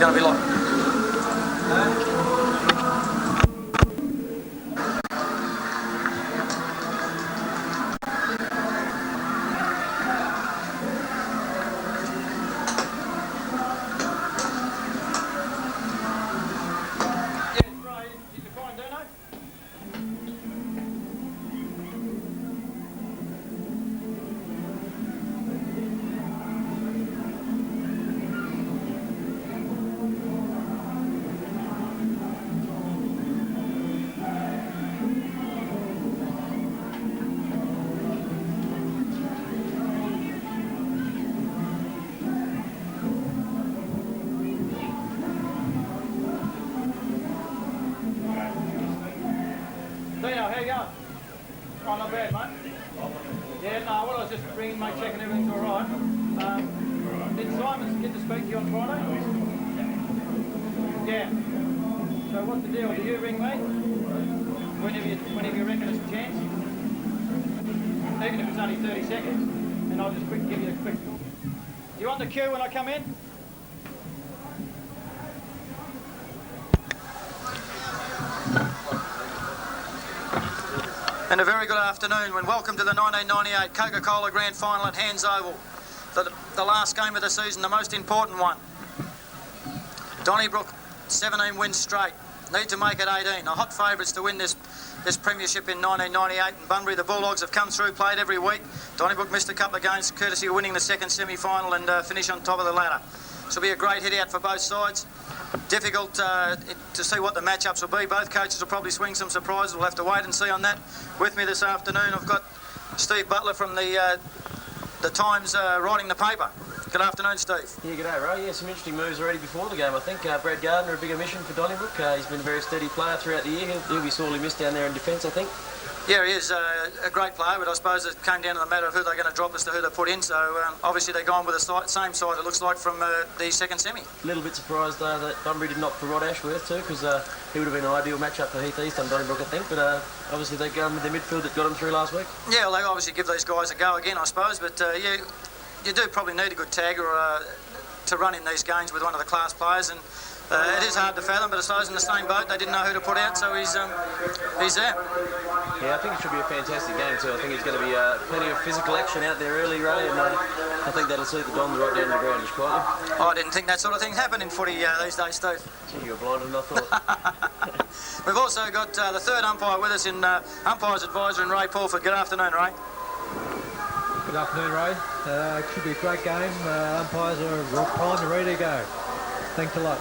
going to be like... How you going? Oh, not bad, mate. Yeah, no, well, I was just ringing, mate, checking everything's all right. Did Simon get to speak to you on Friday? Yeah. So what's the deal? Do you ring me? Whenever you reckon it's a chance? Even if it's only 30 seconds, and I'll just give you a quick call. You on the queue when I come in? And a very good afternoon and welcome to the 1998 Coca-Cola Grand Final at Hands Oval. The last game of the season, the most important one. Donnybrook, 17 wins straight. Need to make it 18. The hot favourites to win this premiership in 1998. And Bunbury, the Bulldogs, have come through, played every week. Donnybrook missed a couple of games courtesy of winning the second semi-final and finish on top of the ladder. This will be a great hit out for both sides. Difficult to see what the matchups will be. Both coaches will probably swing some surprises. We'll have to wait and see on that. With me this afternoon, I've got Steve Butler from the Times writing the paper. Good afternoon, Steve. Yeah, g'day, Ray. Yeah, some interesting moves already before the game. I think Brad Gardner, a big omission for Donnybrook. He's been a very steady player throughout the year. He'll be sorely missed down there in defence, I think. Yeah, he is a great player, but I suppose it came down to the matter of who they're going to drop as to who they put in. So obviously they're gone with the same side, it looks like, from the second semi. A little bit surprised though that Bunbury didn't opt for Rod Ashworth too, because he would have been an ideal matchup for Heath East and Donnybrook, I think. But obviously they've gone with the midfield that got them through last week. Yeah, well, they obviously give these guys a go again, I suppose. But you do probably need a good tagger to run in these games with one of the class players. And it is hard to fathom, but I suppose in the same boat they didn't know who to put out, so he's there. Yeah, I think it should be a fantastic game too. I think there's going to be plenty of physical action out there early, Ray, and I think that'll suit the Dons right down to the ground just quietly. I didn't think that sort of thing happened in footy these days, Steve. Gee, you were blinder than I thought. We've also got the third umpire with us in Umpire's Advisor and Ray Pulford. Good afternoon, Ray. Good afternoon, Ray. It should be a great game. Umpires are primed and ready to go. Thanks a lot.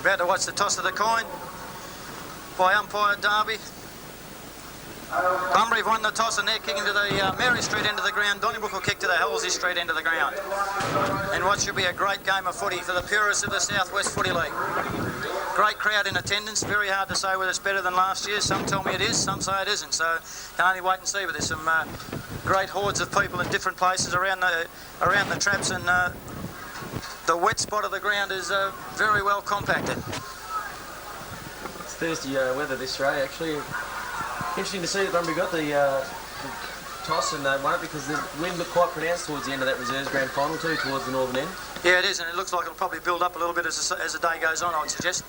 About to watch the toss of the coin by umpire Darby. Bunbury have won the toss and they're kicking to the Mary Street end of the ground. Donnybrook will kick to the Halsey Street end of the ground. And what should be a great game of footy for the purists of the South West Footy League. Great crowd in attendance. Very hard to say whether it's better than last year. Some tell me it is, some say it isn't. So can only wait and see. But there's some great hordes of people in different places around the traps, and the wet spot of the ground is very well compacted. It's thirsty weather this Ray, actually. Interesting to see that Bunbury got the toss and won it, because the wind looked quite pronounced towards the end of that reserves grand final too, towards the northern end. Yeah, it is, and it looks like it'll probably build up a little bit as the day goes on, I would suggest.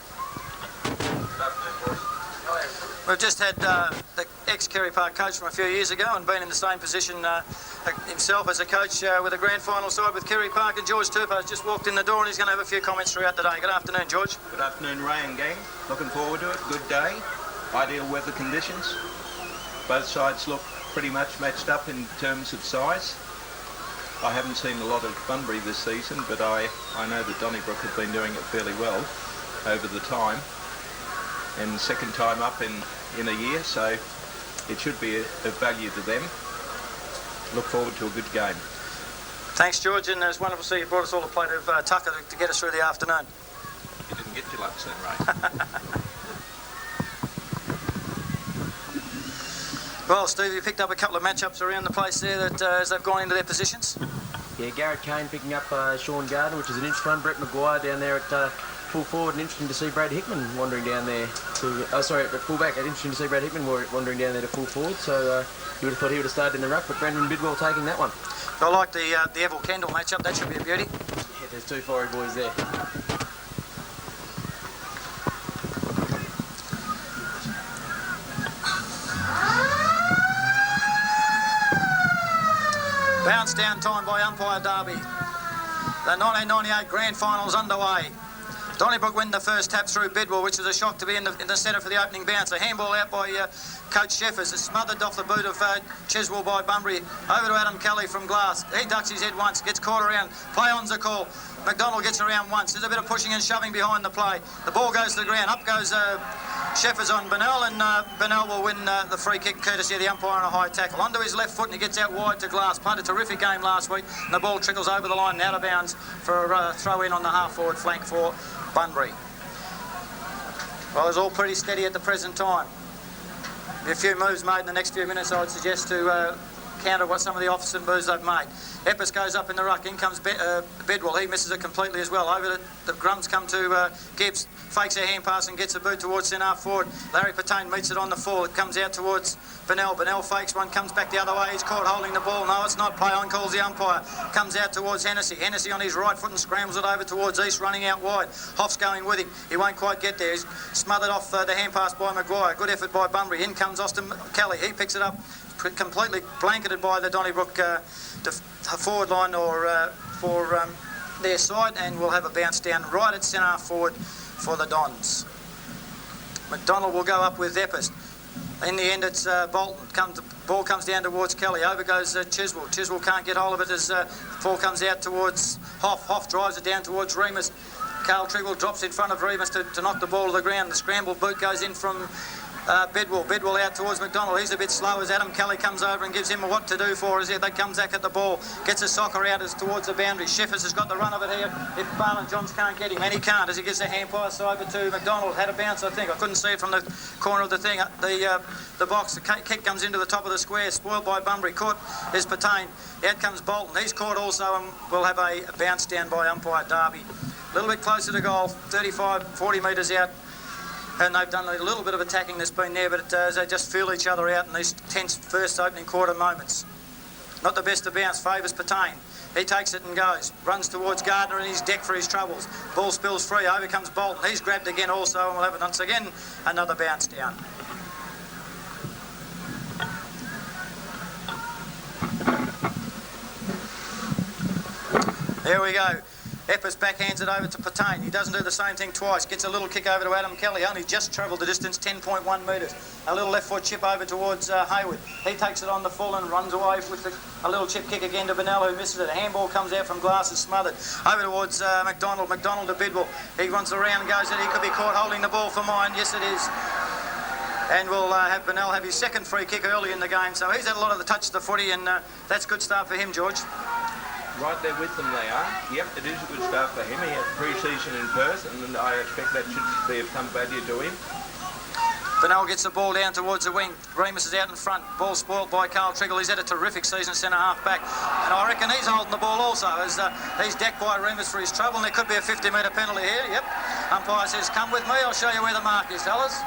We've just had the ex-Kerry Park coach from a few years ago and been in the same position himself as a coach with a grand final side with Kerry Park, and George Turpo's just walked in the door and he's going to have a few comments throughout the day. Good afternoon, George. Good afternoon, Ray and gang. Looking forward to it. Good day. Ideal weather conditions. Both sides look pretty much matched up in terms of size. I haven't seen a lot of Bunbury this season, but I know that Donnybrook have been doing it fairly well over the time. And second time up in a year, so it should be of value to them. Look forward to a good game. Thanks, George, and it's wonderful to see you brought us all a plate of tucker to get us through the afternoon. You didn't get your lunch then, Ray. Well, Steve, you picked up a couple of matchups around the place there that as they've gone into their positions. Yeah, Garrett Kane picking up Sean Gardner, which is an inch front. Brett Maguire down there at full forward, and interesting to see Brad Hickman wandering down there to... at full-back. Interesting to see Brad Hickman wandering down there to full forward, so you would have thought he would have started in the ruck, but Brendan Bidwell taking that one. I like the Evil Kendall matchup. That should be a beauty. Yeah, there's two fiery boys there. Bounce down time by umpire Derby. The 1998 grand finals underway. Donnybrook win the first tap through Bidwell, which was a shock to be in the centre for the opening bounce. A handball out by Coach Sheffers. It's smothered off the boot of Chiswell by Bunbury. Over to Adam Kelly from Glass. He ducks his head once, gets caught around. Play on's a call. McDonald gets around once. There's a bit of pushing and shoving behind the play. The ball goes to the ground. Up goes Sheffers on Bennell, and Bennell will win the free kick courtesy of the umpire on a high tackle. Onto his left foot, and he gets out wide to Glass. Played a terrific game last week, and the ball trickles over the line and out of bounds for a throw in on the half-forward flank for Bunbury. Well, it's all pretty steady at the present time. A few moves made in the next few minutes, I would suggest, to counter what some of the offs and moves they've made. Epps goes up in the ruck. In comes Bidwell. He misses it completely as well. Over the Grums come to Gibbs. Fakes a hand pass and gets a boot towards centre half forward. Larry Patain meets it on the fall. It comes out towards Bennell. Bennell fakes one, comes back the other way. He's caught holding the ball. No, it's not. Play on, calls the umpire. Comes out towards Hennessy. Hennessy on his right foot and scrambles it over towards East, running out wide. Hoff's going with him. He won't quite get there. He's smothered off the hand pass by Maguire. Good effort by Bunbury. In comes Austin Kelly. He picks it up, completely blanketed by the Donnybrook forward line for their side, and we'll have a bounce down right at centre half forward for the Dons. McDonald will go up with Eppers. In the end, it's Bolton. Ball comes down towards Kelly. Over goes Chiswell. Chiswell can't get hold of it as ball comes out towards Hoff. Hoff drives it down towards Remus. Carl Trigwell drops in front of Remus to knock the ball to the ground. The scramble boot goes in from Bidwell. Bidwell out towards McDonald. He's a bit slow as Adam Kelly comes over and gives him a what to do for as they comes back at the ball. Gets a soccer out as towards the boundary. Sheffers has got the run of it here. If Barland Johns can't get him, and he can't, as he gives a hand pass over to McDonald. Had a bounce, I think. I couldn't see it from the corner of the thing. The box. The kick comes into the top of the square. Spoiled by Bunbury. Caught is Patain. Out comes Bolton. He's caught also, and we'll have a bounce down by umpire Derby. A little bit closer to goal. 35, 40 metres out. And they've done a little bit of attacking that's been there, but they just feel each other out in these tense first opening quarter moments. Not the best to bounce, favours Patain. He takes it and goes. Runs towards Gardner and he's decked for his troubles. Ball spills free. Over comes Bolton. He's grabbed again also, and we'll have it once again. Another bounce down. There we go. Eppers backhands it over to Patain. He doesn't do the same thing twice. Gets a little kick over to Adam Kelly. Only just travelled the distance, 10.1 metres. A little left foot chip over towards Hayward. He takes it on the full and runs away with a little chip kick again to Bennell, who misses it. A handball comes out from Glass, is smothered. Over towards McDonald. McDonald to Bidwell. He runs around and goes that he could be caught holding the ball for mine. Yes, it is. And we'll have Bennell have his second free kick early in the game. So he's had a lot of the touch of the footy, and that's a good start for him, George. Right there with them they are. Yep, it is a good start for him. He had pre-season in Perth, and I expect that should be of some value to him. Bennell gets the ball down towards the wing. Remus is out in front. Ball spoilt by Carl Triggle. He's had a terrific season centre half back. And I reckon he's holding the ball also as he's decked by Remus for his trouble. And there could be a 50-metre penalty here. Yep. Umpire says, come with me. I'll show you where the mark is, fellas.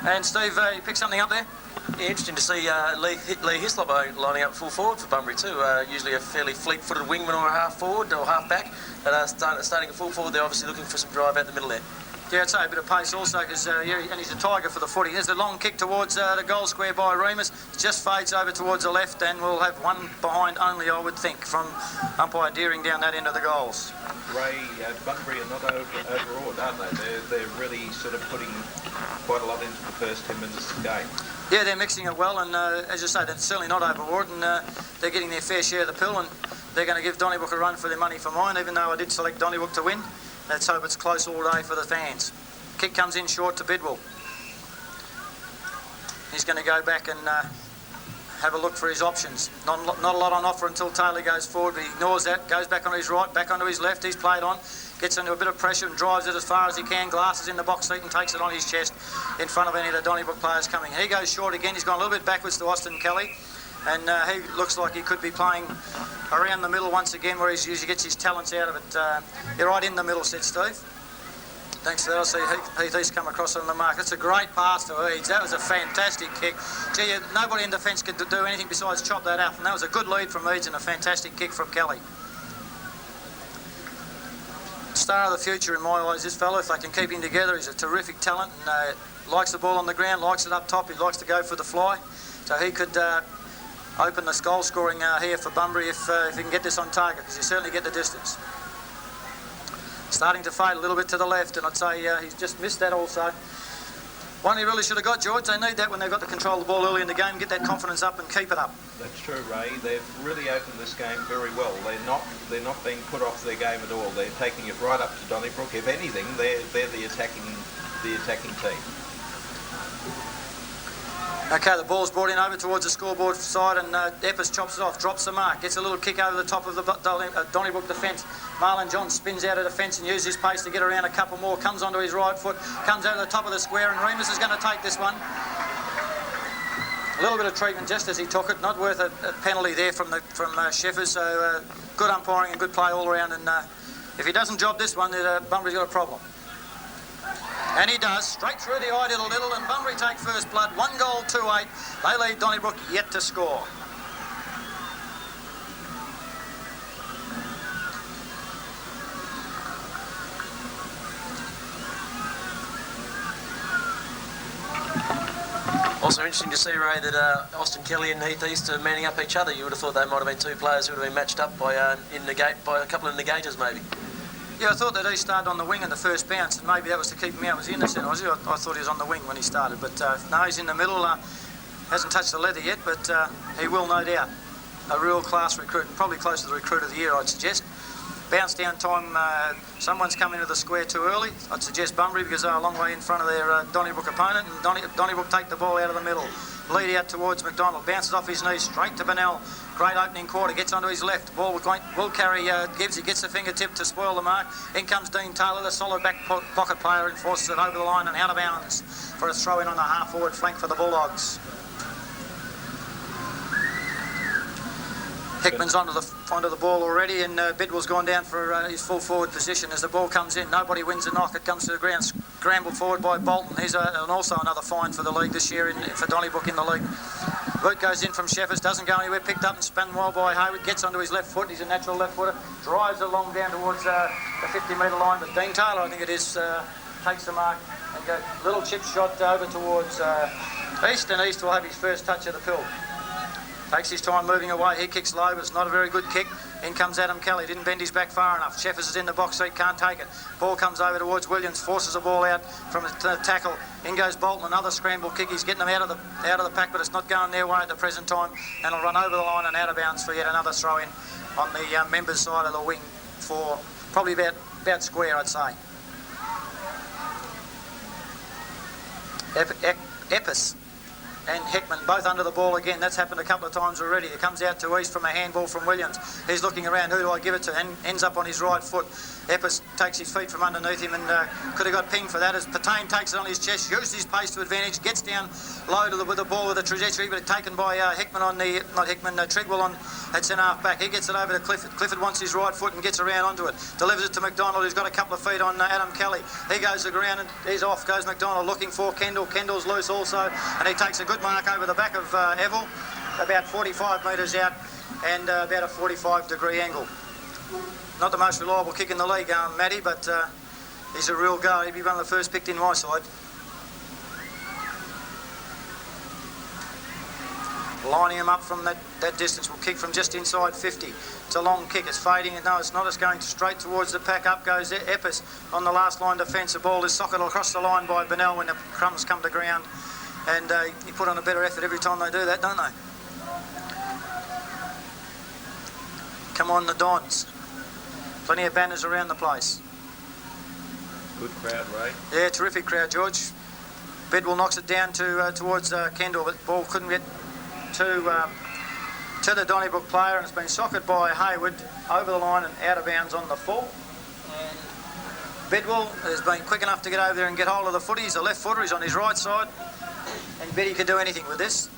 And Steve, you picked something up there? Yeah, interesting to see Lee Hislop lining up full forward for Bunbury too. Usually a fairly fleet-footed wingman or a half forward or half back. But starting a full forward, they're obviously looking for some drive out the middle there. Yeah, I'd say a bit of pace also because and he's a tiger for the footy. There's a long kick towards the goal square by Remus. Just fades over towards the left, and we'll have one behind only, I would think, from umpire Deering down that end of the goals. Ray, Bunbury are not overawed, aren't they? They're really sort of putting quite a lot into the first 10 minutes of the game. Yeah, they're mixing it well, and as you say, they're certainly not overawed, and they're getting their fair share of the pill, and they're going to give Donnybrook a run for their money for mine, even though I did select Donnybrook to win. Let's hope it's close all day for the fans. Kick comes in short to Bidwell. He's going to go back and have a look for his options. Not a lot on offer until Taylor goes forward, but he ignores that, goes back on his right, back onto his left. He's played on, gets into a bit of pressure and drives it as far as he can, glasses in the box seat and takes it on his chest in front of any of the Donnybrook players coming. He goes short again. He's gone a little bit backwards to Austin Kelly, and he looks like he could be playing around the middle once again, where he usually gets his talents out of it. You're right in the middle, said Steve. Thanks for that. I see Heath East come across on the mark. It's a great pass to Eads. That was a fantastic kick. Gee, nobody in defence could do anything besides chop that up, and that was a good lead from Eads and a fantastic kick from Kelly. Star of the future in my eyes, this fellow. If they can keep him together, he's a terrific talent, and likes the ball on the ground, likes it up top. He likes to go for the fly, so he could open the goal scoring here for Bunbury if he can get this on target, because he certainly get the distance. Starting to fade a little bit to the left, and I'd say he's just missed that also. One he really should have got, George. They need that when they've got to control the ball early in the game, get that confidence up and keep it up. That's true, Ray. They've really opened this game very well. They're not being put off their game at all. They're taking it right up to Donnybrook. If anything, they're the attacking team. Okay, the ball's brought in over towards the scoreboard side, and Eppers chops it off, drops the mark, gets a little kick over the top of the Donnybrook defence. Marlon John spins out of defence and uses his pace to get around a couple more, comes onto his right foot, comes over the top of the square, and Remus is going to take this one. A little bit of treatment just as he took it, not worth a penalty there from Sheffers, so good umpiring and good play all around, and if he doesn't job this one, then Bunbury's got a problem. And he does, straight through the eye little, and Bunbury take first blood, 1 goal, 2-8. They lead Donnybrook yet to score. Also interesting to see, Ray, that Austin Kelly and Heath East are manning up each other. You would have thought they might have been two players who would have been matched up by a couple of negators, maybe. Yeah, I thought that he started on the wing in the first bounce, and maybe that was to keep him out. Was he in the centre? I thought he was on the wing when he started, but no, he's in the middle. Hasn't touched the leather yet, but he will, no doubt. A real class recruit, and probably close to the recruit of the year, I'd suggest. Bounce down time, someone's come into the square too early. I'd suggest Bunbury, because they're a long way in front of their Donnybrook opponent, and Donnybrook take the ball out of the middle. Lead out towards McDonald, bounces off his knees straight to Bennell. Great opening quarter, gets onto his left. Ball will carry Gibbs, he gets the fingertip to spoil the mark. In comes Dean Taylor, the solid back pocket player, and forces it over the line and out of bounds for a throw in on the half forward flank for the Bulldogs. Hickman's onto the ball already, and Bidwell's gone down for his full forward position. As the ball comes in, nobody wins the knock. It comes to the ground, scrambled forward by Bolton. He's and also another find for the league this year for Donnybrook in the league. Boot goes in from Sheffers, doesn't go anywhere, picked up and spun well by Hayward, gets onto his left foot. He's a natural left footer, drives along down towards the 50-metre line, but Dean Taylor, I think it is, takes the mark and goes little chip shot over towards East, and East will have his first touch of the pill. Takes his time moving away. He kicks low, but it's not a very good kick. In comes Adam Kelly. Didn't bend his back far enough. Sheffers is in the box seat, can't take it. Ball comes over towards Williams, forces the ball out from the tackle. In goes Bolton, another scramble kick. He's getting them out of the pack, but it's not going their way at the present time. And it'll run over the line and out of bounds for yet another throw in on the members' side of the wing for probably about square, I'd say. Eppers and Hickman both under the ball again. That's happened a couple of times already. It comes out to East from a handball from Williams. He's looking around, who do I give it to? And ends up on his right foot. Eppers takes his feet from underneath him and could have got pinged for that as Patain takes it on his chest, uses his pace to advantage, gets down low with the ball with a trajectory, but taken by Hickman Trigwell on at centre half back. He gets it over to Clifford. Clifford wants his right foot and gets around onto it. Delivers it to McDonald, who's got a couple of feet on Adam Kelly. He goes to the ground and he's off. Goes McDonald looking for Kendall. Kendall's loose also, and he takes a good mark over the back of Eville, about 45 metres out and about a 45-degree angle. Not the most reliable kick in the league, Matty, but he's a real go. He'd be one of the first picked in my side. lining him up from that distance. Will kick from just inside 50. It's a long kick. It's fading. No, it's not. It's going straight towards the pack. Up goes Eppers on the last line defence. The ball is socketed across the line by Bennell when the crumbs come to ground. And you put on a better effort every time they do that, don't they? Come on, the Dons. Plenty of banners around the place. Good crowd, Ray. Yeah, terrific crowd, George. Bedwell knocks it down towards Kendall, but the ball couldn't get to the Donnybrook player, and it's been socketed by Hayward over the line and out of bounds on the full. And Bedwell has been quick enough to get over there and get hold of the footy. He's a left footer, he's on his right side, and Betty could do anything with this.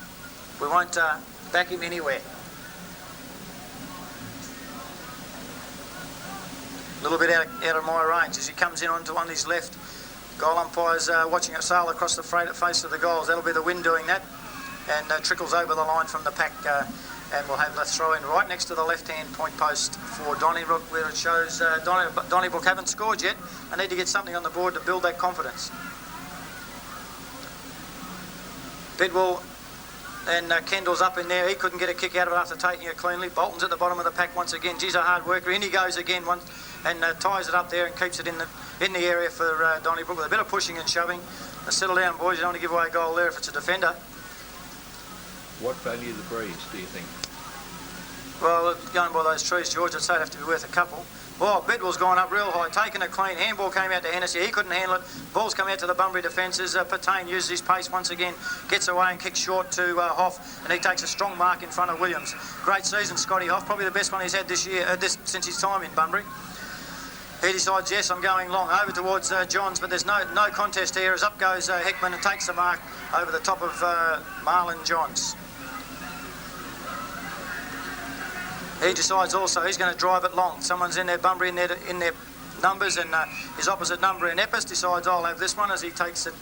We won't back him anywhere. A little bit out of my range as he comes in on his left. Goal umpire's watching it sail across the face of the goals. That'll be the wind doing that, and trickles over the line from the pack, and we'll have the throw in right next to the left-hand point post for Donnybrook, where it shows Donnybrook haven't scored yet. They need to get something on the board to build that confidence. Bidwell and Kendall's up in there. He couldn't get a kick out of it after taking it cleanly. Bolton's at the bottom of the pack once again. Geez, a hard worker. In he goes again and ties it up there and keeps it in the area for Donnybrook with a bit of pushing and shoving. Now settle down, boys. You don't want to give away a goal there if it's a defender. What value the breeze, do you think? Well, going by those trees, George, I'd say it'd have to be worth a couple. Well, Bidwell's gone up real high, taking it clean. Handball came out to Hennessy. He couldn't handle it. Ball's come out to the Bunbury defences. Patain uses his pace once again, gets away and kicks short to Hoff, and he takes a strong mark in front of Williams. Great season, Scotty Hoff. Probably the best one he's had this year, since his time in Bunbury. He decides, yes, I'm going long over towards Johns, but there's no contest here as up goes Hickman and takes the mark over the top of Marlon Johns. He decides also he's going to drive it long. Someone's in there, Bunbury in their numbers, and his opposite number in Eppers decides I'll have this one as he takes it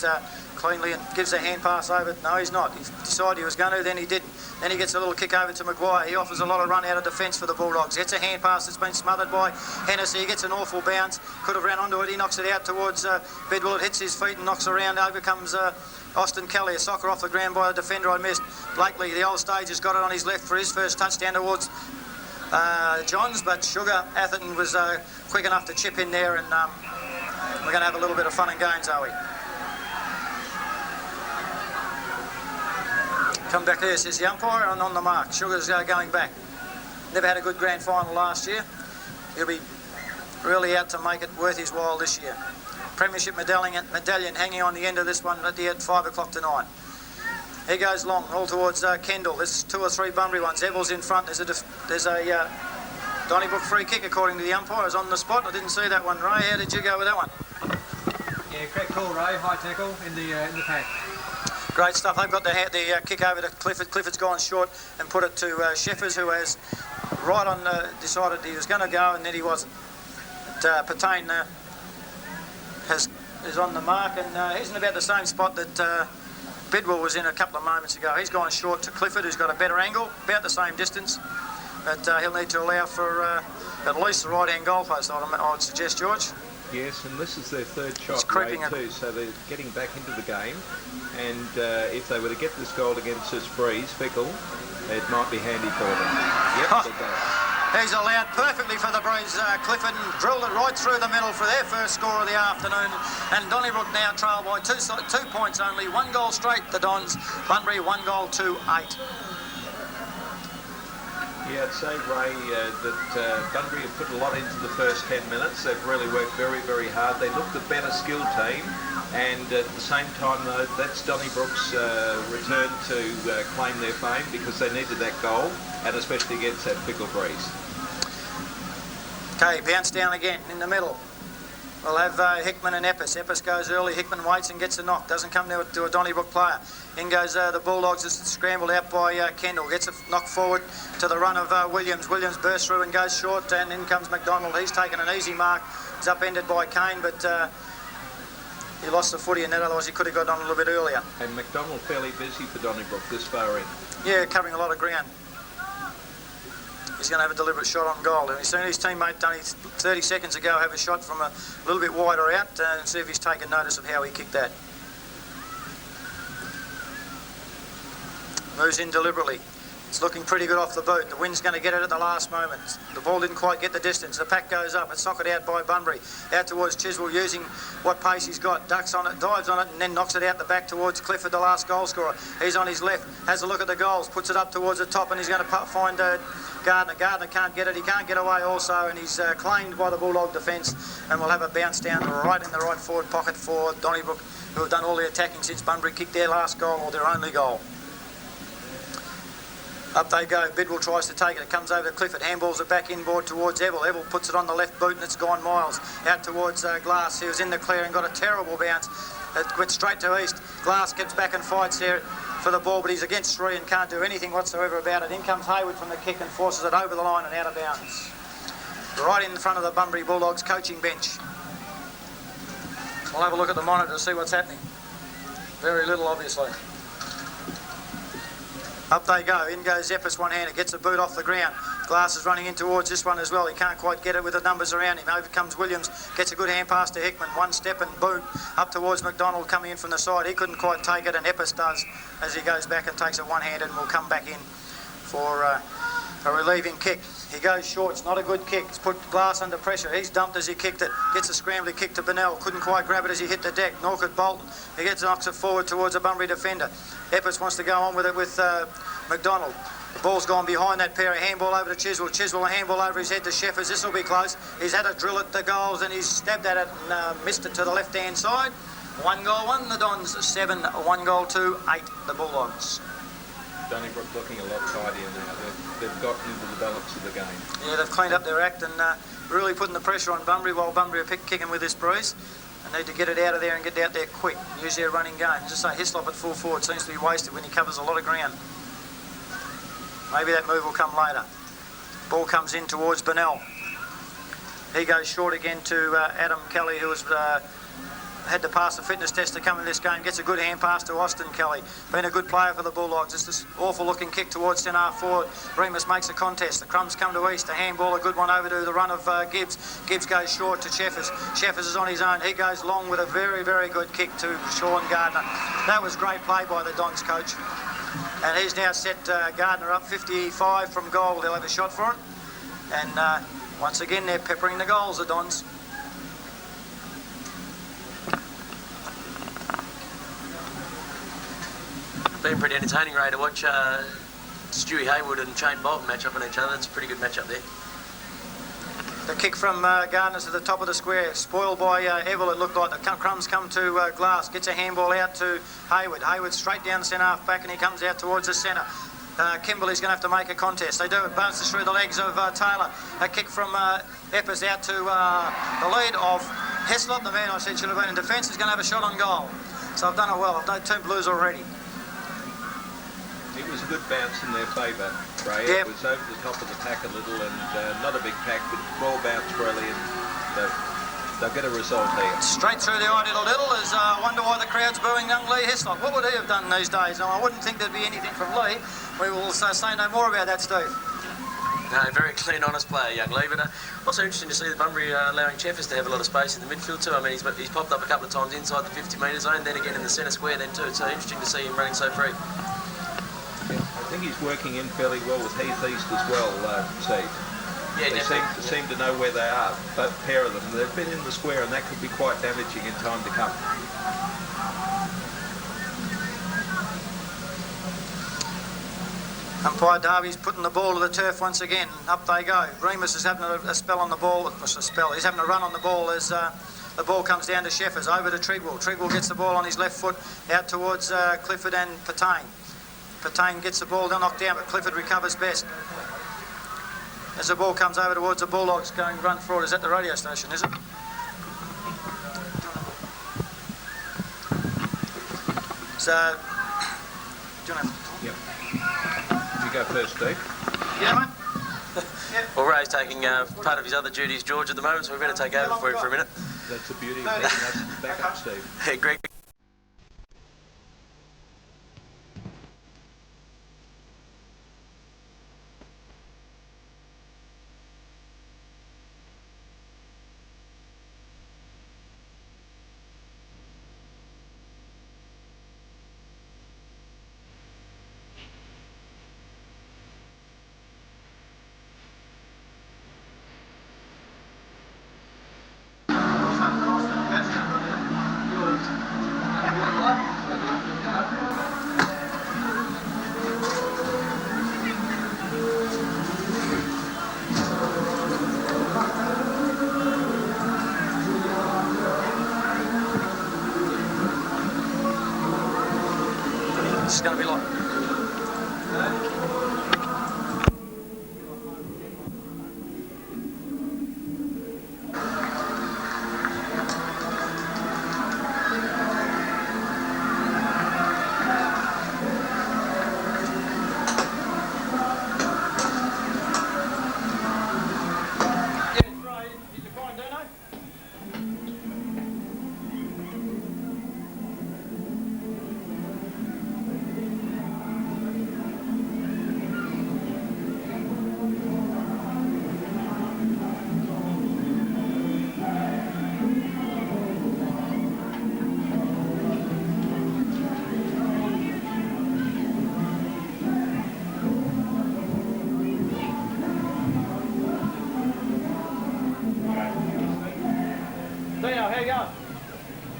cleanly and gives a hand pass over. No, he's not. He decided he was going to, then he didn't. Then he gets a little kick over to Maguire. He offers a lot of run out of defence for the Bulldogs. Gets a hand pass that's been smothered by Hennessy. He gets an awful bounce. Could have ran onto it. He knocks it out towards Bedwell. It hits his feet and knocks around. Over comes Austin Kelly. A soccer off the ground by a defender I missed. Blakely, the old stage, has got it on his left for his first touchdown towards Johns, but Sugar Atherton was quick enough to chip in there, and we're going to have a little bit of fun and games, are we? Come back there, says the umpire, and on the mark. Sugar's going back. Never had a good grand final last year. He'll be really out to make it worth his while this year. Premiership medallion hanging on the end of this one at 5 o'clock tonight. He goes long, all towards Kendall. There's 2 or 3 Bunbury ones. Evels in front. There's a Donnybrook free kick, according to the umpires, on the spot. I didn't see that one, Ray. How did you go with that one? Yeah, correct call, Ray. High tackle in the pack. Great stuff. They've got the kick over to Clifford. Clifford's gone short and put it to Sheffers, who has right on decided he was going to go, and then he wasn't. But Patain is on the mark, and he's in about the same spot that Bidwell was in a couple of moments ago. He's gone short to Clifford, who's got a better angle, about the same distance, but he'll need to allow for at least the right-hand goalpost, I would suggest, George. Yes, and this is their third shot creeping too, so they're getting back into the game, and if they were to get this goal against this breeze, Fickle, it might be handy for them. Yep, they go. He's allowed perfectly for the breeze, Clifford, and drilled it right through the middle for their first score of the afternoon. And Donnybrook now trail by 2 points only. 1 goal straight, the Dons. Bunbury 1 goal to 8. Yeah, I'd say, Ray, that Bunbury have put a lot into the first 10 minutes. They've really worked very, very hard. They looked the better skilled team, and at the same time, though, that's Donnybrook's return to claim their fame, because they needed that goal, and especially against that Fickle breeze. Okay, bounce down again in the middle. We'll have Hickman and Eppers. Eppers goes early. Hickman waits and gets a knock. Doesn't come to a Donnybrook player. In goes the Bulldogs. It's scrambled out by Kendall. Gets a knock forward to the run of Williams. Williams bursts through and goes short. And in comes McDonald. He's taken an easy mark. He's upended by Kane, but he lost the footy in that. Otherwise, he could have got on a little bit earlier. And McDonald fairly busy for Donnybrook this far in. Yeah, covering a lot of ground. He's going to have a deliberate shot on goal. And he's seen his teammate only 30 seconds ago have a shot from a little bit wider out, and see if he's taken notice of how he kicked that. Moves in deliberately. It's looking pretty good off the boot. The wind's going to get it at the last moment. The ball didn't quite get the distance. The pack goes up. It's socked out by Bunbury. Out towards Chiswell, using what pace he's got. Ducks on it, dives on it, and then knocks it out the back towards Clifford, the last goal scorer. He's on his left, has a look at the goals, puts it up towards the top, and he's going to find Gardner. Gardner can't get it. He can't get away also, and he's claimed by the Bulldog defence, and we'll have a bounce down right in the right forward pocket for Donnybrook, who have done all the attacking since Bunbury kicked their last goal, or their only goal. Up they go. Bidwell tries to take it. It comes over to Clifford. Handballs it back inboard towards Evel. Evel puts it on the left boot and it's gone miles. Out towards Glass. He was in the clear and got a terrible bounce. It went straight to East. Glass gets back and fights there for the ball, but he's against three and can't do anything whatsoever about it. In comes Hayward from the kick and forces it over the line and out of bounds. Right in front of the Bunbury Bulldogs coaching bench. We'll have a look at the monitor to see what's happening. Very little, obviously. Up they go. In goes Zeppis one-handed. Gets a boot off the ground. Glass is running in towards this one as well. He can't quite get it with the numbers around him. Over comes Williams. Gets a good hand pass to Hickman. One step and boom. Up towards McDonald coming in from the side. He couldn't quite take it, and Eppes does as he goes back and takes it one-handed and will come back in for a relieving kick. He goes short. It's not a good kick. It's put Glass under pressure. He's dumped as he kicked it. Gets a scrambling kick to Bennell. Couldn't quite grab it as he hit the deck. Nor could Bolton. He knocks it forward towards a Bunbury defender. Eppes wants to go on with it with McDonald. The ball's gone behind that pair. A handball over to Chiswell. Chiswell, a handball over his head to Sheffers. This will be close. He's had a drill at the goals and he's stabbed at it and missed it to the left-hand side. 1 goal 1, the Dons. 7, 1 goal 2, 8, the Bulldogs. Donnybrook looking a lot tidier now. They've gotten into the balance of the game. Yeah, they've cleaned up their act and really putting the pressure on Bunbury while Bunbury are kicking with this breeze. They need to get it out of there and get out there quick. Use their running game. Just say Hislop at full forward seems to be wasted when he covers a lot of ground. Maybe that move will come later. Ball comes in towards Bennell. He goes short again to Adam Kelly, who was had to pass the fitness test to come in this game. Gets a good hand pass to Austin Kelly. Been a good player for the Bulldogs. It's this awful looking kick towards centre forward. Remus makes a contest. The crumbs come to East. A handball, a good one over to the run of Gibbs. Gibbs goes short to Sheffers. Sheffers is on his own. He goes long with a very, very good kick to Sean Gardner. That was great play by the Dons coach. And he's now set Gardner up 55 from goal. They'll have a shot for it. And once again, they're peppering the goals, the Dons. Been pretty entertaining, Ray, to watch Stewie Hayward and Shane Bolton match up on each other. It's a pretty good match up there. The kick from Gardner to the top of the square, spoiled by Evel. It looked like the crumbs come to Glass. Gets a handball out to Hayward. Hayward straight down the centre half back, and he comes out towards the centre. Kimberley's going to have to make a contest. They do. It bounces through the legs of Taylor. A kick from Eppes out to the lead of Heslop. The man I said should have been in defence is going to have a shot on goal. So I've done it well. I've done 2 blues already. It was a good bounce in their favour, Ray. Yep. It was over the top of the pack a little and not a big pack, but well bounced really, and they'll get a result here. Straight through the eye diddle as I wonder why the crowd's booing young Lee Heslop. What would he have done these days? Now, I wouldn't think there'd be anything from Lee. We will say no more about that, Steve. No, very clean, honest player, young Lee. But also interesting to see the Bunbury allowing Sheffers to have a lot of space in the midfield too. I mean, he's popped up a couple of times inside the 50-metre zone, then again in the centre square then too. It's so interesting to see him running so free. I think he's working in fairly well with Heath East as well, Steve. Yeah, they seem to know where they are, both pair of them. They've been in the square and that could be quite damaging in time to come. Umpire Darby's putting the ball to the turf once again. Up they go. Remus is having a spell on the ball. He's having a run on the ball as the ball comes down to Sheffers. Over to Trigwell. Trigwell gets the ball on his left foot out towards Clifford and Patain. Patain gets the ball knocked down, but Clifford recovers best. As the ball comes over towards the Bulldogs going run forward. Is that the radio station, is it? So, do you want to... Yep. You go first, Steve. Yeah, mate. Yep. Well, Ray's taking part of his other duties, George, at the moment, so we better take over for him for a minute. That's the beauty of having us back up, Steve. Hey, Greg.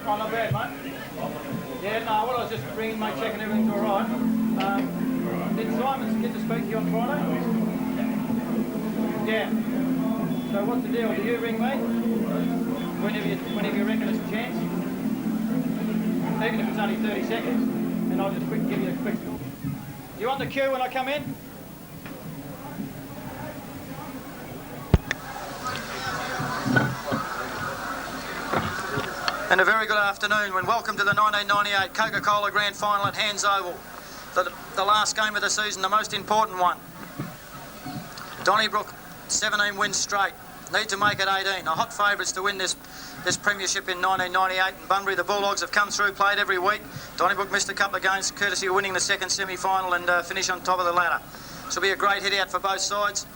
Oh, not bad, mate. Yeah, no, what I was just ringing, mate, checking everything's all right. Did Simon get to speak to you on Friday? Yeah. So what's the deal? Do you ring me? Whenever you reckon it's a chance? Even if it's only 30 seconds, and I'll just give you a quick call. You on the queue when I come in? And a very good afternoon and welcome to the 1998 Coca-Cola Grand Final at Hands Oval. The last game of the season, the most important one. Donnybrook, 17 wins straight. Need to make it 18. Are hot favourites to win this premiership in 1998. And Bunbury, the Bulldogs, have come through, played every week. Donnybrook missed a couple of games, courtesy of winning the second semi-final and finish on top of the ladder. This will be a great hit-out for both sides.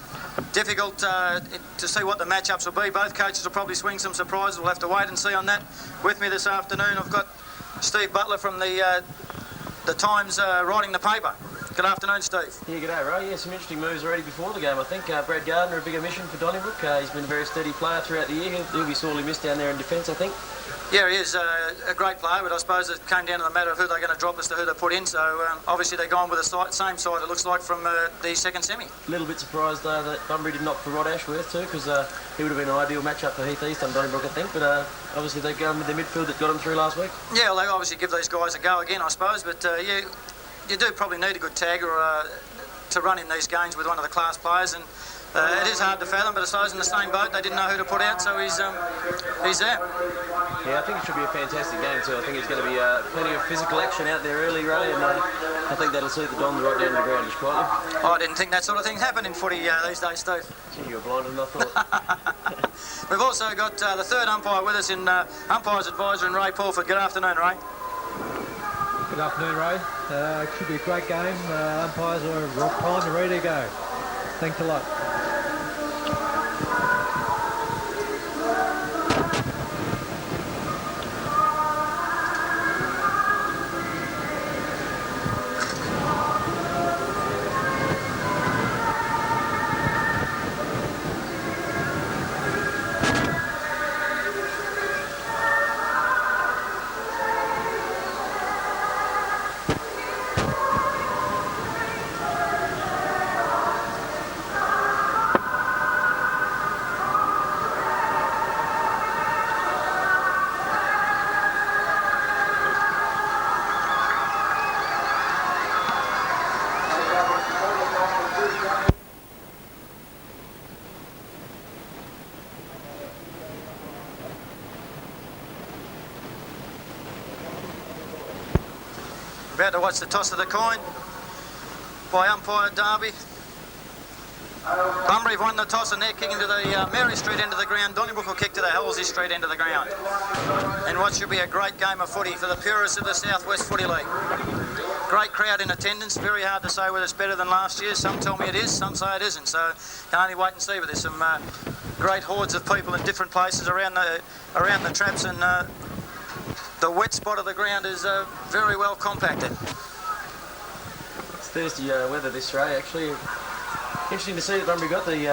Difficult to see what the matchups will be. Both coaches will probably swing some surprises. We'll have to wait and see on that. With me this afternoon, I've got Steve Butler from the Times writing the paper. Good afternoon, Steve. Yeah, g'day, Ray. Yeah, some interesting moves already before the game, I think. Brad Gardner, a big omission for Donnybrook. He's been a very steady player throughout the year. He'll be sorely missed down there in defence, I think. Yeah, he is a great player, but I suppose it came down to the matter of who they're going to drop as to who they put in. So obviously they're gone with the same side, it looks like, from the second semi. A little bit surprised, though, that Bunbury didn't opt for Rod Ashworth, too, because he would have been an ideal matchup for Heath East and Donnybrook, I think. But obviously they're going with the midfield that got them through last week. Yeah, well, they obviously give these guys a go again, I suppose. But you do probably need a good tagger to run in these games with one of the class players, and it is hard to fathom, but I suppose in the same boat they didn't know who to put out, so he's there. Yeah, I think it should be a fantastic game too. I think it's going to be plenty of physical action out there early, Ray, and I think that'll suit the Dons right down to the ground just quietly. I didn't think that sort of thing happened in footy these days, Steve. Gee, you were blinder than I thought. We've also got the third umpire with us in Umpire's Advisor and Ray Pulford. Good afternoon, Ray. Good afternoon, Ray. It should be a great game. Umpires are primed and ready to go. Thanks a lot. About to watch the toss of the coin by umpire Darby. Bunbury have won the toss and they're kicking to the Mary Street end of the ground. Donnybrook will kick to the Halsey Street end of the ground. And what should be a great game of footy for the purists of the South West Footy League. Great crowd in attendance. Very hard to say whether it's better than last year. Some tell me it is, some say it isn't. So can only wait and see. But there's some great hordes of people in different places around the traps, and the wet spot of the ground is very well compacted. It's Thursday weather this Ray, actually. Interesting to see that Bunbury got the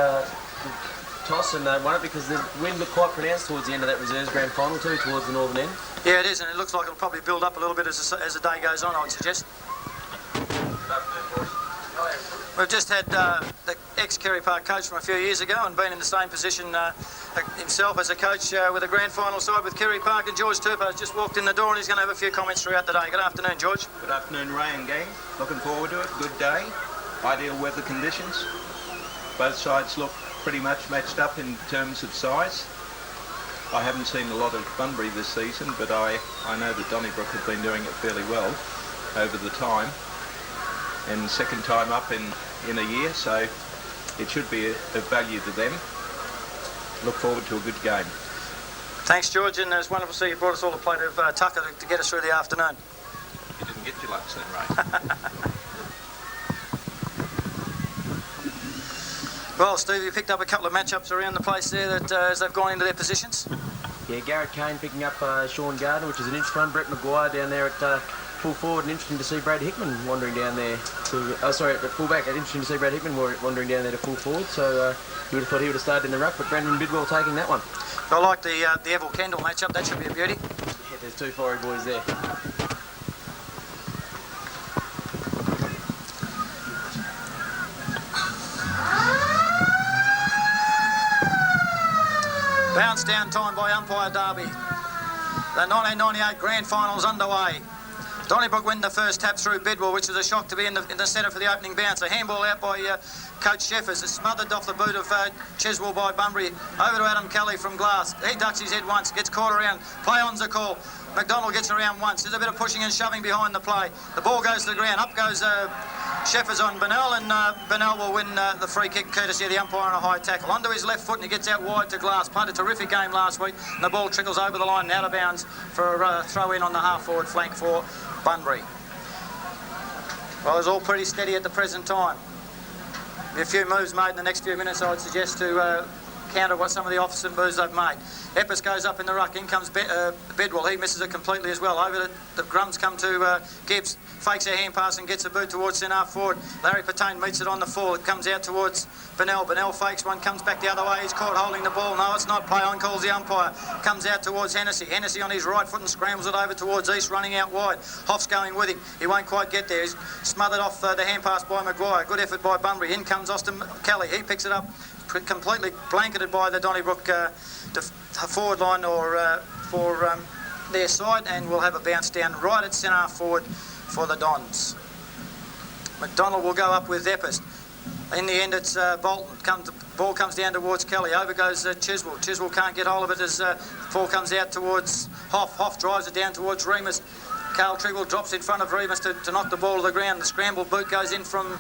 toss and won it, because the wind looked quite pronounced towards the end of that reserves grand final too, towards the northern end. Yeah, it is, and it looks like it'll probably build up a little bit as the day goes on, I would suggest. We've just had the ex-Kerry Park coach from a few years ago and been in the same position himself as a coach with a grand final side with Kerry Park, and George Turpo's just walked in the door and he's going to have a few comments throughout the day. Good afternoon, George. Good afternoon, Ray and gang. Looking forward to it. Good day. Ideal weather conditions. Both sides look pretty much matched up in terms of size. I haven't seen a lot of Bunbury this season, but I know that Donnybrook have been doing it fairly well over the time. And second time up in a year, so it should be of value to them. Look forward to a good game. Thanks, George, and it's wonderful to see you brought us all a plate of tucker to get us through the afternoon. You didn't get your lunch then, Ray. Well, Steve, you picked up a couple of matchups around the place there that as they've gone into their positions. Yeah, Garrett Kane picking up Sean Gardner, which is an inch front. Brett Maguire down there at full forward, and interesting to see Brad Hickman wandering down there to, at fullback. Interesting to see Brad Hickman wandering down there to full forward, so you would have thought he would have started in the ruck, but Brandon Bidwell taking that one. I like the Evil Kendall matchup. That should be a beauty. Yeah, There's two fiery boys there. Bounce down time by umpire Derby. The 1998 grand finals underway. Donnybrook win the first tap through Bidwell, which was a shock to be in the centre for the opening bounce. A handball out by Coach Sheffers. It's smothered off the boot of Cheswell by Bunbury. Over to Adam Kelly from Glass. He ducks his head once, gets caught around. Play on's a call. McDonald gets around once. There's a bit of pushing and shoving behind the play. The ball goes to the ground. Up goes Sheffers on Bennell, and Bennell will win the free kick courtesy of the umpire on a high tackle. Onto his left foot, and he gets out wide to Glass. Played a terrific game last week, and the ball trickles over the line and out of bounds for a throw in on the half-forward flank for Bunbury. Well, it's all pretty steady at the present time. A few moves made in the next few minutes, I would suggest, to counter what some of the offensive moves they've made. Epps goes up in the ruck. In comes Bidwell. He misses it completely as well. Over the Grums come to Gibbs. Fakes a hand pass and gets a boot towards centre half forward. Larry Patain meets it on the full. It comes out towards Bennell. Bennell fakes one, comes back the other way. He's caught holding the ball. No, it's not. Play on, calls the umpire. Comes out towards Hennessy. Hennessy on his right foot and scrambles it over towards East, running out wide. Hoff's going with him. He won't quite get there. He's smothered off the hand pass by Maguire. Good effort by Bunbury. In comes Austin Kelly. He picks it up, completely blanketed by the Donnybrook forward line for their side, and we'll have a bounce down right at centre half forward for the Dons. McDonald will go up with Eppers. In the end, it's Bolton. Ball comes down towards Kelly. Over goes Chiswell. Chiswell can't get hold of it as ball comes out towards Hoff. Hoff drives it down towards Remus. Carl Triggle drops in front of Remus to knock the ball to the ground. The scramble boot goes in from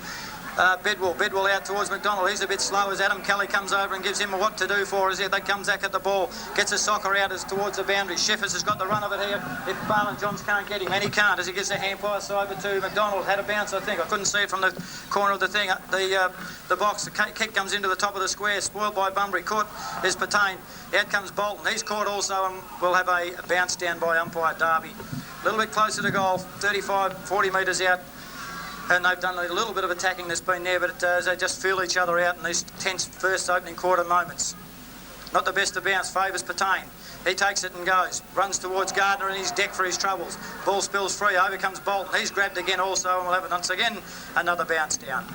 Bidwell. Bidwell out towards McDonald. He's a bit slow as Adam Kelly comes over and gives him a what to do for as they come back at the ball. Gets a soccer out as towards the boundary. Sheffers has got the run of it here. If Barland Johns can't get him, and he can't, as he gives a hand pass over to McDonald. Had a bounce, I think. I couldn't see it from the corner of the thing. The box. The kick comes into the top of the square. Spoiled by Bunbury. Caught is Patain. Out comes Bolton. He's caught also, and we'll have a bounce down by umpire Derby. A little bit closer to goal. 35, 40 metres out. And they've done a little bit of attacking that's been there, but they just feel each other out in these tense first opening quarter moments. Not the best to bounce, favours Patain. He takes it and goes. Runs towards Gardner in his deck for his troubles. Ball spills free. Over comes Bolton. He's grabbed again also, and we'll have it once again another bounce down.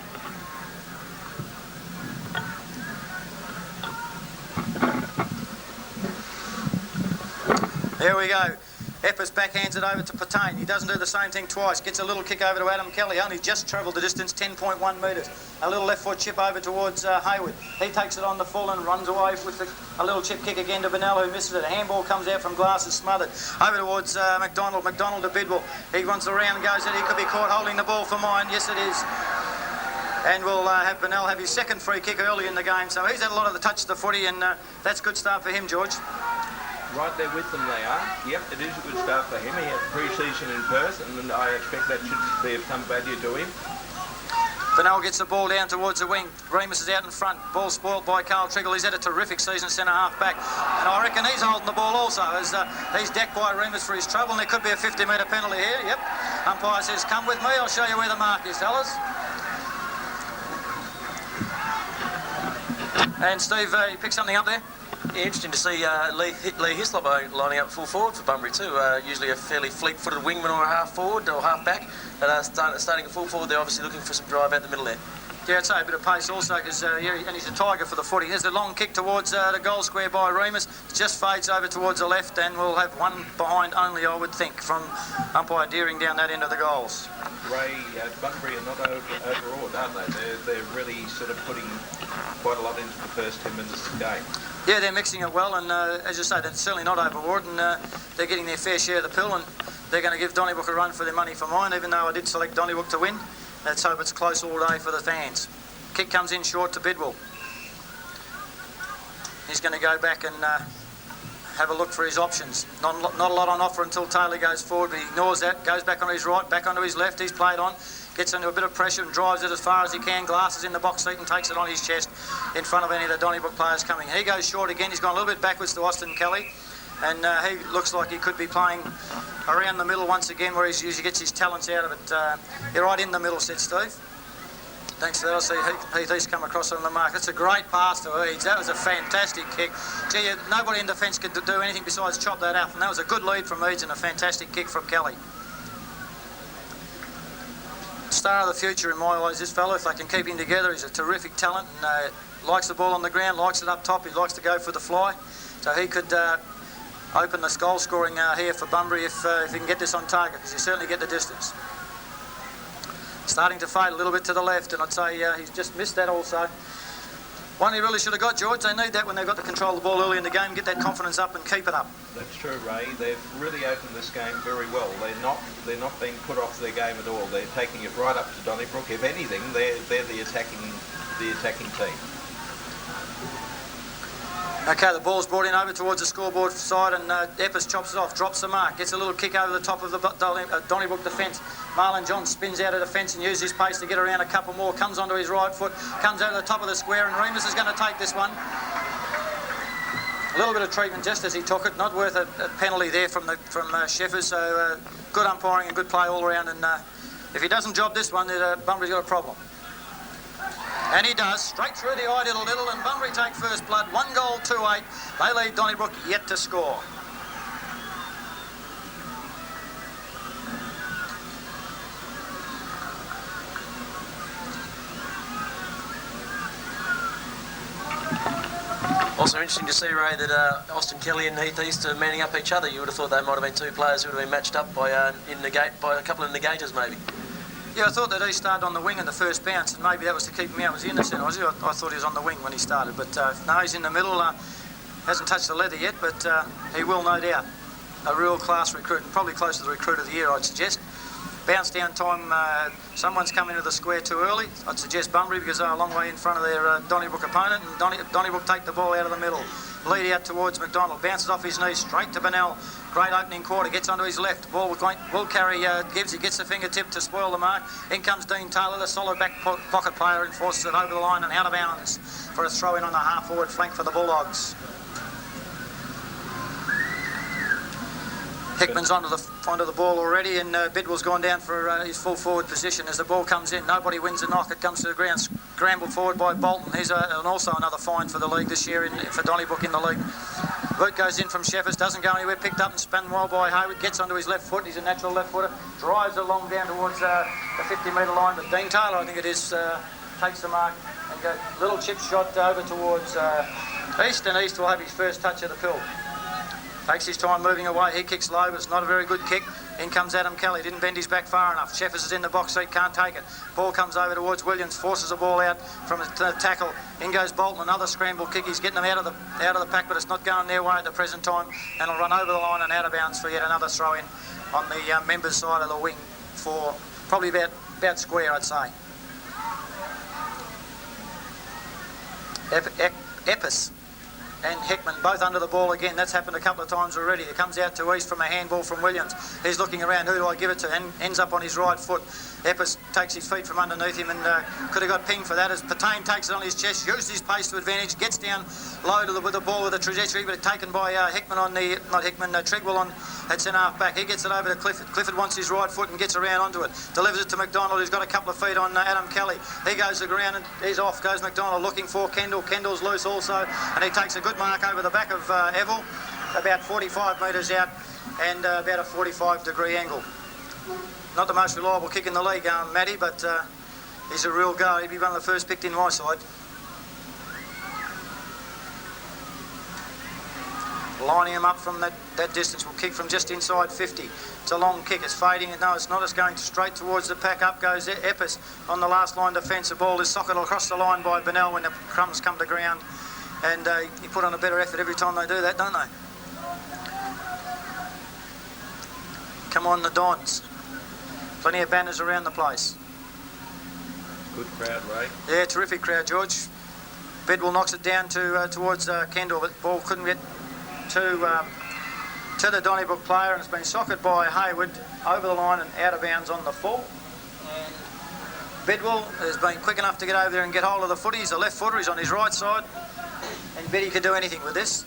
There we go. Eppers backhands it over to Patain. He doesn't do the same thing twice. Gets a little kick over to Adam Kelly. Only just travelled the distance, 10.1 metres. A little left foot chip over towards Hayward. He takes it on the full and runs away with a little chip kick again to Bennell, who misses it. A handball comes out from Glass, is smothered. Over towards McDonald. McDonald to Bidwell. He runs around and goes that he could be caught holding the ball for mine. Yes, it is. And we'll have Bennell have his second free kick early in the game. So he's had a lot of the touch of the footy, and that's a good start for him, George. Right there with them they are. Yep, it is a good start for him. He had pre-season in Perth, and I expect that should be of some value to him. Bennell gets the ball down towards the wing. Remus is out in front. Ball spoilt by Carl Triggle. He's had a terrific season centre half back. And I reckon he's holding the ball also as he's decked by Remus for his trouble. And there could be a 50-metre penalty here. Yep. Umpire says, come with me. I'll show you where the mark is, fellas. And Steve, you picked something up there? Yeah, interesting to see Lee Hislop lining up full forward for Bunbury too. Usually a fairly fleet-footed wingman or a half forward or half back. But starting a full forward, they're obviously looking for some drive out the middle there. Yeah, I'd say a bit of pace also because and he's a tiger for the footy. There's a long kick towards the goal square by Remus. Just fades over towards the left, and we'll have one behind only, I would think, from umpire Deering down that end of the goals. Ray, Bunbury are not overawed, aren't they? They're really sort of putting quite a lot into the first 10 minutes of the game. Yeah, they're mixing it well, and as you say, they're certainly not overawed, and they're getting their fair share of the pill, and they're going to give Donnybrook a run for their money for mine, even though I did select Donnybrook to win. Let's hope it's close all day for the fans. Kick comes in short to Bidwell. He's going to go back and have a look for his options. Not a lot on offer until Taylor goes forward, but he ignores that, goes back on his right, back onto his left. He's played on, gets into a bit of pressure and drives it as far as he can. Glass is in the box seat and takes it on his chest in front of any of the Donnybrook players coming. He goes short again. He's gone a little bit backwards to Austin Kelly, and he looks like he could be playing around the middle once again, where he usually gets his talents out of it. You're right in the middle, said Steve. Thanks to that, I see Heath East come across on the mark. It's a great pass to Eads. That was a fantastic kick. Gee, nobody in defence could do anything besides chop that up, and that was a good lead from Eads and a fantastic kick from Kelly. Star of the future in my eyes, this fellow. If they can keep him together, he's a terrific talent and likes the ball on the ground, likes it up top. He likes to go for the fly, so he could open the goal scoring here for Bunbury if he can get this on target, because he certainly get the distance. Starting to fade a little bit to the left, and I'd say he's just missed that also. One he really should have got, George. They need that when they've got to control the ball early in the game, get that confidence up and keep it up. That's true, Ray. They've really opened this game very well. They're not being put off their game at all. They're taking it right up to Donnybrook. If anything, they're the attacking team. Okay, the ball's brought in over towards the scoreboard side, and Eppers chops it off, drops the mark, gets a little kick over the top of the Donnybrook defence. Marlon John spins out of defence and uses his pace to get around a couple more, comes onto his right foot, comes over the top of the square, and Remus is going to take this one. A little bit of treatment just as he took it, not worth a penalty there from Sheffers, so good umpiring and good play all around, and if he doesn't job this one, then Bunbury's got a problem. And he does, straight through the eye little, and Bunbury take first blood, 1 goal, 2-8. They lead Donnybrook yet to score. Also interesting to see, Ray, that Austin Kelly and Heath East are manning up each other. You would have thought they might have been two players who would have been matched up by a couple of negators, maybe. Yeah, I thought that he started on the wing in the first bounce, and maybe that was to keep him out. Was he in the centre? I thought he was on the wing when he started, but no, he's in the middle. Hasn't touched the leather yet, but he will, no doubt. A real class recruit, and probably close to the recruit of the year, I'd suggest. Bounce down time, someone's come into the square too early. I'd suggest Bunbury, because they're a long way in front of their Donnybrook opponent, and Donnybrook take the ball out of the middle. Lead out towards McDonald, bounces off his knees, straight to Bennell. Great opening quarter, gets onto his left. Ball will carry Gibbs, he gets the fingertip to spoil the mark. In comes Dean Taylor, the solid back pocket player, and forces it over the line and out of bounds for a throw in on the half-forward flank for the Bulldogs. Hickman's onto the ball already, and Bidwell's gone down for his full forward position. As the ball comes in, nobody wins the knock. It comes to the ground, scrambled forward by Bolton. He's and also another find for the league this year for Donnybrook in the league. Boot goes in from Sheffers, doesn't go anywhere, picked up and spun well by Hayward, gets onto his left foot. He's a natural left footer, drives along down towards the 50-metre line, but Dean Taylor, I think it is, takes the mark and goes little chip shot over towards East, and East will have his first touch of the pill. Takes his time moving away. He kicks low, but it's not a very good kick. In comes Adam Kelly. Didn't bend his back far enough. Sheffers is in the box seat, can't take it. Ball comes over towards Williams, forces the ball out from the tackle. In goes Bolton, another scramble kick. He's getting them out of the pack, but it's not going their way at the present time. And it'll run over the line and out of bounds for yet another throw in on the members' side of the wing for probably about square, I'd say. Eppers and Hickman both under the ball again. That's happened a couple of times already. It comes out to East from a handball from Williams. He's looking around, who do I give it to? And ends up on his right foot. Eppers takes his feet from underneath him and could have got pinged for that as Patain takes it on his chest, uses his pace to advantage, gets down low with the ball with a trajectory, but taken by Hickman Trigwell on at centre half back. He gets it over to Clifford. Clifford wants his right foot and gets around onto it. Delivers it to McDonald, who's got a couple of feet on Adam Kelly. He goes to the ground and he's off. Goes McDonald looking for Kendall. Kendall's loose also, and he takes a good mark over the back of Evell, about 45 metres out and about a 45-degree angle. Not the most reliable kick in the league, Matty, but he's a real go. He'd be one of the first picked in my side. Lining him up from that distance, will kick from just inside 50. It's a long kick, it's fading. No, it's not. It's going straight towards the pack. Up goes Eppers on the last line defence. The ball is socketed across the line by Bennell when the crumbs come to ground. And you put on a better effort every time they do that, don't they? Come on, the Dons. Plenty of banners around the place. Good crowd, Ray. Yeah, terrific crowd, George. Bidwell knocks it down towards Kendall, but the ball couldn't get to the Donnybrook player, and it's been socked by Hayward over the line and out of bounds on the full. And Bidwell has been quick enough to get over there and get hold of the footy. He's a left footer, he's on his right side, and Biddy could do anything with this.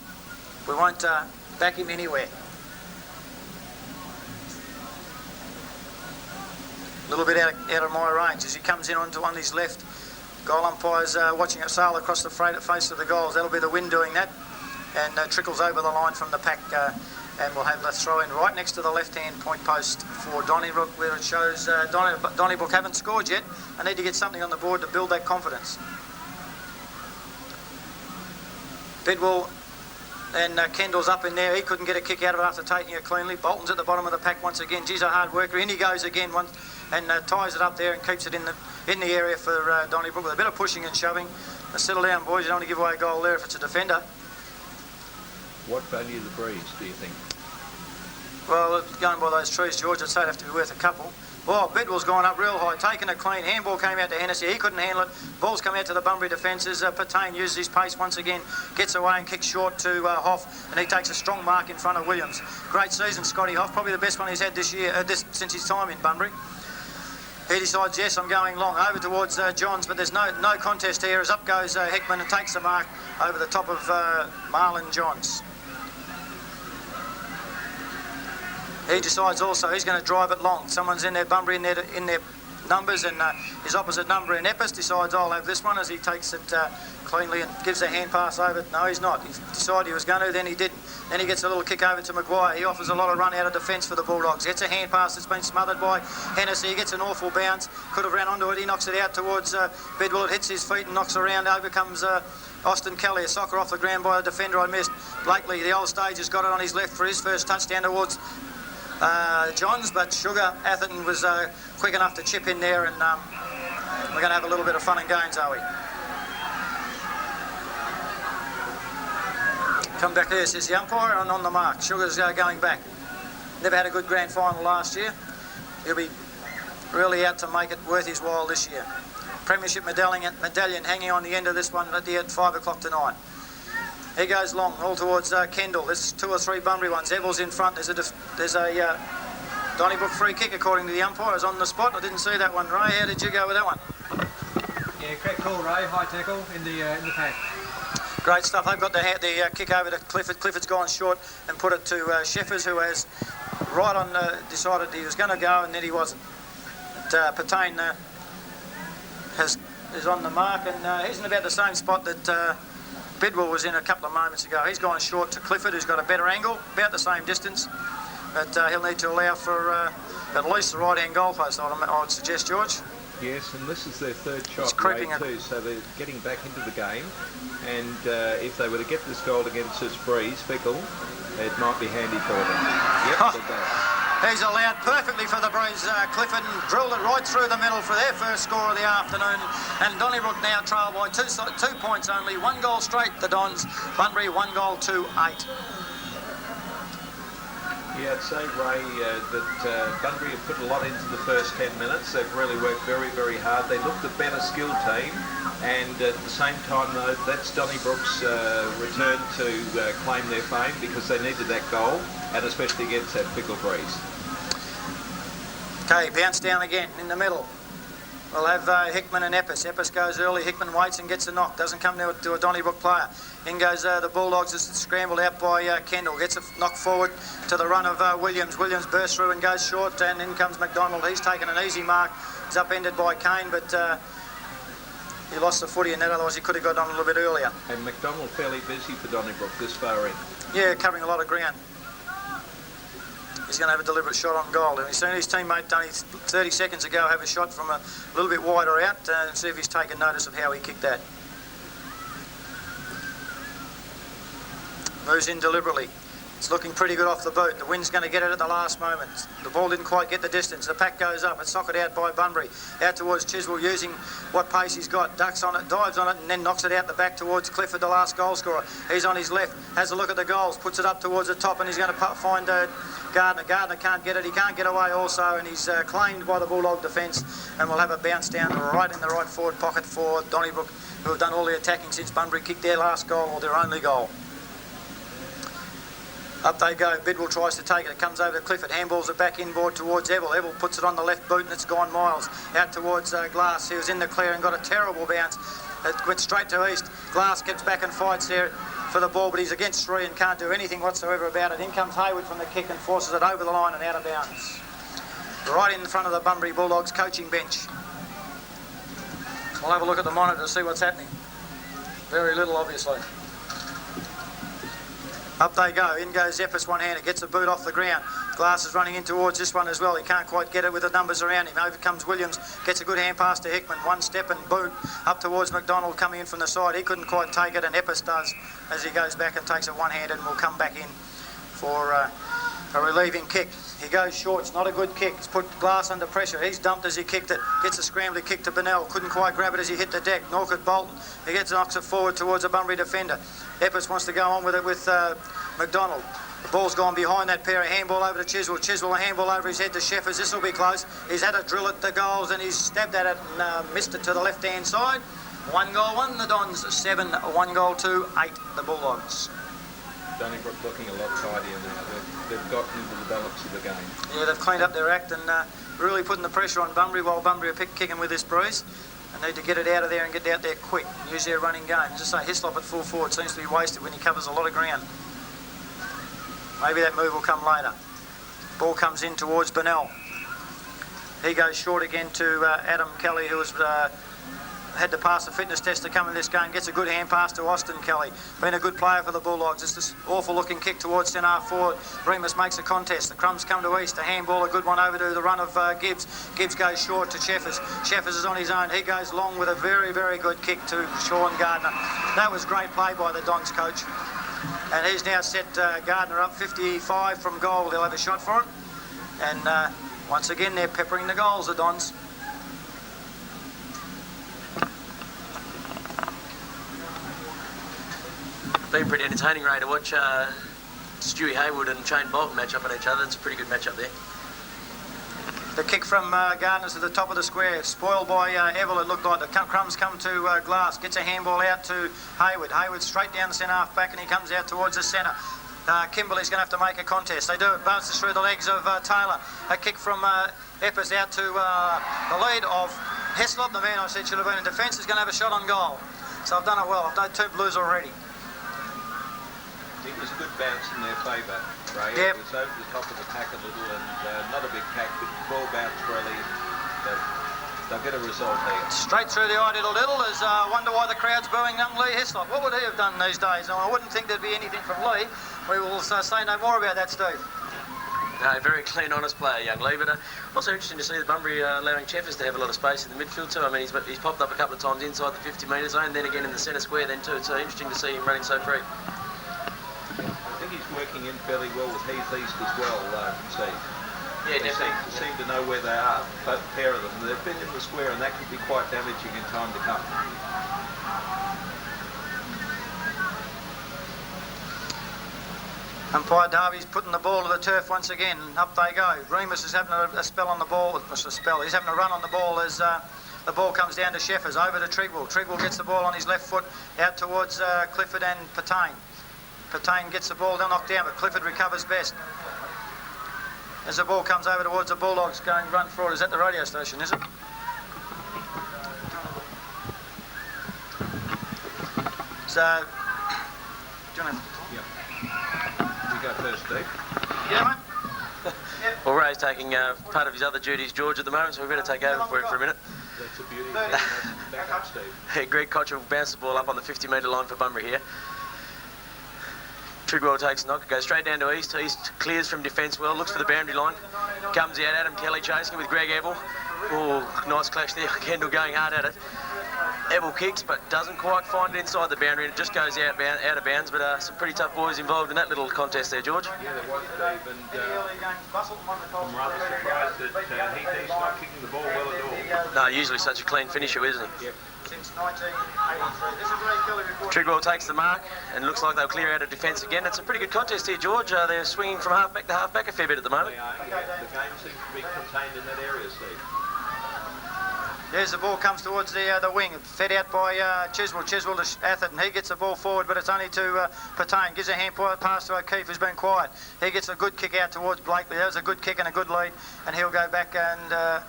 We won't back him anywhere. A little bit out of my range as he comes in onto on his left. Goal umpire's watching it sail across the face of the goals. That'll be the wind doing that, and trickles over the line from the pack, and we'll have the throw in right next to the left-hand point post for Donnybrook, where it shows Donnybrook haven't scored yet. They need to get something on the board to build that confidence. Bidwell and Kendall's up in there. He couldn't get a kick out of it after taking it cleanly. Bolton's at the bottom of the pack once again. Geez, a hard worker. In he goes again and ties it up there and keeps it in the area for Donnybrook with a bit of pushing and shoving. Now settle down, boys. You don't want to give away a goal there if it's a defender. What value of the breeze do you think? Well, going by those trees, George, I'd say it'd have to be worth a couple. Oh, Bidwell's gone up real high, taking it clean. Handball came out to Hennessy. He couldn't handle it. Ball's come out to the Bunbury defences. Patain uses his pace once again, gets away and kicks short to Hoff, and he takes a strong mark in front of Williams. Great season, Scotty Hoff. Probably the best one he's had this year, since his time in Bunbury. He decides, yes, I'm going long over towards Johns, but there's no contest here as up goes Hickman and takes the mark over the top of Marlon Johns. He decides also he's going to drive it long. Someone's in there, Bunbury in their numbers, and his opposite number in Epis decides I'll have this one as he takes it cleanly and gives a hand pass over. No, he's not. He decided he was going to, then he didn't. Then he gets a little kick over to Maguire. He offers a lot of run out of defence for the Bulldogs. Gets a hand pass that's been smothered by Hennessy. He gets an awful bounce. Could have ran onto it. He knocks it out towards Bidwell. It hits his feet and knocks around. Over comes Austin Kelly. A soccer off the ground by a defender I missed. Blakely, the old stage, has got it on his left for his first touchdown towards Johns, but Sugar Atherton was quick enough to chip in there, and we're going to have a little bit of fun and games, are we? Come back there, says the umpire, and on the mark. Sugar's going back. Never had a good grand final last year. He'll be really out to make it worth his while this year. Premiership medallion hanging on the end of this one at 5 o'clock tonight. He goes long, all towards Kendall. There's 2 or 3 Bunbury ones. Evels in front. There's a Donnybrook free kick, according to the umpires, on the spot. I didn't see that one, Ray. How did you go with that one? Yeah, correct call, Ray. High tackle in the pack. Great stuff. They've got the kick over to Clifford. Clifford's gone short and put it to Sheffers, who has right on decided he was going to go, and then he wasn't. But Patain is on the mark, and he's in about the same spot that Bidwell was in a couple of moments ago. He's gone short to Clifford, who's got a better angle, about the same distance, but he'll need to allow for at least the right-hand goalpost, I would suggest, George. Yes, and this is their third shot creeping too, so they're getting back into the game, and if they were to get this goal against this breeze, Fickle, it might be handy for them. Yep, He's allowed perfectly for the breeze, Clifford, and drilled it right through the middle for their first score of the afternoon. And Donnybrook now trail by 2 points only. 1 goal straight, the Dons. Bunbury 1 goal to 8. Yeah, I'd say, Ray, that Bunbury have put a lot into the first 10 minutes. They've really worked very, very hard. They looked the better skilled team, and at the same time, though, that's Donnybrook's return to claim their fame, because they needed that goal, and especially against that Fickle breeze. Okay, bounce down again in the middle. We'll have Hickman and Epis. Epis goes early. Hickman waits and gets a knock. Doesn't come to a Donnybrook player. In goes the Bulldogs. It's scrambled out by Kendall. Gets a knock forward to the run of Williams. Williams bursts through and goes short. And in comes McDonald. He's taken an easy mark. He's upended by Kane, but he lost the footy in that. Otherwise, he could have got on a little bit earlier. And McDonald fairly busy for Donnybrook this far in. Yeah, covering a lot of ground. He's going to have a deliberate shot on goal. And he's seen his teammate only 30 seconds ago have a shot from a little bit wider out, and see if he's taken notice of how he kicked that. Moves in deliberately. It's looking pretty good off the boot. The wind's going to get it at the last moment. The ball didn't quite get the distance. The pack goes up. It's socked out by Bunbury. Out towards Chiswell, using what pace he's got. Ducks on it, dives on it, and then knocks it out the back towards Clifford, the last goal scorer. He's on his left, has a look at the goals, puts it up towards the top, and he's going to find Gardner. Gardner can't get it. He can't get away also, and he's claimed by the Bulldog defence, and we'll have a bounce down right in the right forward pocket for Donnybrook, who have done all the attacking since Bunbury kicked their last goal, or their only goal. Up they go. Bidwell tries to take it. It comes over to Clifford. Handballs it back inboard towards Evel. Evel puts it on the left boot, and it's gone miles. Out towards Glass. He was in the clear and got a terrible bounce. It went straight to East. Glass gets back and fights there for the ball, but he's against 3 and can't do anything whatsoever about it. In comes Hayward from the kick and forces it over the line and out of bounds. right in front of the Bunbury Bulldogs coaching bench. We'll have a look at the monitor to see what's happening. Very little, obviously. Up they go. In goes Epis one-handed. Gets a boot off the ground. Glass is running in towards this one as well. He can't quite get it with the numbers around him. Over comes Williams. Gets a good hand pass to Hickman. One step and boot up towards McDonald coming in from the side. He couldn't quite take it, and Epis does as he goes back and takes it one-handed and will come back in for a relieving kick. He goes short. It's not a good kick. It's put Glass under pressure. He's dumped as he kicked it. Gets a scrambling kick to Bennell. Couldn't quite grab it as he hit the deck. Nor could Bolton. He knocks it forward towards a Bunbury defender. Epis wants to go on with it with McDonald. The ball's gone behind that pair. A handball over to Chiswell. Chiswell, a handball over his head to Sheffers. This will be close. He's had a drill at the goals and he's stabbed at it and missed it to the left-hand side. 1 goal 1, the Dons. 7, 1 goal 2, 8, the Bulldogs. Donnybrook looking a lot tidier now. They've got into the balance of the game. Yeah, they've cleaned up their act and really putting the pressure on Bunbury while Bunbury are kicking with this breeze. They need to get it out of there and get out there quick. Use their running game. Just say Hislop at full forward seems to be wasted when he covers a lot of ground. Maybe that move will come later. Ball comes in towards Bennell. He goes short again to Adam Kelly, who was had to pass the fitness test to come in this game. Gets a good hand pass to Austin Kelly. Been a good player for the Bulldogs. It's this awful looking kick towards centre half forward. Remus makes a contest. The crumbs come to East. A handball, a good one over to the run of Gibbs. Gibbs goes short to Sheffers. Sheffers is on his own. He goes long with a very, very good kick to Sean Gardner. That was great play by the Dons coach. And he's now set Gardner up 55 from goal. They'll have a shot for him. And once again, they're peppering the goals, the Dons. Been pretty entertaining, Ray, to watch Stewie Haywood and Shane Bolton match up on each other. It's a pretty good match up there. The kick from Gardner's to the top of the square, spoiled by Evil. It looked like the crumbs come to Glass. Gets a handball out to Haywood. Haywood straight down the centre half back and he comes out towards the centre. Kimberley's going to have to make a contest. They do it. Bounces through the legs of Taylor. A kick from Epis out to the lead of Heslop. The man I said should have been in defence is going to have a shot on goal. So I've done it well. I've done 2 blues already. It was a good bounce in their favour, Ray. Yep. It was over the top of the pack a little and not a big pack, but well bounced really. They'll get a result there. Straight through the eye diddle as wonder why the crowd's booing young Lee Hislop. What would he have done these days? Now, I wouldn't think there'd be anything from Lee. We will say no more about that, Steve. No, very clean, honest player, young Lee. But also interesting to see that Bunbury allowing Cheffers to have a lot of space in the midfield too. I mean, he's popped up a couple of times inside the 50-metre zone, then again in the centre square then too. It's interesting to see him running so free. I think he's working in fairly well with Heath East as well, Steve. Yeah, they seem to know where they are, both pair of them. They've been in the square and that could be quite damaging in time to come. Umpire Darby's putting the ball to the turf once again. Up they go. Remus is having a spell on the ball. He's having a run on the ball as the ball comes down to Sheffers. Over to Trigwell. Trigwell gets the ball on his left foot out towards Clifford and Patain. Patain gets the ball knocked down, but Clifford recovers best. As the ball comes over towards the Bulldogs going run forward. Is that the radio station, is it? So, do you want to... You go first, Steve. Yeah, mate. Well, Ray's taking part of his other duties, George, at the moment, so we better take over for him for a minute. That's a beauty. Back up, Steve. Yeah, Greg Cottrell bounced the ball up on the 50-metre line for Bunbury here. Trigwell takes a knock, goes straight down to East. East clears from defence well, looks for the boundary line. Comes out, Adam Kelly chasing with Greg Evil. Oh, nice clash there. Kendall going hard at it. Evil kicks, but doesn't quite find it inside the boundary, and it just goes out of bounds. But some pretty tough boys involved in that little contest there, George. Yeah, there was, Dave, and I'm rather surprised that Heath East not kicking the ball well at all. No, usually such a clean finisher, isn't he? Yep. Since 1983. This is Ray Kelly reporting. Trigwell takes the mark, and looks like they'll clear out of defence again. It's a pretty good contest here, George. They're swinging from half-back to half-back a fair bit at the moment. They are, yeah. The game seems to be contained in that area, Steve. There's the ball comes towards the wing, fed out by Chiswell. Chiswell to Atherton. He gets the ball forward, but it's only to Patain. Gives a hand pass to O'Keefe, who's been quiet. He gets a good kick out towards Blakely. That was a good kick and a good lead, and he'll go back and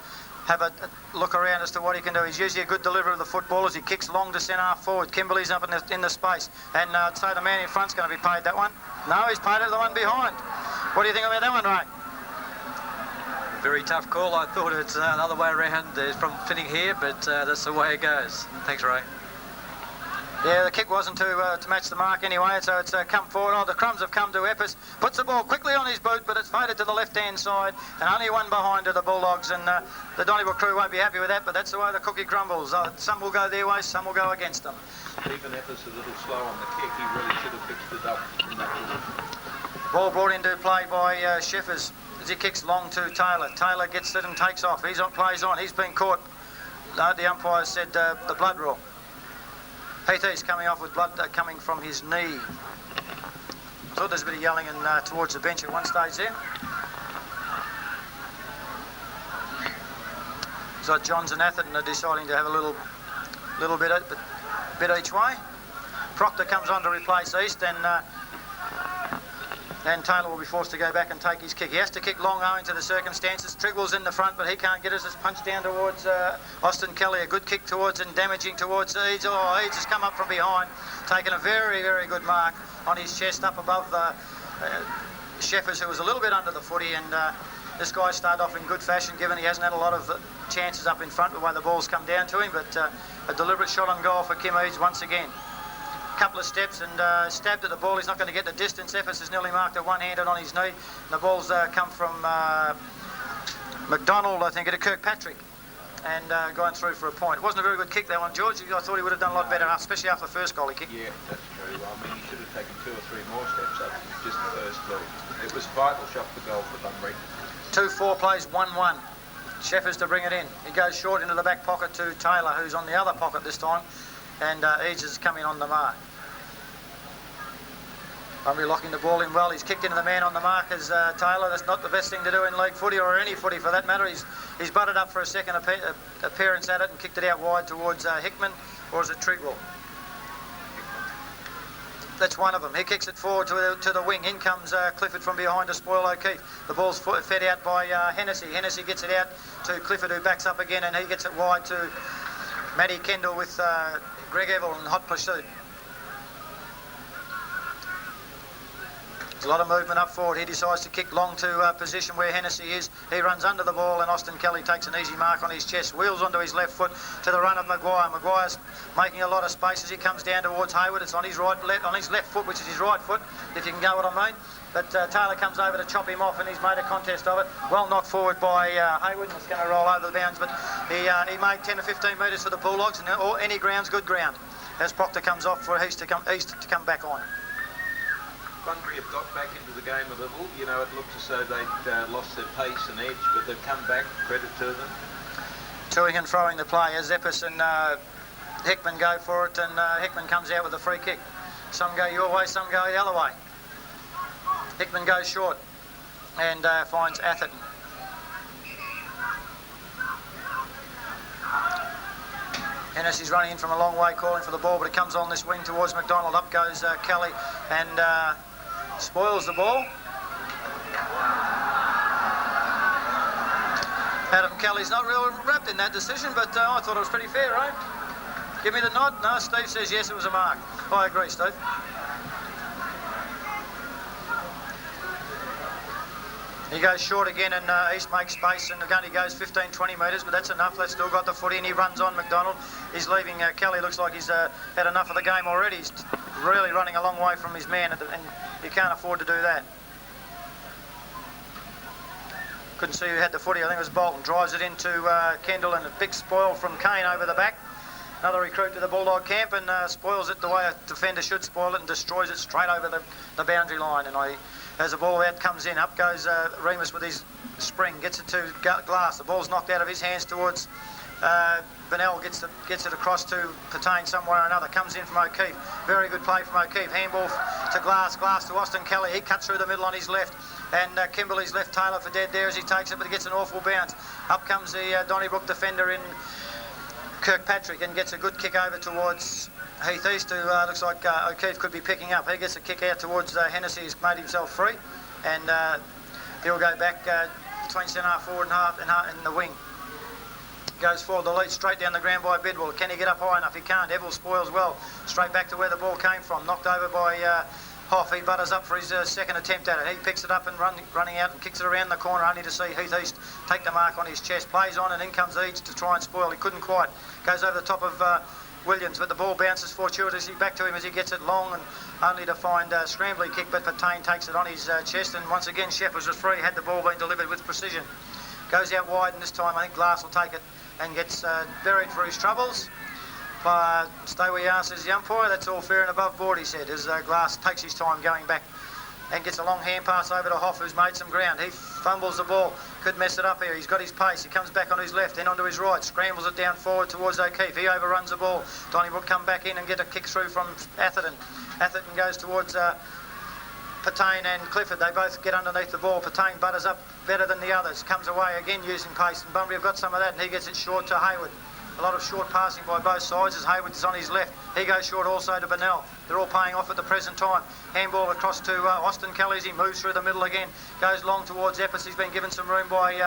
have a look around as to what he can do. He's usually a good deliverer of the footballers. He kicks long to centre half forward. Kimberley's up in the space, and I'd say the man in front's going to be paid that one. No, he's paid it the one behind. What do you think about that one, Ray? Very tough call. I thought it's the other way around from Finning here, but that's the way it goes. Thanks, Ray. Yeah, the kick wasn't to match the mark anyway, so it's come forward. Oh, the crumbs have come to Eppers. Puts the ball quickly on his boot, but it's faded to the left-hand side, and only one behind to the Bulldogs, and the Donnybrook crew won't be happy with that, but that's the way the cookie crumbles. Some will go their way, some will go against them. Even Eppers a little slow on the kick, he really should have fixed it up in that position. Ball brought into play by Sheffers as he kicks long to Taylor. Taylor gets it and takes off. Plays on. He's been caught. The umpire said the blood rule. Heath coming off with blood coming from his knee. I thought there's a bit of yelling and towards the bench at one stage there. So Johns and Atherton are deciding to have a little bit each way. Proctor comes on to replace East, and Taylor will be forced to go back and take his kick. He has to kick long owing to the circumstances. Trigwell's in the front, but he can't get it. It's punched down towards Austin Kelly. A good kick towards and damaging towards Eads. Oh, Eads has come up from behind, taken a very, very good mark on his chest up above the Sheffers, who was a little bit under the footy. And this guy started off in good fashion, given he hasn't had a lot of chances up in front the way the ball's come down to him. But a deliberate shot on goal for Kim Eads once again. Couple of steps and stabbed at the ball. He's not going to get the distance. Eppers has nearly marked a one-handed on his knee. And the ball's come from McDonald, I think, to Kirkpatrick, and going through for a point. It wasn't a very good kick, that one, George. I thought he would have done a lot better, especially after the first goal he kicked. Yeah, that's true. I mean, he should have taken 2 or 3 more steps up just the first goal. It was a vital shot for goal for Bunbury. 2-4 plays 1-1. Sheffers to bring it in. He goes short into the back pocket to Taylor, who's on the other pocket this time, and Eads has come in on the mark. Bunbury locking the ball in well. He's kicked into the man on the mark as Taylor. That's not the best thing to do in league footy, or any footy for that matter. He's butted up for a second appearance at it and kicked it out wide towards Hickman, or is it Trigwell? That's one of them. He kicks it forward to the wing. In comes Clifford from behind to spoil O'Keefe. The ball's fed out by Hennessy. Hennessy gets it out to Clifford, who backs up again, and he gets it wide to Matty Kendall with Greg Evell in hot pursuit. There's a lot of movement up forward. He decides to kick long to position where Hennessy is. He runs under the ball, and Austin Kelly takes an easy mark on his chest. Wheels onto his left foot to the run of Maguire. Maguire's making a lot of space as he comes down towards Hayward. It's on his left foot, which is his right foot, if you can go what I mean. But Taylor comes over to chop him off, and he's made a contest of it. Well knocked forward by Hayward, and it's going to roll over the bounds. But he made 10 or 15 metres for the Bulldogs, and any ground's good ground as Proctor comes off for East to come back on. Bunbury have got back into the game a little. You know, it looked as though they'd lost their pace and edge, but they've come back. Credit to them. Toing and throwing the play as Eppers and Hickman go for it, and Hickman comes out with a free kick. Some go your way, some go the other way. Hickman goes short and finds Atherton. Hennessy's running in from a long way, calling for the ball, but it comes on this wing towards McDonald. Up goes Kelly and spoils the ball. Adam Kelly's not real wrapped in that decision, but I thought it was pretty fair, right? Give me the nod. No, Steve says yes, it was a mark. I agree, Steve. He goes short again, and East makes space, and again he goes 15-20 metres, but that's enough. They've still got the footy, and he runs on McDonald. He's leaving Kelly. Looks like he's had enough of the game already. He's really running a long way from his man, and you can't afford to do that. Couldn't see who had the footy. I think it was Bolton. Drives it into Kendall, and a big spoil from Kane over the back. Another recruit to the Bulldog camp, and spoils it the way a defender should spoil it, and destroys it straight over the boundary line. And as the ball out comes in, up goes Remus with his spring, gets it to Glass. The ball's knocked out of his hands towards Bennell, gets it across to Patain somewhere or another. Comes in from O'Keefe. Very good play from O'Keefe. Handball to Glass. Glass to Austin Kelly. He cuts through the middle on his left. And Kimberley's left Taylor for dead there as he takes it, but he gets an awful bounce. Up comes the Donnybrook defender in Kirkpatrick and gets a good kick over towards Heath East, who looks like O'Keefe could be picking up. He gets a kick out towards Hennessy, who's made himself free, and he'll go back between centre half forward and half in the wing. Goes forward, the lead straight down the ground by Bidwell. Can he get up high enough? He can't. Evell spoils well. Straight back to where the ball came from. Knocked over by Hoff, he butters up for his second attempt at it. He picks it up and running out and kicks it around the corner, only to see Heath East take the mark on his chest. Plays on, and in comes Eads to try and spoil. He couldn't quite. Goes over the top of Williams, but the ball bounces fortuitously back to him as he gets it long, and only to find a scrambling kick, but Patain takes it on his chest, and once again Shepherds was free had the ball been delivered with precision. Goes out wide, and this time I think Glass will take it and gets buried for his troubles. Stay where you are, says the umpire. That's all fair and above board, he said, as Glass takes his time going back and gets a long hand pass over to Hoff, who's made some ground. He fumbles the ball, could mess it up here. He's got his pace. He comes back on his left, then onto his right, scrambles it down forward towards O'Keefe. He overruns the ball. Donnybrook come back in and get a kick through from Atherton. Atherton goes towards Patain and Clifford. They both get underneath the ball. Patain butters up better than the others. Comes away again using pace, and Bunbury have got some of that, and he gets it short to Hayward. A lot of short passing by both sides as Hayward is on his left. He goes short also to Bennell. They're all paying off at the present time. Handball across to Austin Kelly as he moves through the middle again. Goes long towards Epps. He's been given some room by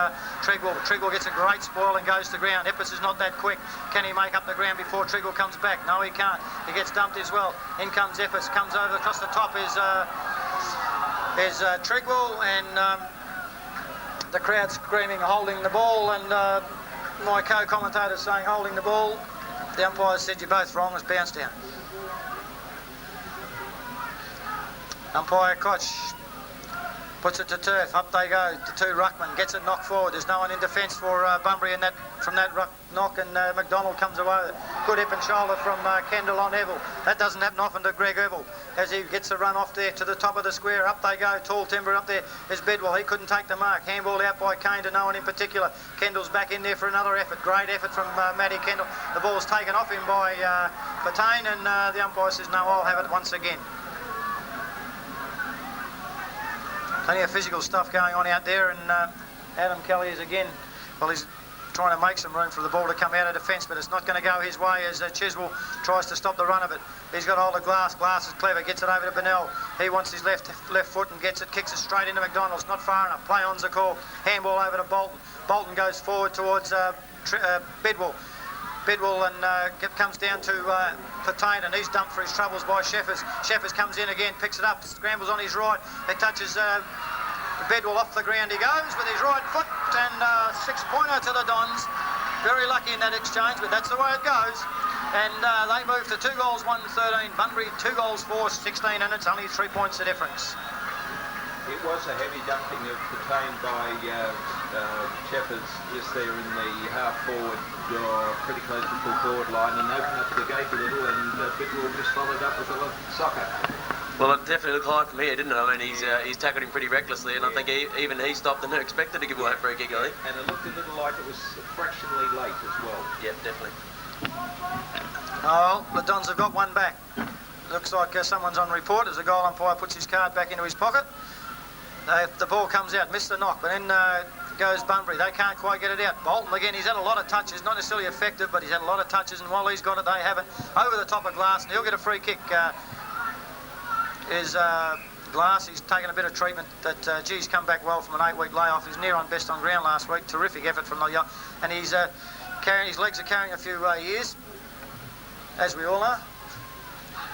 Treadwell. Treadwell gets a great spoil and goes to ground. Epps is not that quick. Can he make up the ground before Treadwell comes back? No, he can't. He gets dumped as well. In comes Epps. Comes over across the top is Treadwell, and the crowd screaming, holding the ball, and my co-commentator saying holding the ball. The umpire said you're both wrong. It's bounced down. Umpire Koch puts it to turf. Up they go. The two ruckman gets it knocked forward. There's no one in defence for Bunbury in that from that knock, and McDonald comes away. Good hip and shoulder from Kendall on Eville. That doesn't happen often to Greg Eville as he gets a run off there to the top of the square. Up they go. Tall timber up there is Bedwell. He couldn't take the mark. Handball out by Kane to no one in particular. Kendall's back in there for another effort. Great effort from Matty Kendall. The ball's taken off him by Patain, and the umpire says no, I'll have it once again. Plenty of physical stuff going on out there, and Adam Kelly is again, well, he's trying to make some room for the ball to come out of defence, but it's not going to go his way as Chiswell tries to stop the run of it. He's got hold of Glass. Glass is clever, gets it over to Bennell. He wants his left foot and gets it, kicks it straight into McDonald's. Not far enough. Play on's the call. Handball over to Bolton. Bolton goes forward towards Bedwell. Bedwell and comes down to Patain, and he's dumped for his troubles by Sheffers. Sheffers comes in again, picks it up, scrambles on his right. It touches Bedwell off the ground. He goes with his right foot, and 6-pointer to the Dons. Very lucky in that exchange, but that's the way it goes. And they move to 2 goals, 1-13. Bunbury 2 goals, 4-16, and it's only 3 points the difference. It was a heavy dumping of Patain by Shepherds just there in the half-forward, pretty close to full forward line, and opened up the gate a little, and Bidwell just followed up with a soccer. Well, it definitely looked like from here, didn't it? I mean, he's tackled him pretty recklessly, and I think even he stopped and expected to give away a free kick, I think. And it looked a little like it was fractionally late as well. Yep, definitely. Oh, the Dons have got one back. Looks like someone's on report as the goal umpire puts his card back into his pocket. The ball comes out, missed the knock, but then goes Bunbury. They can't quite get it out. Bolton, again, he's had a lot of touches, not necessarily effective, but he's had a lot of touches, and while he's got it, they haven't. Over the top of Glass, and he'll get a free kick. Glass, he's taken a bit of treatment that, he's come back well from an 8-week layoff. He's near on best on ground last week. Terrific effort from the young, and he's carrying, his legs are carrying a few years, as we all know.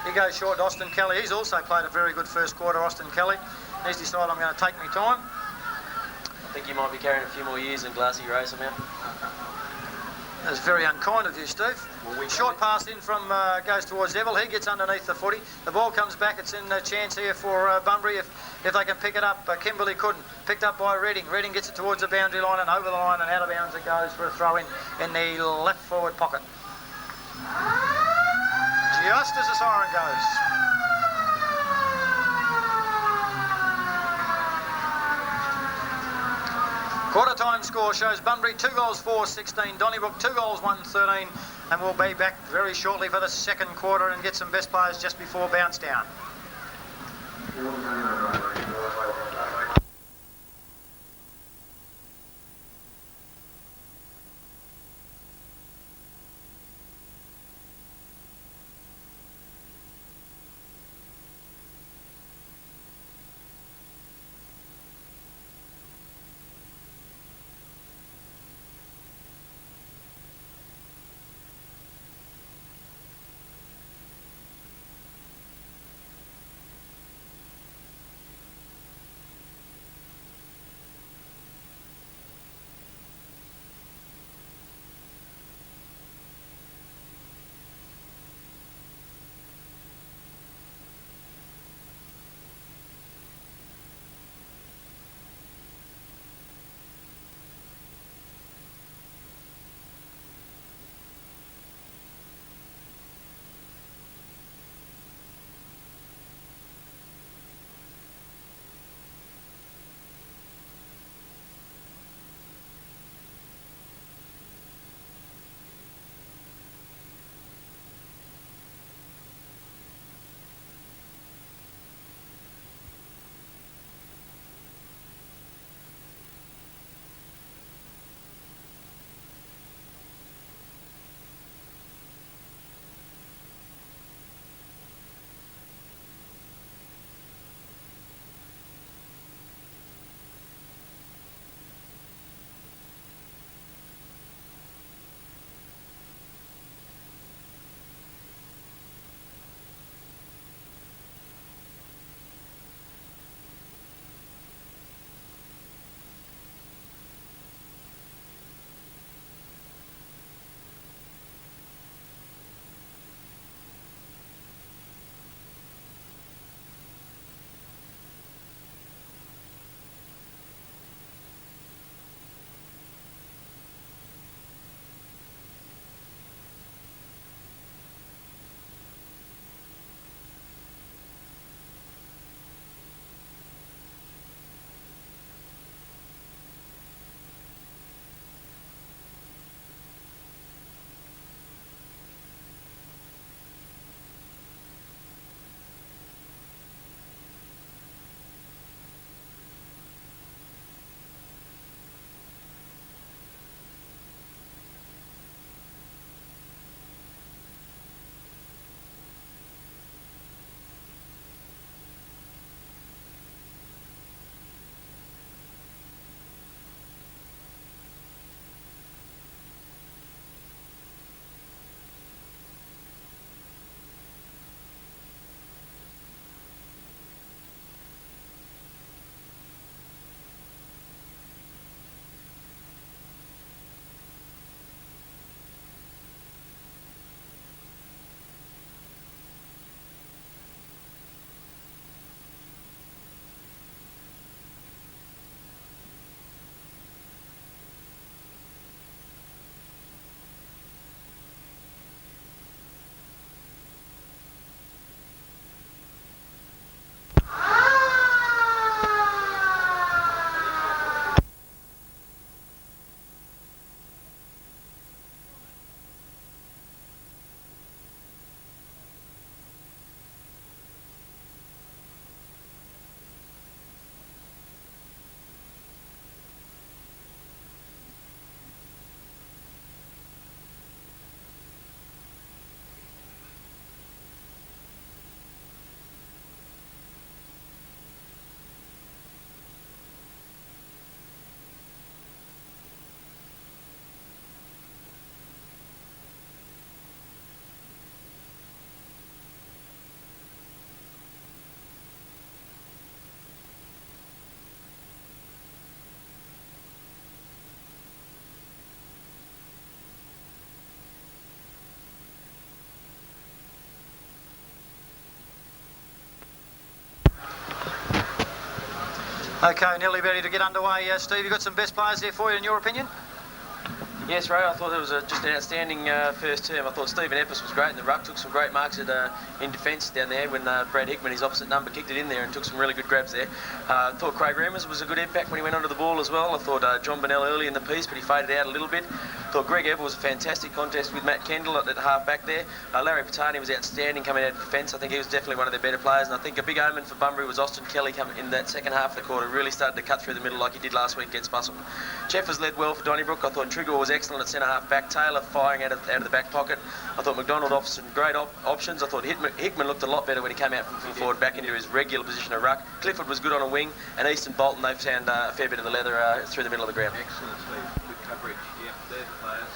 He goes short to Austin Kelly. He's also played a very good first quarter, Austin Kelly. He's decided I'm going to take my time. I think you might be carrying a few more years than Glassy race him out. That's very unkind of you, Steve. Well, short pass in from goes towards Eville. He gets underneath the footy. The ball comes back. It's in a chance here for Bunbury if they can pick it up. Kimberley couldn't. Picked up by Reading. Reading gets it towards the boundary line and over the line and out of bounds it goes for a throw in the left forward pocket. Just as the siren goes. Quarter time score shows Bunbury 2 goals 4-16, Donnybrook 2 goals 1-13, and we'll be back very shortly for the second quarter and get some best players just before bounce down. Okay, nearly ready to get underway. Steve, you got some best players there for you, in your opinion? Yes, Ray, I thought it was just an outstanding first term. I thought Stephen Epps was great, and the ruck took some great marks in defence down there when Brad Hickman, his opposite number, kicked it in there and took some really good grabs there. I thought Craig Reimers was a good impact when he went onto the ball as well. I thought John Burnell early in the piece, but he faded out a little bit. I thought Greg Ever was a fantastic contest with Matt Kendall at half back there. Larry Patani was outstanding coming out of defence. I think he was definitely one of their better players, and I think a big omen for Bunbury was Austin Kelly coming in that second half of the quarter, really started to cut through the middle like he did last week against Bustle. Jeffers led well for Donnybrook. I thought Trigger was excellent at centre half back. Taylor firing out of the back pocket. I thought McDonald offered some great options. I thought Hickman looked a lot better when he came out from full forward back into his regular position of ruck. Clifford was good on a wing, and Easton Bolton, they found a fair bit of the leather through the middle of the ground. Excellent, Steve. Good coverage. Yeah, they're the players.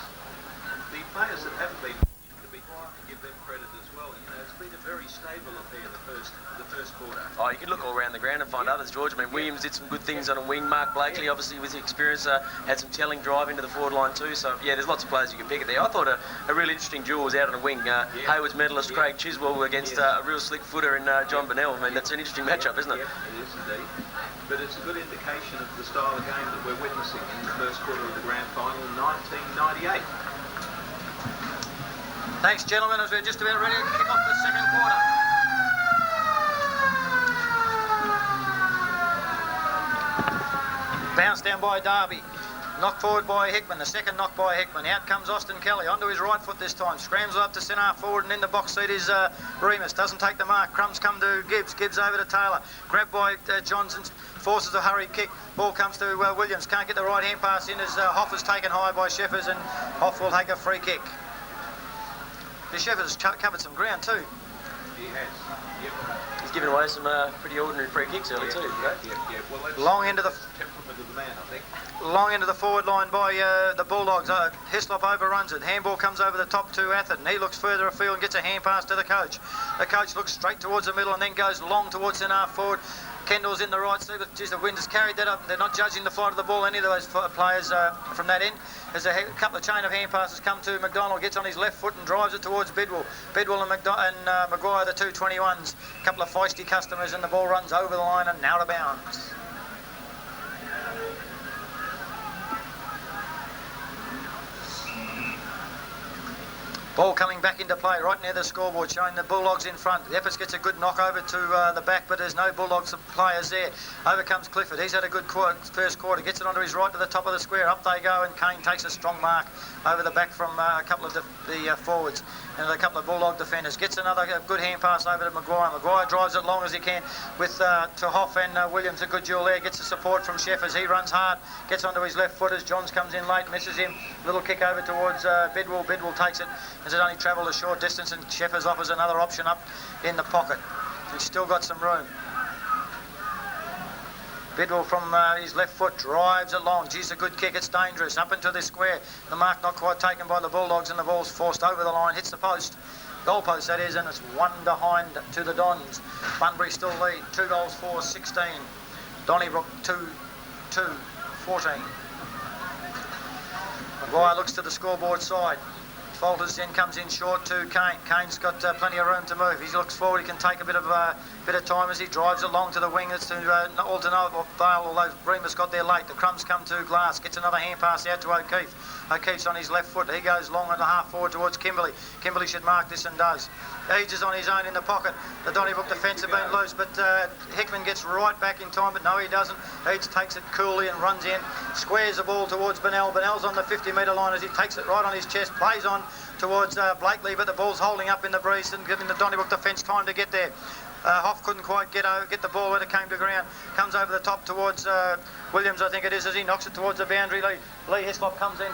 The players that haven't been to be to give them credit as well. You know, it's been a very stable affair the first quarter. Oh, you could look all around the ground and find others, George. I mean, Williams did some good things on a wing. Mark Blakely, obviously, with experience, had some telling drive into the forward line too. So, yeah, there's lots of players you can pick at there. I thought a really interesting duel was out on a wing. Hayward's medalist Craig Chiswell against a real slick footer in John Burnell. I mean, that's an interesting matchup, isn't it? Yeah, it is indeed. But it's a good indication of the style of game that we're witnessing in the first quarter of the grand final in 1998. Thanks, gentlemen, as we're just about ready to kick off the second quarter. Bounce down by Darby. Knocked forward by Hickman. The second knock by Hickman. Out comes Austin Kelly. Onto his right foot this time. Scrambles up to centre half forward, and in the box seat is Remus. Doesn't take the mark. Crumbs come to Gibbs. Gibbs over to Taylor. Grabbed by Johnson. Forces a hurried kick. Ball comes to Williams. Can't get the right hand pass in as Hoff is taken high by Sheffers, and Hoff will take a free kick. Sheffers covered some ground too. He has. Yep. He's given away some pretty ordinary free kicks early too. Yeah. Well, that's long into the temperament of the man, I think. Long into the forward line by the Bulldogs. Hislop overruns it. Handball comes over the top to Atherton. He looks further afield and gets a hand pass to the coach. The coach looks straight towards the middle and then goes long towards centre half forward. Kendall's in the right seat, but geez, the wind has carried that up. They're not judging the flight of the ball, any of those players from that end. There's a couple of chain of hand passes come to McDonald, gets on his left foot and drives it towards Bidwell. Bidwell and Maguire, the 221s. A couple of feisty customers, and the ball runs over the line and out of bounds. Ball coming back into play right near the scoreboard, showing the Bulldogs in front. Epps gets a good knock over to the back, but there's no Bulldogs players there. Over comes Clifford. He's had a good first quarter. Gets it onto his right to the top of the square. Up they go, and Kane takes a strong mark over the back from a couple of the forwards and a couple of Bulldog defenders. Gets another good hand pass over to Maguire. Maguire drives it long as he can with to Hoff and Williams. A good duel there. Gets the support from Sheffers. He runs hard. Gets onto his left foot as Johns comes in late. Misses him. Little kick over towards Bidwell. Bidwell takes it as it only travelled a short distance, and Sheffers offers another option up in the pocket. He's still got some room. Bidwell from his left foot drives it long. Geez, a good kick. It's dangerous. Up into the square. The mark not quite taken by the Bulldogs, and the ball's forced over the line. Hits the post. Goal post, that is, and it's one behind to the Dons. Bunbury still lead. 2 goals for 16. Donnybrook 2-14. Maguire looks to the scoreboard side. Falters then comes in short to Kane. Kane's got plenty of room to move. He looks forward. He can take a bit of time as he drives along to the wing. It's to Alton Vale, although Remus got there late. The crumbs come to Glass. Gets another hand pass out to O'Keefe. O'Keefe's on his left foot. He goes long and a half forward towards Kimberley. Kimberley should mark this and does. Eads is on his own in the pocket. The Donnybrook defence have been loose, but Hickman gets right back in time, but no, he doesn't. Eads takes it coolly and runs in. Squares the ball towards Burnell. Burnell's on the 50-metre line as he takes it right on his chest. Plays on towards Blakely, but the ball's holding up in the breeze and giving the Donnybrook defence time to get there. Hoff couldn't quite get the ball when it came to ground. Comes over the top towards Williams, I think it is, as he knocks it towards the boundary. Lee Hislop comes in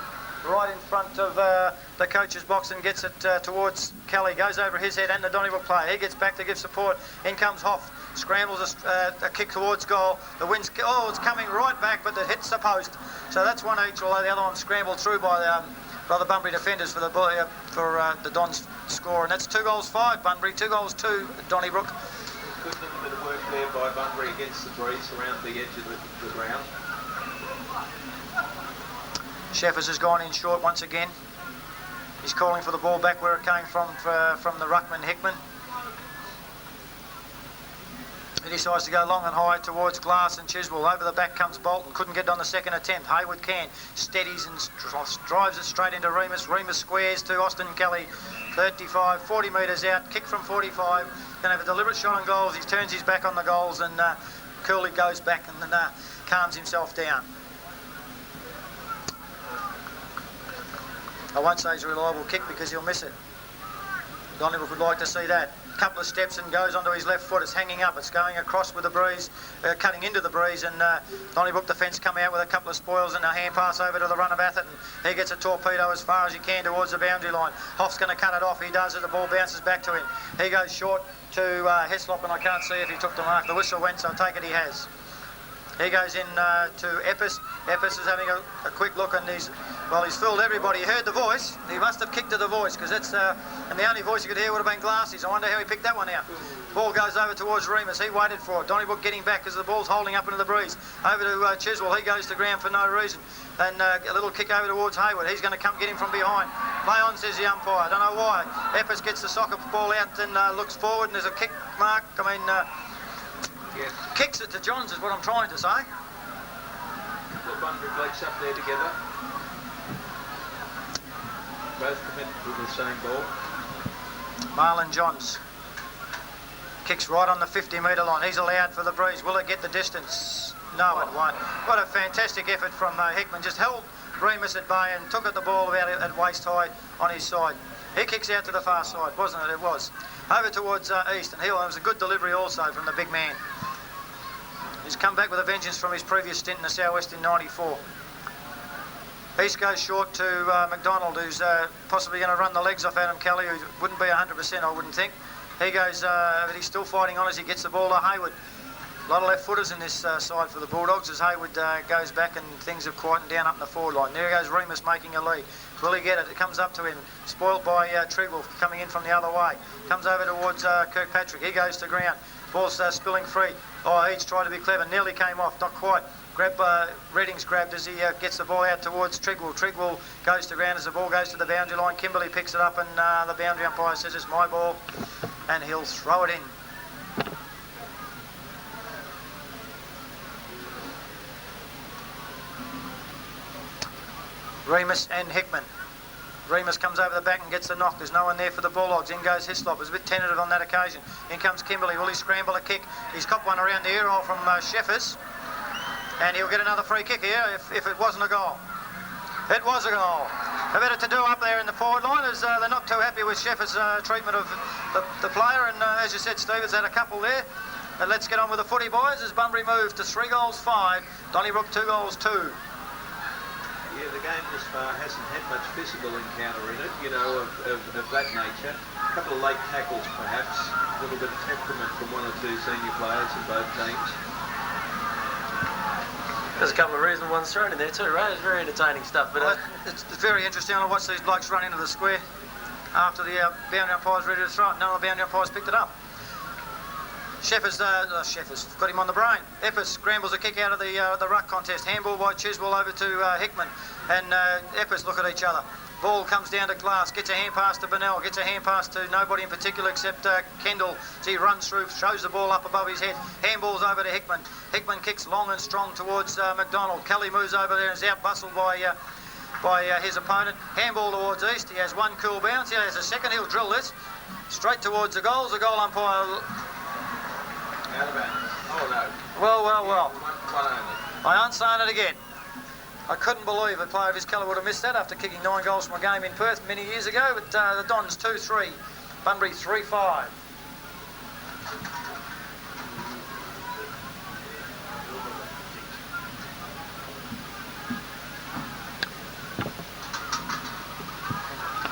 right in front of the coach's box and gets it towards Kelly. Goes over his head and the Donnybrook player. He gets back to give support. In comes Hoff. Scrambles a kick towards goal. The wind's... Oh, it's coming right back, but it hits the post. So that's one each, although the other one scrambled through by the Bunbury defenders for the Dons score. And that's 2 goals 5 Bunbury, 2 goals 2 Donnybrook. Good little bit of work there by Bunbury against the breeze around the edge of the ground. Sheffers has gone in short once again. He's calling for the ball back where it came from the ruckman Hickman. He decides to go long and high towards Glass and Chiswell. Over the back comes Bolton. Couldn't get it on the second attempt. Hayward can. Steadies and drives it straight into Remus. Remus squares to Austin Kelly. 35, 40 metres out. Kick from 45. Going to have a deliberate shot on goals. He turns his back on the goals and Cooley goes back and then calms himself down. I won't say he's a reliable kick because he'll miss it. Donnybrook would like to see that. Couple of steps and goes onto his left foot. It's hanging up. It's going across with the breeze, cutting into the breeze, and Donnybrook defence come out with a couple of spoils and a hand pass over to the run of Atherton. He gets a torpedo as far as he can towards the boundary line. Hoff's going to cut it off. He does it. The ball bounces back to him. He goes short to Heslop, and I can't see if he took the mark. The whistle went, so I take it he has. He goes in to Eppes. Eppes is having a quick look, and he's fooled everybody. He heard the voice. He must have kicked to the voice, because that's and the only voice you could hear would have been Glass's. I wonder how he picked that one out. Ball goes over towards Remus. He waited for it. Donnybrook getting back because the ball's holding up into the breeze. Over to Chiswell. He goes to ground for no reason. And a little kick over towards Hayward. He's going to come get him from behind. Play on, says the umpire. I don't know why. Eppes gets the soccer ball out and looks forward, and there's a kick mark. Yes. Kicks it to Johns is what I'm trying to say. The Bunbury blokes up there together. Both committed to the same ball. Marlon Johns kicks right on the 50-metre line. He's allowed for the breeze. Will it get the distance? No, it won't. What a fantastic effort from Hickman. Just held Remus at bay and took the ball about at waist high on his side. He kicks out to the far side, wasn't it? It was. Over towards East, and it was a good delivery also from the big man. He's come back with a vengeance from his previous stint in the Southwest in 94. East goes short to McDonald, who's possibly going to run the legs off Adam Kelly, who wouldn't be 100%, I wouldn't think. He goes, but he's still fighting on as he gets the ball to Hayward. A lot of left footers in this side for the Bulldogs as Hayward goes back and things have quietened down up in the forward line. There goes Remus making a lead. Will he get it? It comes up to him. Spoiled by Trigwell coming in from the other way. Comes over towards Kirkpatrick. He goes to ground. Ball's spilling free. Oh, he's tried to be clever. Nearly came off. Not quite. Redding's grabbed as he gets the ball out towards Trigwell. Trigwell goes to ground as the ball goes to the boundary line. Kimberley picks it up and the boundary umpire says it's my ball and he'll throw it in. Remus and Hickman. Remus comes over the back and gets the knock. There's no one there for the Bulldogs. In goes Hislop. It was a bit tentative on that occasion. In comes Kimberley. Will he scramble a kick? He's copped one around the ear hole from Sheffers. And he'll get another free kick here if it wasn't a goal. It was a goal. A bit to do up there in the forward line as they're not too happy with Sheffers' treatment of the player. And as you said, Steve, has had a couple there. And let's get on with the footy, boys, as Bunbury moves to 3 goals 5. Donnybrook 2 goals 2. Yeah, the game this far hasn't had much physical encounter in it, you know, of that nature. A couple of late tackles, perhaps. A little bit of temperament from one or two senior players in both teams. There's a couple of reasonable ones thrown in there too, right? It's very entertaining stuff. But it's very interesting. I watched these blokes run into the square after the boundary umpire's ready to throw it. None of the boundary umpires picked it up. Sheffers got him on the brain. Eppes scrambles a kick out of the ruck contest. Handball by Chiswell over to Hickman. And Eppes look at each other. Ball comes down to Glass, gets a hand pass to Burnell, gets a hand pass to nobody in particular except Kendall. As he runs through, shows the ball up above his head. Handball's over to Hickman. Hickman kicks long and strong towards McDonald. Kelly moves over there and is out bustled by his opponent. Handball towards East. He has one cool bounce. He has a second. He'll drill this straight towards the goals. The goal umpire. Out of bounds. Oh no. Well. One only. I aren't saying it again. I couldn't believe a player of his calibre would have missed that after kicking 9 goals from a game in Perth many years ago. But the Dons 2-3, Bunbury 3-5.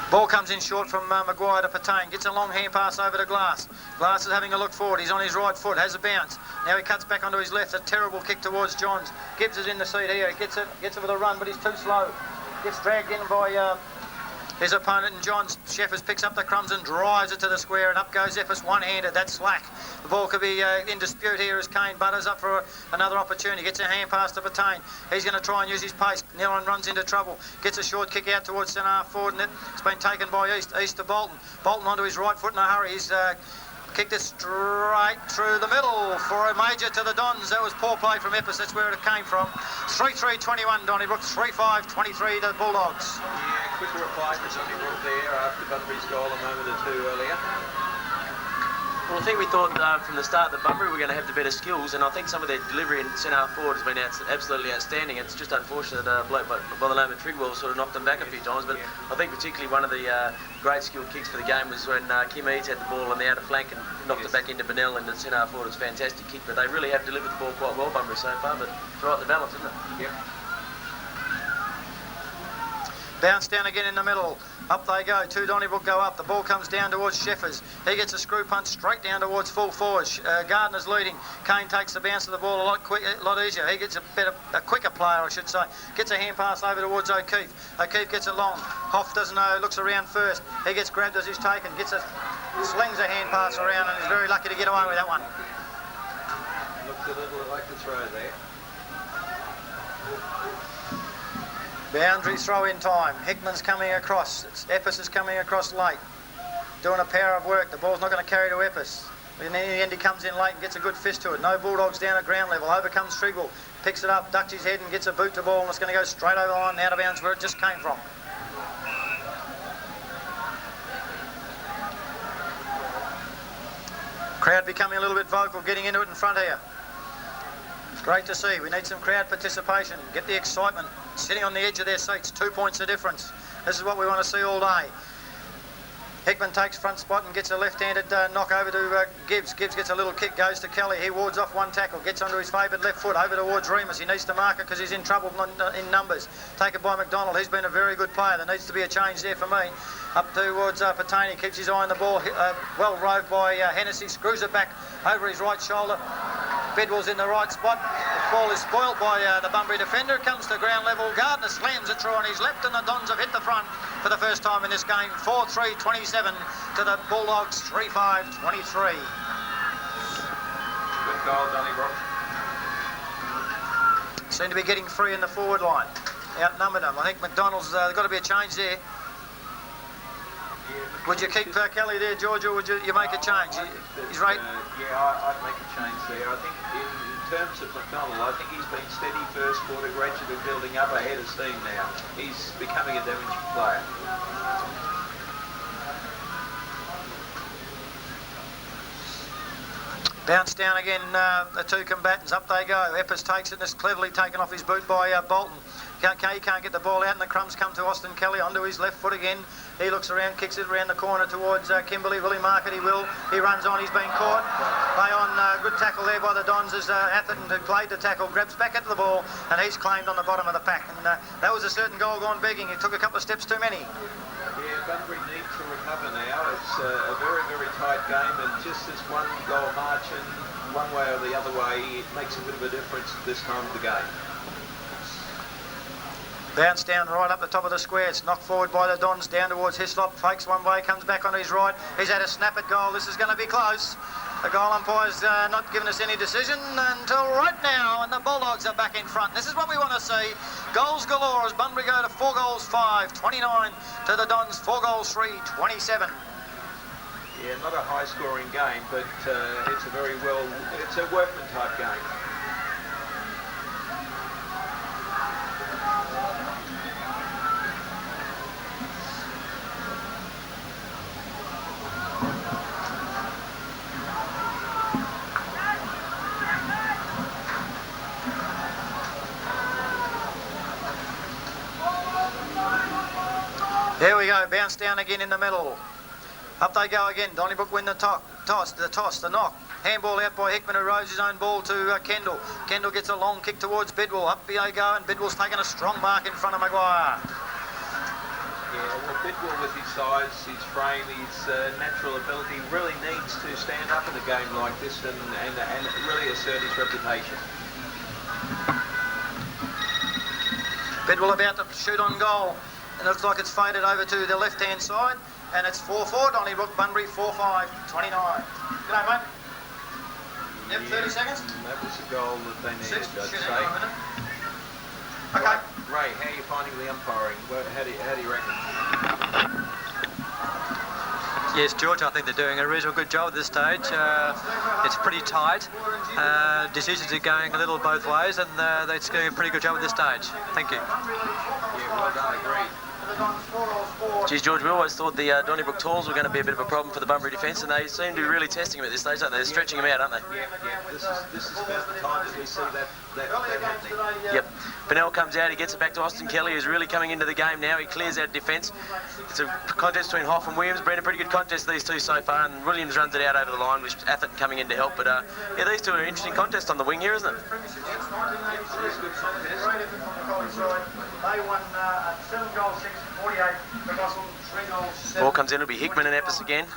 Ball comes in short from Maguire to Patain. Gets a long hand pass over to Glass. Glass is having a look forward. He's on his right foot. Has a bounce. Now he cuts back onto his left. A terrible kick towards Johns. Gibbs is in the seat here. Gets it with a run, but he's too slow. Gets dragged in by his opponent, and Johns. Sheffers picks up the crumbs and drives it to the square, and up goes Eppes one-handed. That's slack. The ball could be in dispute here as Kane butters up for another opportunity. Gets a hand pass to Patain. He's going to try and use his pace. Nellon runs into trouble. Gets a short kick out towards centre half forward, and it's been taken by East. East to Bolton. Bolton onto his right foot in a hurry. He's Kicked it straight through the middle for a major to the Dons. That was poor play from Epis. That's where it came from. 3-3-21 Donnybrook, 3-5-23 to the Bulldogs. Yeah, quicker reply for Donnybrook there after Bunbury's goal a moment or two earlier. Well, I think we thought from the start that Bunbury were going to have the better skills, and I think some of their delivery in centre forward has been absolutely outstanding. It's just unfortunate that a bloke by the name of Trigwell sort of knocked them back a few times, but I think particularly one of the great skilled kicks for the game was when Kim Eads had the ball on the outer flank and knocked it back into Bennell, and the centre forward was a fantastic kick, but they really have delivered the ball quite well, Bunbury, so far, but it's right the balance, isn't it? Yep. Bounce down again in the middle. Up they go. Two Donnybrook go up. The ball comes down towards Sheffers. He gets a screw punt straight down towards full forward. Gardner's leading. Kane takes the bounce of the ball a lot easier. He gets a quicker player, I should say. Gets a hand pass over towards O'Keefe. O'Keefe gets it long. Hoff doesn't know. Looks around first. He gets grabbed as he's taken. Slings a hand pass around and is very lucky to get away with that one. Looked a little like the throw there. Boundary throw in time. Hickman's coming across. Epis is coming across late. Doing a power of work. The ball's not going to carry to Epis. In the end, he comes in late and gets a good fist to it. No Bulldogs down at ground level. Over comes Trigwell. Picks it up, ducks his head and gets a boot to ball, and it's going to go straight over the line, out of bounds where it just came from. Crowd becoming a little bit vocal, getting into it in front here. It's great to see. We need some crowd participation. Get the excitement. Sitting on the edge of their seats. 2 points of difference. This is what we want to see all day. Hickman takes front spot and gets a left-handed knock over to Gibbs. Gibbs gets a little kick, goes to Kelly. He wards off one tackle, gets onto his favoured left foot, over towards Remus. He needs to mark it because he's in trouble in numbers. Taken by McDonald. He's been a very good player. There needs to be a change there for me. Up towards Patani. Keeps his eye on the ball. Well roved by Hennessy. Screws it back over his right shoulder. Bedwell's in the right spot. The ball is spoilt by the Bunbury defender. It comes to ground level. Gardner slams it through on his left, and the Dons have hit the front for the first time in this game. 4-3-27 to the Bulldogs. 3-5-23. Good goal, Donnybrook. Seem to be getting free in the forward line. Outnumbered them. I think McDonald's got to be a change there. Would you keep Kelly there, George, or would you make a change? He's right. I'd make a change there. I think in terms of McDonald, I think he's been steady first quarter, gradually building up ahead of steam now. He's becoming a damaged player. Bounce down again, the two combatants. Up they go. Epis takes it and is cleverly taken off his boot by Bolton. He can't get the ball out, and the crumbs come to Austin Kelly onto his left foot again. He looks around, kicks it around the corner towards Kimberley. Will he mark it? He will. He runs on. He's been caught. Play on. Good tackle there by the Dons as Atherton, who played the tackle, grabs back at the ball, and he's claimed on the bottom of the pack. And that was a certain goal gone begging. He took a couple of steps too many. Yeah, Bunbury needs to recover now. It's a very, very tight game, and just this one goal margin, one way or the other way, it makes a bit of a difference at this time of the game. Bounce down right up the top of the square. It's knocked forward by the Dons down towards Hislop. Fakes one way, comes back on his right. He's had a snap at goal. This is going to be close. The goal umpire's not given us any decision until right now, and the Bulldogs are back in front. This is what we want to see. Goals galore as Bunbury go to 4 goals 5, 29 to the Dons, 4 goals 3, 27. Yeah, not a high-scoring game, but it's a workman type game. There we go, bounce down again in the middle. Up they go again. Donnybrook win the toss, the knock. Handball out by Hickman, who rose his own ball to Kendall. Kendall gets a long kick towards Bidwell. Up they go, and Bidwell's taken a strong mark in front of Maguire. Yeah, well, Bidwell with his size, his frame, his natural ability really needs to stand up in a game like this and really assert his reputation. Bidwell about to shoot on goal. And it looks like it's faded over to the left-hand side. And it's 4-4, Donnybrook, Bunbury 4-5, 29. G'day, mate. Yep, 30 seconds. That was the goal that they needed, I'd say. Okay. Ray, how are you finding the umpiring? How do you reckon? Yes, George, I think they're doing a reasonable good job at this stage. It's pretty tight. Decisions are going a little both ways, and they're doing a pretty good job at this stage. Thank you. Yeah, well done, agreed. Geez, George, we always thought the Donnybrook Tools were going to be a bit of a problem for the Bunbury defence, and they seem to be really testing them at this stage, aren't they? They're stretching them out, aren't they? Yeah. This is about the time that we see that happening. Yep. Bennell comes out, he gets it back to Austin Kelly, who's really coming into the game now. He clears out defence. It's a contest between Hoff and Williams. Been a pretty good contest, these two so far, and Williams runs it out over the line, with Atherton coming in to help. But yeah, these two are an interesting contest on the wing here, isn't it? They won 7 goals, 6, 48. The Russell, 3 goals, 7. Ball comes in, it'll be Hickman and Epps again.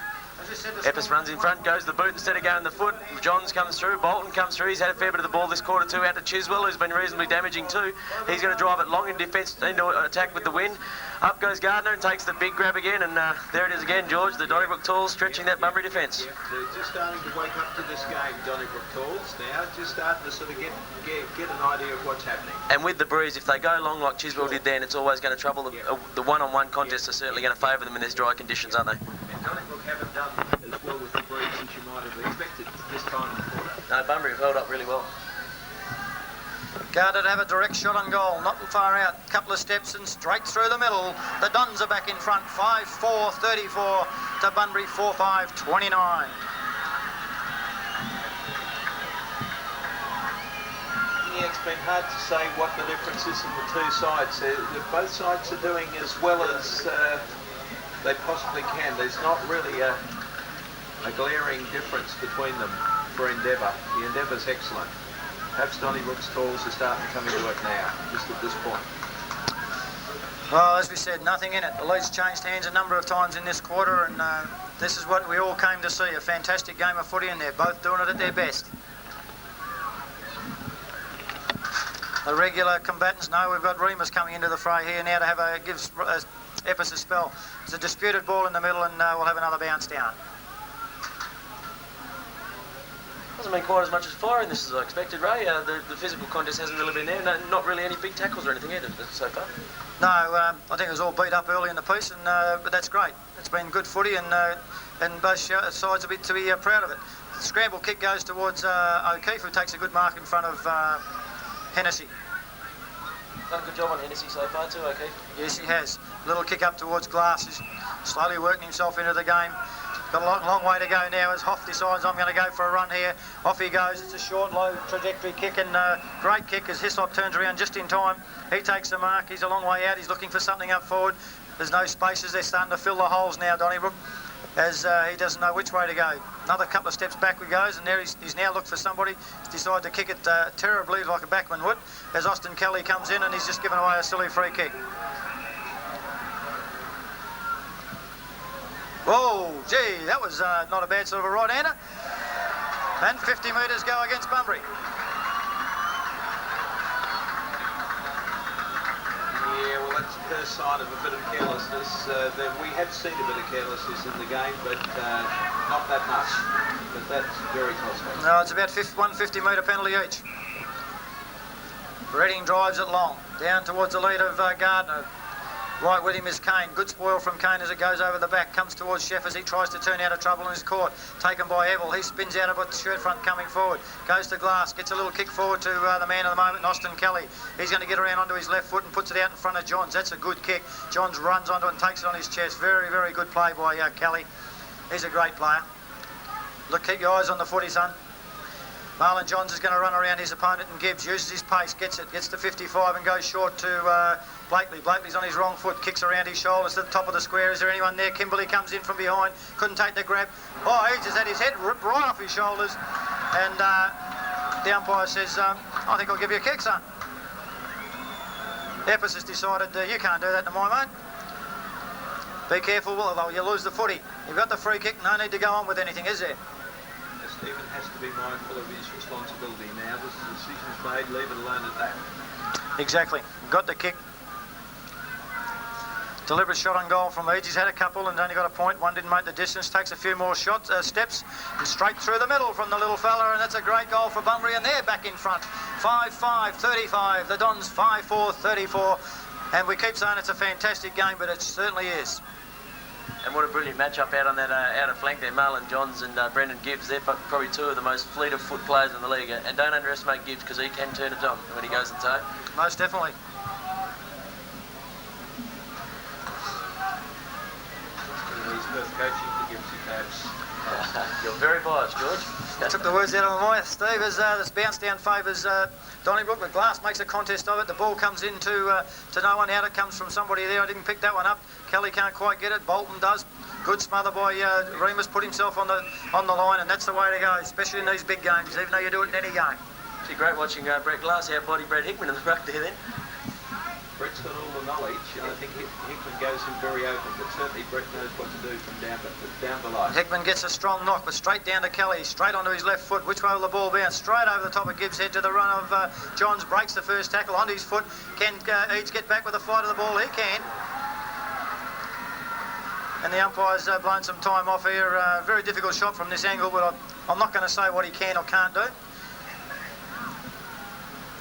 Epps runs in front, goes the boot instead of going the foot. Johns comes through, Bolton comes through. He's had a fair bit of the ball this quarter too, out to Chiswell, who's been reasonably damaging too. He's going to drive it long in defence, into attack with the wind. Up goes Gardner and takes the big grab again, and there it is again, George. The Donnybrook Tools stretching that Bunbury defence. Yeah, they're just starting to wake up to this game, Donnybrook Tools now, just starting to sort of get an idea of what's happening. And with the breeze, if they go long like Chiswell did then, it's always going to trouble the one-on-one contests are certainly going to favour them in these dry conditions, aren't they? And Donnybrook haven't done as well with the breeze as you might have expected this time of the quarter. No, Bunbury have held up really well. Gardner to have a direct shot on goal, not far out, couple of steps and straight through the middle. The Dons are back in front, 5-4, 34 to Bunbury, 4-5, 29. Yeah, it's been hard to say what the difference is in the two sides. Both sides are doing as well as they possibly can. There's not really a glaring difference between them for Endeavour. The Endeavour's excellent. Perhaps Donnybrook's Tools are starting to come into it now, just at this point. Well, as we said, nothing in it. The lead's changed hands a number of times in this quarter, and this is what we all came to see, a fantastic game of footy, and they're both doing it at their best. The regular combatants know we've got Remus coming into the fray here now to gives Epps a spell. There's a disputed ball in the middle, and we'll have another bounce down. Hasn't been quite as much as firing this as I expected, Ray. The physical contest hasn't really been there. No, not really any big tackles or anything either so far. No, I think it was all beat up early in the piece, and but that's great. It's been good footy, and both sides are to be proud of it. The scramble kick goes towards O'Keefe, who takes a good mark in front of Hennessy. Done a good job on Hennessy so far too, O'Keefe. Yes, he has. Little kick up towards Glass. He's slowly working himself into the game. Got a long way to go now as Hoff decides I'm going to go for a run here. Off he goes. It's a short, low trajectory kick, and great kick as Hislop turns around just in time. He takes the mark. He's a long way out. He's looking for something up forward. There's no spaces. They're starting to fill the holes now, Donnybrook, as he doesn't know which way to go. Another couple of steps back he goes, and there he's now looked for somebody. He's decided to kick it terribly like a backman would, as Austin Kelly comes in, and he's just given away a silly free kick. Oh, gee, that was not a bad sort of a right-hander. And 50 metres go against Bunbury. Yeah, well, that's the first sign of a bit of carelessness. We have seen a bit of carelessness in the game, but not that much. But that's very costly. No, it's about 150 metre penalty each. Reading drives it long, down towards the lead of Gardner. Right with him is Kane. Good spoil from Kane as it goes over the back. Comes towards Sheff as he tries to turn out of trouble and is caught. Taken by Evell. He spins out of the shirt front coming forward. Goes to Glass. Gets a little kick forward to the man of the moment, Austin Kelly. He's going to get around onto his left foot and puts it out in front of Johns. That's a good kick. Johns runs onto it and takes it on his chest. Very, very good play by Kelly. He's a great player. Look, keep your eyes on the footy, son. Marlon Johns is going to run around his opponent, and Gibbs uses his pace, gets to 55 and goes short to Blakely. Blakely's on his wrong foot, kicks around his shoulders to the top of the square. Is there anyone there? Kimberley comes in from behind, couldn't take the grab. Oh, he just had his head ripped right off his shoulders, and the umpire says, I think I'll give you a kick, son. Epps has decided, you can't do that to my mate. Be careful, well, you'll lose the footy. You've got the free kick, no need to go on with anything, is there? Stephen has to be mindful of his responsibility now. This decision's made, leave it alone at that. Exactly. Got the kick. Deliberate shot on goal from Eads. He's had a couple and only got a point. One didn't make the distance. Takes a few more steps and straight through the middle from the little fella, and that's a great goal for Bunbury, and they're back in front. 5-5, 35. The Dons 5-4, 34. And we keep saying it's a fantastic game, but it certainly is. And what a brilliant matchup out on that outer flank there. Marlon Johns and Brendan Gibbs. They're probably two of the most fleet of foot players in the league. And don't underestimate Gibbs because he can turn it on when he goes to toe. Most definitely. His first coaching for Gibbs, You're very biased, George. Took the words out of my mouth, Steve, as this bounce down favours Donnybrook. The Glass makes a contest of it. The ball comes in to no one out. It comes from somebody there. I didn't pick that one up. Kelly can't quite get it. Bolton does. Good smother by Remus. Put himself on the line, and that's the way to go, especially in these big games, even though you do it in any game. Actually, great watching Brett Glass outbody Brett Hickman in the ruck there then. Brett's got all the knowledge, and I think Hickman goes in very open, but certainly Brett knows what to do from down below. Hickman gets a strong knock, but straight down to Kelly, straight onto his left foot. Which way will the ball bounce? Straight over the top of Gibbs' head to the run of Johns. Breaks the first tackle onto his foot. Can Eads get back with the flight of the ball? He can. And the umpire's blown some time off here. Very difficult shot from this angle, but I'm not going to say what he can or can't do.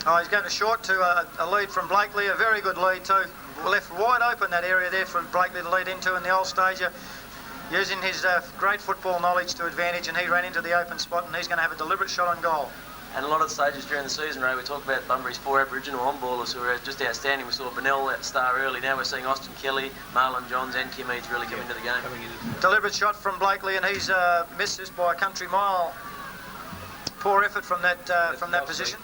Oh, he's going to short to a lead from Blakely, a very good lead too. Left wide open that area there for Blakely to lead into in the old stage, using his great football knowledge to advantage, and he ran into the open spot, and he's going to have a deliberate shot on goal. And a lot of stages during the season, Ray, we talk about Bunbury's 4 Aboriginal on-ballers who are just outstanding. We saw Bennell that star early. Now we're seeing Austin Kelly, Marlon Johns and Kim Eads really come into the game. Deliberate shot from Blakely, and he's missed this by a country mile. Poor effort from that position.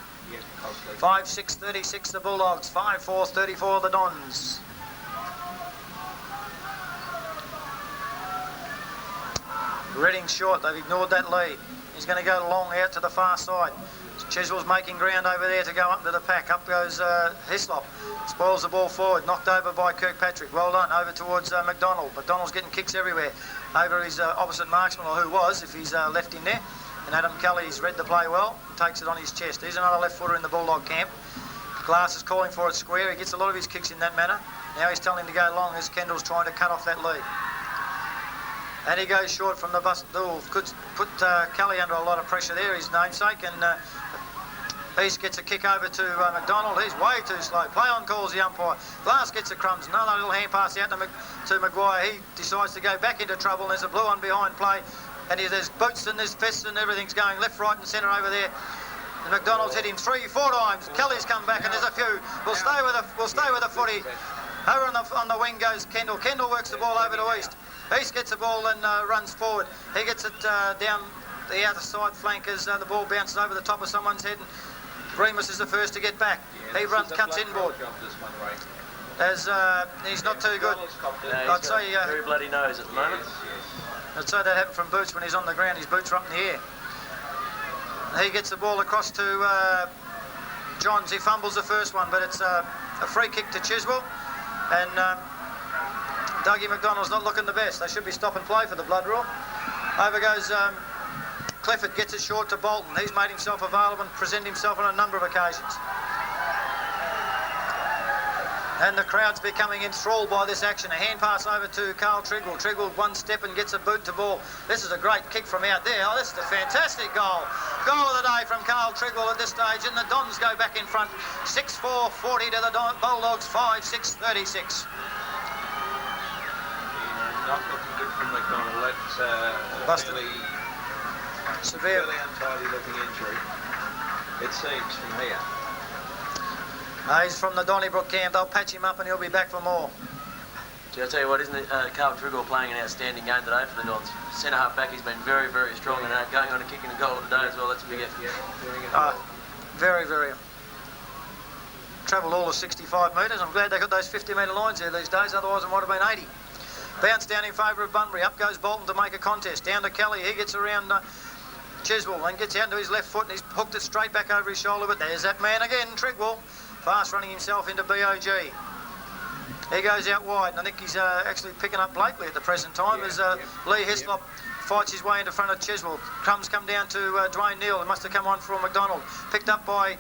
5-6-36 the Bulldogs, 5-4-34 the Dons. Reading short, they've ignored that lead. He's going to go long out to the far side. Chiswell's making ground over there to go up into the pack. Up goes Hislop. Spoils the ball forward. Knocked over by Kirkpatrick. Well done. Over towards McDonald. McDonald's getting kicks everywhere. Over his opposite marksman, or who was, if he's left in there. And Adam Kelly's read the play well. Takes it on his chest. He's another left footer in the Bulldog camp. Glass is calling for it square. He gets a lot of his kicks in that manner. Now he's telling him to go long as Kendall's trying to cut off that lead. And he goes short from the bus. Could put Kelly under a lot of pressure there, his namesake. And East gets a kick over to McDonald. He's way too slow. Play on calls the umpire. Glass gets the crumbs. Another little hand pass out to Maguire. He decides to go back into trouble. There's a blue on behind play. And there's boots and there's fists and everything's going left, right and centre over there. And McDonald's hit him 3-4 times. Kelly's come back and there's a few. We'll stay with the footy. Over on the wing goes Kendall. Kendall works the ball over to East. East gets the ball and runs forward. He gets it down the outer side flank as the ball bounces over the top of someone's head. And Remus is the first to get back. He cuts inboard. As he's not too good. I'd say very bloody nose at the moment. I'd say that happened from Boots when he's on the ground. His boots are up in the air. He gets the ball across to Johns. He fumbles the first one, but it's a free kick to Chiswell. And Dougie McDonald's not looking the best. They should be stop and play for the blood rule. Over goes Clifford, gets it short to Bolton. He's made himself available and presented himself on a number of occasions. And the crowd's becoming enthralled by this action. A hand pass over to Carl Trigwell. Trigwell one step and gets a boot to ball. This is a great kick from out there. Oh, this is a fantastic goal. Goal of the day from Carl Trigwell at this stage. And the Dons go back in front. 6-4, 40 to the Bulldogs, 5-6, 36. Not looking good from McDonald. That's a severely untidy looking injury, it seems, from here. He's from the Donnybrook camp. They'll patch him up and he'll be back for more. Gee, I tell you what, isn't it, Carl Trigwell playing an outstanding game today for the Dons? Centre half back, he's been very, very strong and going on and kicking a goal today as well. That's a big effort. Very, very. Travelled all of 65 metres. I'm glad they got those 50-metre lines there these days, otherwise it might have been 80. Bounce down in favour of Bunbury. Up goes Bolton to make a contest. Down to Kelly. He gets around Chiswell and gets out to his left foot and he's hooked it straight back over his shoulder. But there's that man again, Trigwell. Fast running himself into BOG. He goes out wide and I think he's actually picking up Blakely at the present time as Lee Hislop fights his way into front of Chiswell. Crumbs come down to Dwayne Neal. It must have come on from McDonald. Picked up by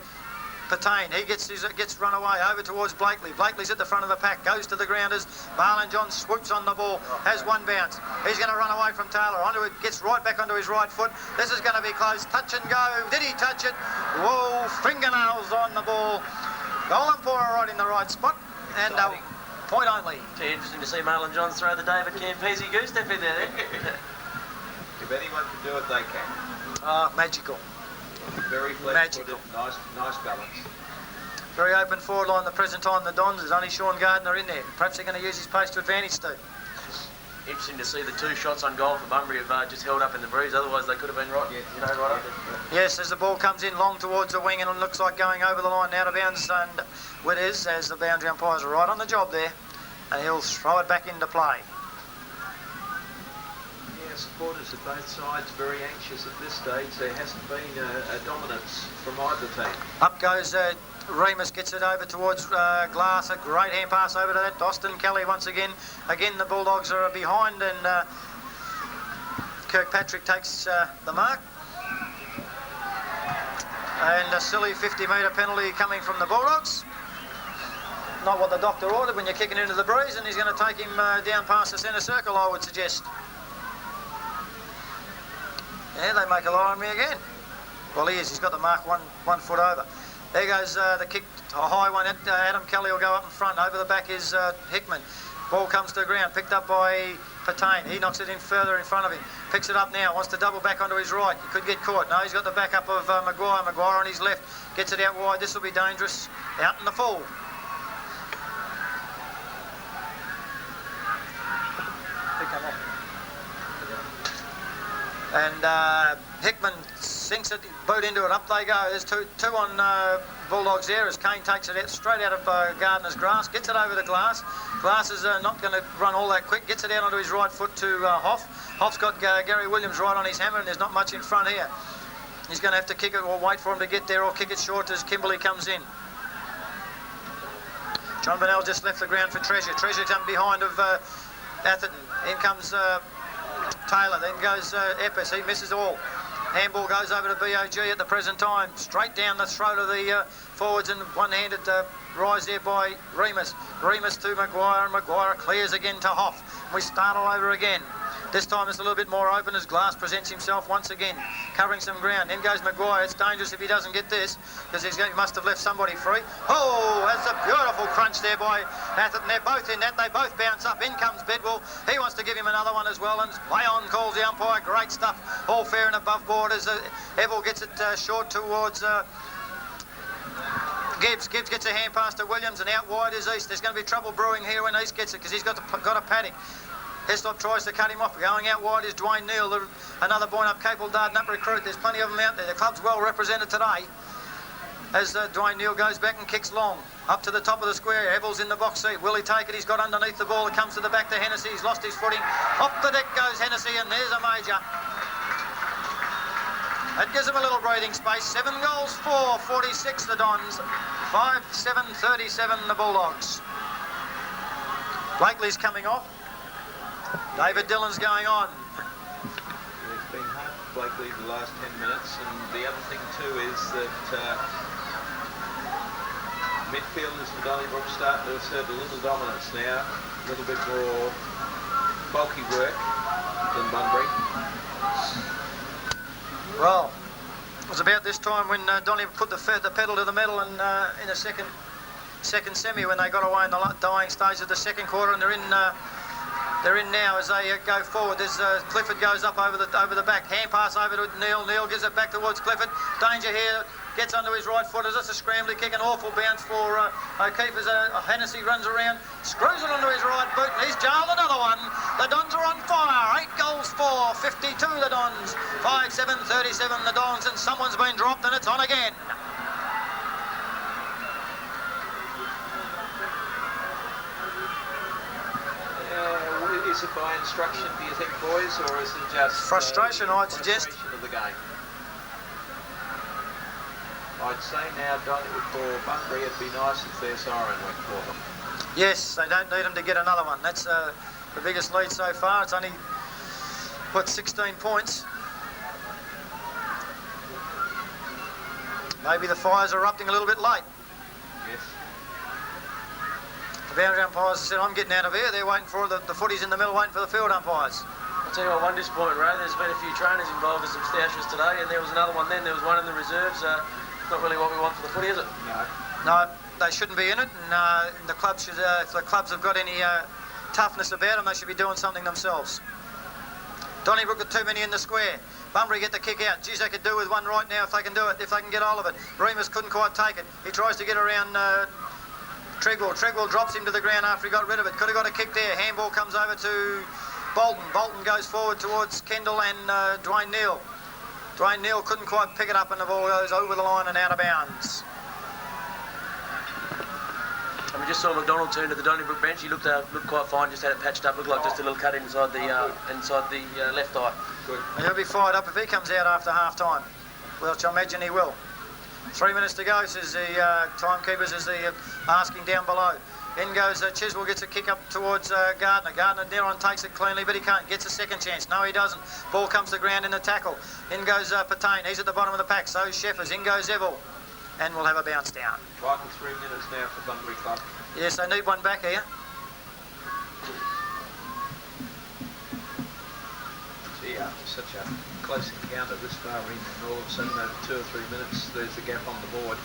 Patain. He gets run away over towards Blakely. Blakely's at the front of the pack, goes to the grounders. Marlon John swoops on the ball, has one bounce. He's going to run away from Taylor. Onto it, gets right back onto his right foot. This is going to be close. Touch and go. Did he touch it? Whoa, fingernails on the ball. Goal umpire right in the right spot. And Point only. Interesting to see Marlon Johns throw the David Campese goose step in there. If anyone can do it, they can. Magical. Very flexible, nice balance. Very open forward line at the present time. The Dons, there's only Sean Gardner in there. Perhaps they're going to use his pace to advantage, Steve. Interesting to see the 2 shots on goal for Bunbury have just held up in the breeze. Otherwise, they could have been right up there. Yes, as the ball comes in long towards the wing and it looks like going over the line out of bounds, and it is, as the boundary umpires are right on the job there, and he'll throw it back into play. Yeah, supporters of both sides very anxious at this stage. There hasn't been a dominance from either team. Up goes Remus, gets it over towards Glass. A great hand pass over to that. Austin Kelly once again. Again, the Bulldogs are behind, and Kirkpatrick takes the mark. And a silly 50-metre penalty coming from the Bulldogs. Not what the doctor ordered when you're kicking into the breeze, and he's going to take him down past the centre circle, I would suggest. Yeah, they make a lie on me again. Well, he is. He's got the mark one foot over. There goes the kick, a high one. Adam Kelly will go up in front. Over the back is Hickman. Ball comes to the ground, picked up by Patain. He knocks it in further in front of him. Picks it up now, wants to double back onto his right. He could get caught. No, he's got the backup of Maguire. Maguire on his left. Gets it out wide. This will be dangerous. Out in the full. And Hickman sinks it, boot into it, up they go. There's two on Bulldogs there as Kane takes it out, straight out of Gardner's grass, gets it over the Glass. Glass is not going to run all that quick, gets it out onto his right foot to Hoff. Hoff's got Gary Williams right on his hammer, and there's not much in front here. He's going to have to kick it or wait for him to get there, or kick it short as Kimberley comes in. John Bonnell just left the ground for Treasure. Treasure comes behind of Atherton. In comes Taylor, then goes Eppes. He misses all. Handball goes over to BOG at the present time. Straight down the throat of the forwards, and one-handed rise there by Remus. Remus to Maguire, and Maguire clears again to Hoff. We start all over again. This time it's a little bit more open as Glass presents himself once again, covering some ground. In goes Maguire. It's dangerous if he doesn't get this, because he must have left somebody free. Oh, that's a beautiful crunch there by Atherton. They're both in that. They both bounce up. In comes Bedwell. He wants to give him another one as well, and play on calls the umpire. Great stuff. All fair and above board as Evil gets it short towards Gibbs. Gibbs gets a hand pass to Williams, and out wide is East. There's going to be trouble brewing here when East gets it, because he's got a paddock. Heslop tries to cut him off. Going out wide is Dwayne Neal, another Boyne-up Capel Darden-up recruit. There's plenty of them out there. The club's well represented today. As Dwayne Neal goes back and kicks long. Up to the top of the square. Evel's in the box seat. Will he take it? He's got underneath the ball. It comes to the back to Hennessy. He's lost his footing. Off the deck goes Hennessy, and there's a major. That gives him a little breathing space. 7 goals, 4, 46 the Dons. 5-7, 37 the Bulldogs. Blakely's coming off. David Dillon's going on. It's been hard for Blakely the last 10 minutes, and the other thing too is that midfielders for Donnybrook starting to assert a little dominance now, a little bit more bulky work than Bunbury. Well, it was about this time when Donnybrook put the pedal to the metal, and in the second semi, when they got away in the dying stage of the second quarter, and they're in now as they go forward. There's Clifford goes up over the back. Hand pass over to Neal. Neal gives it back towards Clifford. Danger here. Gets onto his right foot. Is this a scrambly kick? An awful bounce for O'Keefe as Hennessy runs around. Screws it onto his right boot, and he's jarred another one. The Dons are on fire. 8 goals, 4, 52 the Dons. 5-7, 37 the Dons, and someone's been dropped, and it's on again. Is it by instruction, do you think, boys, or is it just frustration? I'd suggest. Frustration of the game. I'd say now, for Bunbury, it'd be nice if their siren went for them. Yes, they don't need them to get another one. That's the biggest lead so far. It's only 16 points. Maybe the fire's erupting a little bit late. Yes. The boundary umpires said, I'm getting out of here. They're waiting for the footies in the middle, waiting for the field umpires. I'll tell you what, one disappointment, Ray. There's been a few trainers involved with some stoushes today, and there was another one then. There was one in the reserves. Not really what we want for the footy, is it? No. they shouldn't be in it, and the club should, if the clubs have got any toughness about them, they should be doing something themselves. Donnybrook got too many in the square. Bunbury get the kick out. Geez, they could do with one right now if they can do it, if they can get hold of it. Remus couldn't quite take it. He tries to get around Treadwell. Treadwell drops him to the ground after he got rid of it. Could have got a kick there. Handball comes over to Bolton. Bolton goes forward towards Kendall and Dwayne Neal. Dwayne Neal couldn't quite pick it up, and the ball goes over the line and out of bounds. And we just saw McDonald turn to the Donnybrook bench. He looked quite fine, just had it patched up, looked like just a little cut inside the left eye. Good. He'll be fired up if he comes out after half time, which I imagine he will. 3 minutes to go, says the timekeepers as they're asking down below. In goes Chiswell, gets a kick up towards Gardner. Gardner Neron takes it cleanly, but he can't. Gets a second chance. No, he doesn't. Ball comes to ground in the tackle. In goes Patain. He's at the bottom of the pack. So Sheffers. In goes Evil. And we'll have a bounce down. Right in 3 minutes now for Bunbury Club. Yes, they need one back here. Gee, after such a close encounter this far in, and all of a sudden over 2 or 3 minutes, there's a gap on the board.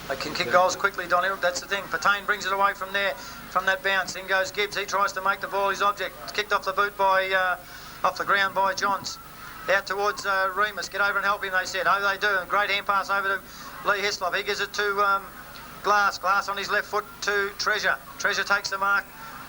They can kick goals quickly, Donnybrook. That's the thing. Patain brings it away from there, from that bounce. In goes Gibbs. He tries to make the ball his object. It's kicked off the boot by, off the ground by Johns. Out towards Remus. Get over and help him, they said. Oh, they do. A great hand pass over to Lee Hislop. He gives it to Glass. Glass on his left foot to Treasure. Treasure takes the mark.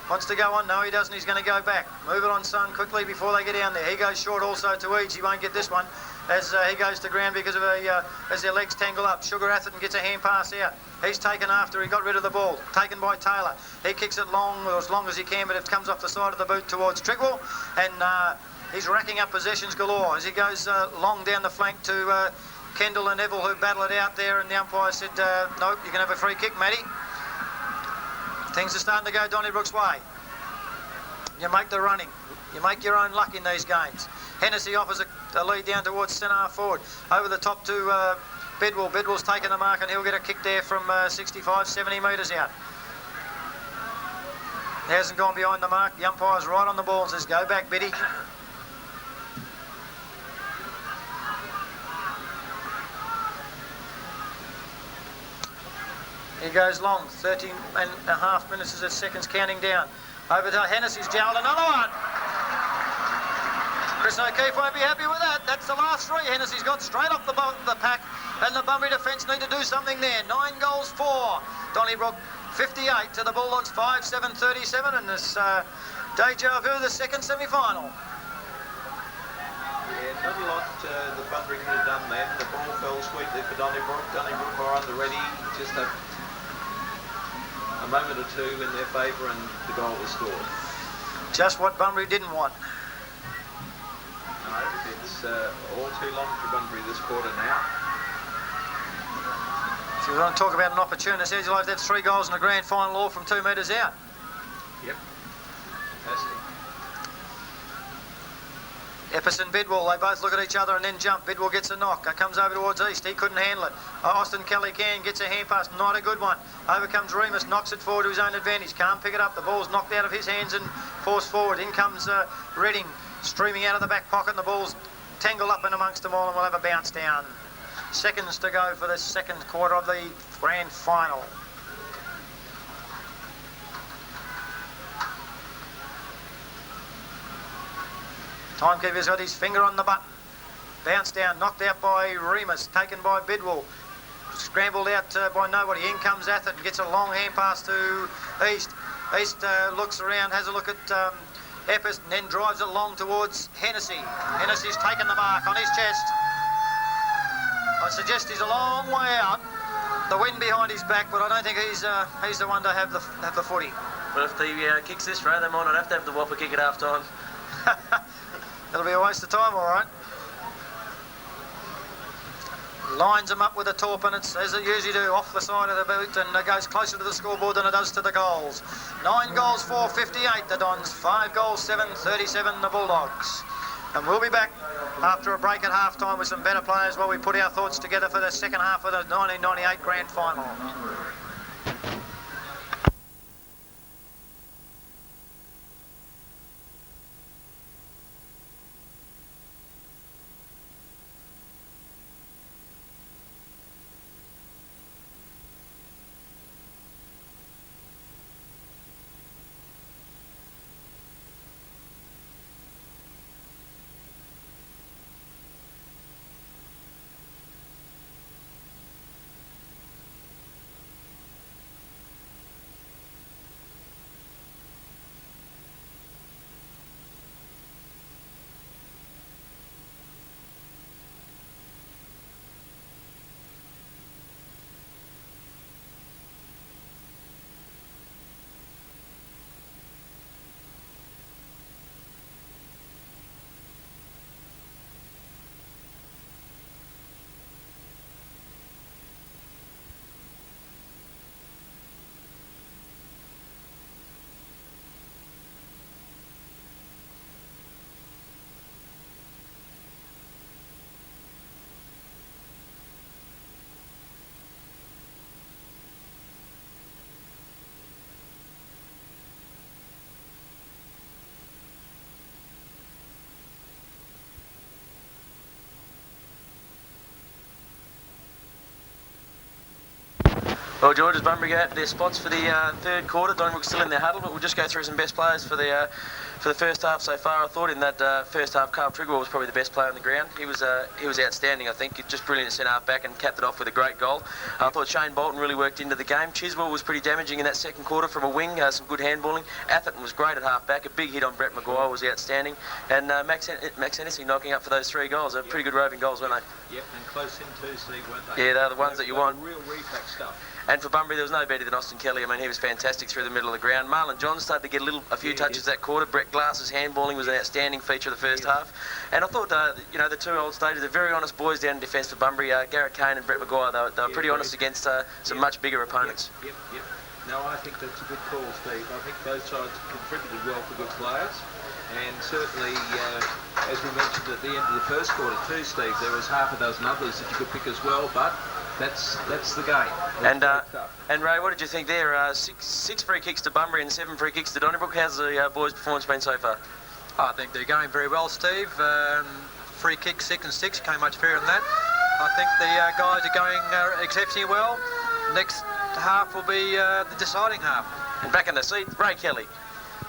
Wants to go on. No, he doesn't. He's going to go back. Move it on, son, quickly before they get down there. He goes short also to Eads. He won't get this one as he goes to ground because of as their legs tangle up. Sugar Atherton gets a hand pass out. He's taken after. He got rid of the ball. Taken by Taylor. He kicks it long, or as long as he can, but it comes off the side of the boot towards Trigwell. And he's racking up possessions galore as he goes long down the flank to Kendall and Neville, who battle it out there. And the umpire said, nope, you can have a free kick, Matty. Things are starting to go Donnybrook's way. You make the running. You make your own luck in these games. Hennessy offers a lead down towards centre forward. Over the top to Bidwell. Bidwell's taken the mark and he'll get a kick there from 65, 70 metres out. He hasn't gone behind the mark. The umpire's right on the ball and says, go back, Biddy. He goes long, 13 and a half minutes as the seconds counting down. Over to Hennessy's jowl, another one. Chris O'Keefe won't be happy with that. That's the last three Hennessy's got straight off the pack, and the Bunbury defence need to do something there. 9 goals for Donnybrook, 58 to the Bulldogs, 5-7-37, and this deja vu, the second semi-final. Yeah, not a lot the Bunbury could have done then. The ball fell sweetly for Donnybrook. Donnybrook are on the ready, just a moment or two in their favour, and the goal was scored. Just what Bunbury didn't want. No, it's all too long for Bunbury this quarter now. If you want to talk about an opportunity, you'll have to have 3 goals in the grand final all from 2 metres out. Yep. Fantastic. Epperson, Bidwell, they both look at each other and then jump. Bidwell gets a knock. Comes over towards East. He couldn't handle it. Austin Kelly can, gets a hand pass. Not a good one. Over comes Remus, knocks it forward to his own advantage. Can't pick it up. The ball's knocked out of his hands and forced forward. In comes Redding, streaming out of the back pocket, and the ball's tangled up in amongst them all, and we'll have a bounce down. Seconds to go for the second quarter of the grand final. Timekeeper's got his finger on the button. Bounce down, knocked out by Remus, taken by Bidwell. Scrambled out by nobody. In comes Atherton, gets a long hand pass to East. East looks around, has a look at Epperson, and then drives it long towards Hennessy. Hennessy's taken the mark on his chest. I suggest he's a long way out. The wind behind his back, but I don't think he's the one to have the footy. But if the kicks this way, they might not have to have the whopper kick at half time. It'll be a waste of time, all right. Lines them up with a torp, and it's, as it usually do, off the side of the boot, and it goes closer to the scoreboard than it does to the goals. 9 goals for 58, the Dons. 5 goals, 7-37, the Bulldogs. And we'll be back after a break at half-time with some better players while we put our thoughts together for the second half of the 1998 Grand Final. Well, George, as Bunbury go out to their spots for the third quarter, Donnybrook's still in their huddle, but we'll just go through some best players for the first half so far. I thought in that first half, Carl Trigwell was probably the best player on the ground. He was outstanding, I think. Just brilliant at centre half back and capped it off with a great goal. I thought Shane Bolton really worked into the game. Chiswell was pretty damaging in that second quarter from a wing, some good handballing. Atherton was great at half back. A big hit on Brett Maguire was outstanding. And Max Hennessy knocking up for those 3 goals. They're pretty good roving goals, weren't they? Yep, and close in too, Steve, weren't they? Yeah, they're the ones that you want. Real reflex stuff. And for Bunbury, there was no better than Austin Kelly. I mean, he was fantastic through the middle of the ground. Marlon John started to get a few touches that quarter. Brett Glass's handballing was an outstanding feature of the first half. And I thought, the 2 old stagers, they're very honest boys down in defence for Bunbury. Garrett Kane and Brett Maguire, they were pretty honest against some much bigger opponents. Yep. No, I think that's a good call, Steve. I think both sides contributed well for good players. And certainly, as we mentioned at the end of the first quarter too, Steve, there was half a dozen others that you could pick as well, but that's the game. And Ray, what did you think there? 6 free kicks to Bunbury and 7 free kicks to Donnybrook. How's the boys' performance been so far? I think they're going very well, Steve. Free kick, 6 and 6, came much fairer than that. I think the guys are going exceptionally well. Next half will be the deciding half. And back in the seat, Ray Kelly.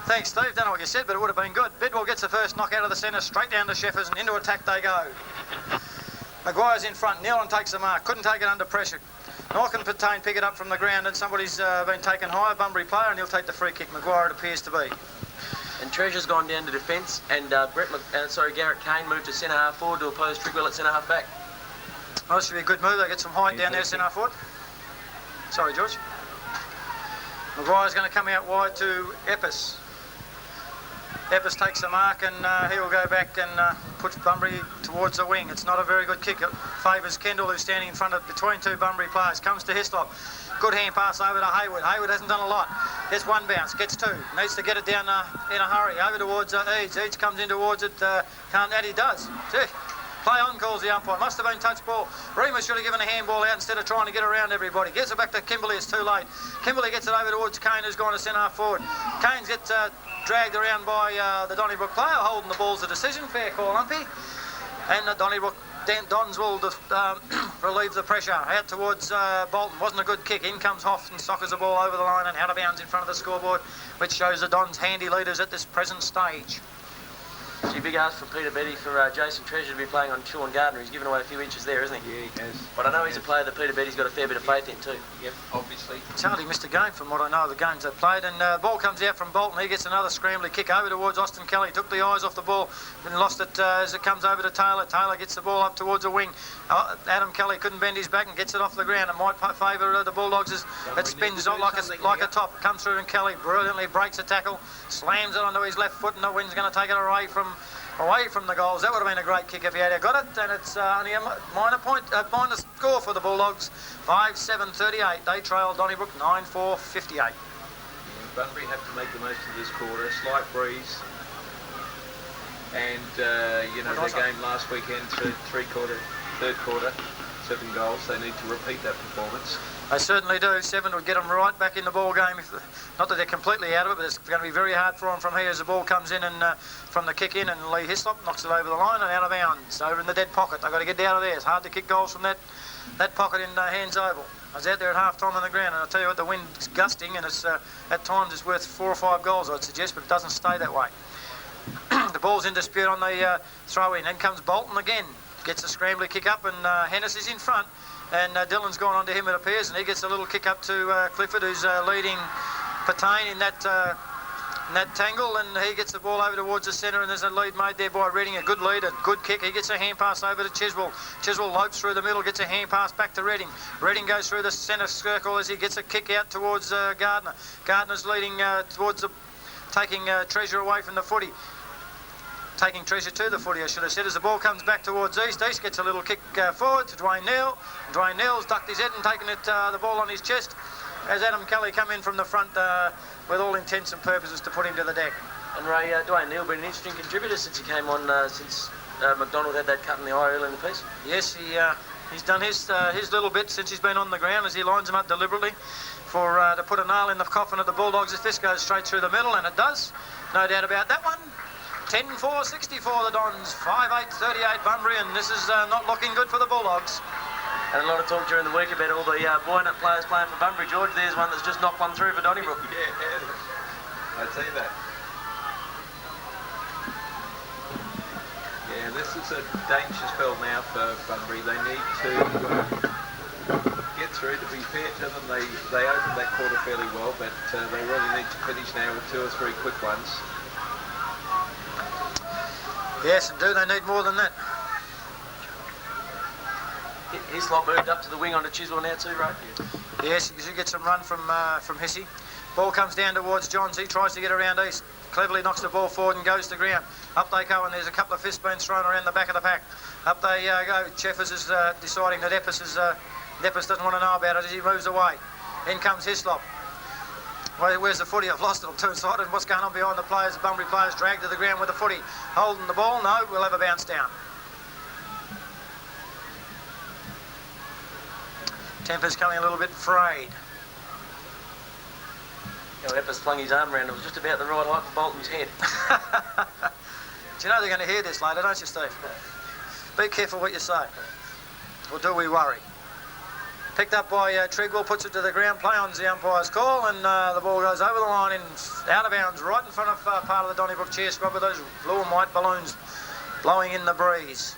Thanks, Steve. Don't know what you said, but it would have been good. Bidwell gets the first knock out of the centre, straight down to Sheffers, and into attack they go. Maguire's in front. Nealon takes the mark. Couldn't take it under pressure. North and Patain pick it up from the ground, and somebody's been taken higher, Bunbury player, and he'll take the free kick. Maguire, it appears to be. And Treasure's gone down to defence, and Garrett Kane moved to centre half forward to oppose Trigwell at centre half back. Oh, this should be a good move. They get some height down there, centre half forward. Sorry, George. Maguire's going to come out wide to Epis. Epis takes the mark, and he'll go back and put Bunbury towards the wing. It's not a very good kick. It favours Kendall, who's standing in front of between 2 Bunbury players. Comes to Hislop. Good hand pass over to Hayward. Hayward hasn't done a lot. Gets 1 bounce, gets 2. Needs to get it down in a hurry. Over towards Eads. Eads comes in towards it. Can't, and he does. Gee. Play on, calls the umpire. Must have been touch ball. Remus should have given a handball out instead of trying to get around everybody. Gets it back to Kimberley. It's too late. Kimberley gets it over towards Kane, who's gone to centre half forward. Kane gets dragged around by the Donnybrook player, holding the ball's a decision. Fair call, umpy. And the Donnybrook Dons will relieve the pressure. Out towards Bolton. Wasn't a good kick. In comes Hoff and soccers the ball over the line and out of bounds in front of the scoreboard, which shows the Dons handy leaders at this present stage. It's a big ask from Peter Betty for Jason Treasure to be playing on Sean Gardner. He's given away a few inches there, isn't he? Yeah, he has. But I know he's a player that Peter Betty's got a fair bit of faith in too. Yep, obviously. It's hardly missed a game from what I know of the games they've played. And ball comes out from Bolton. He gets another scrambly kick over towards Austin Kelly. Took the eyes off the ball and lost it as it comes over to Taylor. Taylor gets the ball up towards the wing. Adam Kelly couldn't bend his back and gets it off the ground. It might favour the Bulldogs as it spins like a top. Comes through and Kelly brilliantly breaks a tackle, slams it onto his left foot, and the wind's going to take it away from the goals. That would have been a great kick if he had got it, and it's only a minor score for the Bulldogs. 5-7-38. They trail Donnybrook 9-4, 58. Bunbury have to make the most of this quarter. Slight breeze, and their game last weekend, third quarter, 7 goals. They need to repeat that performance. They certainly do. 7 would get them right back in the ball game. Not that they're completely out of it, but it's going to be very hard for them from here as the ball comes in and from the kick in, and Lee Hislop knocks it over the line and out of bounds. Over in the dead pocket. They've got to get out of there. It's hard to kick goals from that pocket in Hands Oval. I was out there at half-time on the ground, and I'll tell you what, the wind's gusting, and it's at times it's worth 4 or 5 goals, I'd suggest, but it doesn't stay that way. The ball's in dispute on the throw-in. Then comes Bolton again. Gets a scrambly kick up, and Hennessy's in front. And Dylan's gone on to him, it appears, and he gets a little kick up to Clifford, who's leading Patain in that tangle, and he gets the ball over towards the centre, and there's a lead made there by Redding. A good lead, a good kick. He gets a hand pass over to Chiswell. Chiswell lopes through the middle, gets a hand pass back to Redding. Redding goes through the centre circle as he gets a kick out towards Gardner. Gardner's leading towards taking Treasure away from the footy. Taking Treasure to the footy, I should have said, as the ball comes back towards East. East gets a little kick forward to Dwayne Neal. Dwayne Neal's ducked his head and taken the ball on his chest as Adam Kelly come in from the front with all intents and purposes to put him to the deck. And Ray, Dwayne Neal been an interesting contributor since he came on, since McDonald had that cut in the eye early in the piece. Yes, he's done his little bit since he's been on the ground as he lines them up deliberately to put a nail in the coffin of the Bulldogs if this goes straight through the middle, and it does. No doubt about that one. 10-4, 64 the Dons, 5-8, 38 Bunbury, and this is not looking good for the Bulldogs. And a lot of talk during the week about all the buoyant players playing for Bunbury. George, there's one that's just knocked one through for Donnybrook. Yeah, I'd say that. Yeah, this is a danger spell now for Bunbury. They need to get through. To be fair to them, they opened that quarter fairly well, but they really need to finish now with 2 or 3 quick ones. Yes, and do they need more than that? Hislop moved up to the wing onto Chiswell now too, right? Yes, you get some run from Hissy. Ball comes down towards Johns. He tries to get around East. Cleverly knocks the ball forward and goes to ground. Up they go, and there's a couple of fists being thrown around the back of the pack. Up they go. Cheffers is deciding that Epis doesn't want to know about it as he moves away. In comes Hislop. Where's the footy? I've lost it. I'm two-sided. What's going on behind the players? The Bunbury players dragged to the ground with the footy. Holding the ball? No, we'll have a bounce down. Temper's coming a little bit frayed. Epis flung his arm around. It was just about the right height for Bolton's head. Do you know they're going to hear this later, don't you, Steve? Be careful what you say. Or do we worry? Picked up by Treadwell, puts it to the ground, play on the umpire's call, and the ball goes over the line in out of bounds, right in front of part of the Donnybrook cheer squad with those blue and white balloons blowing in the breeze.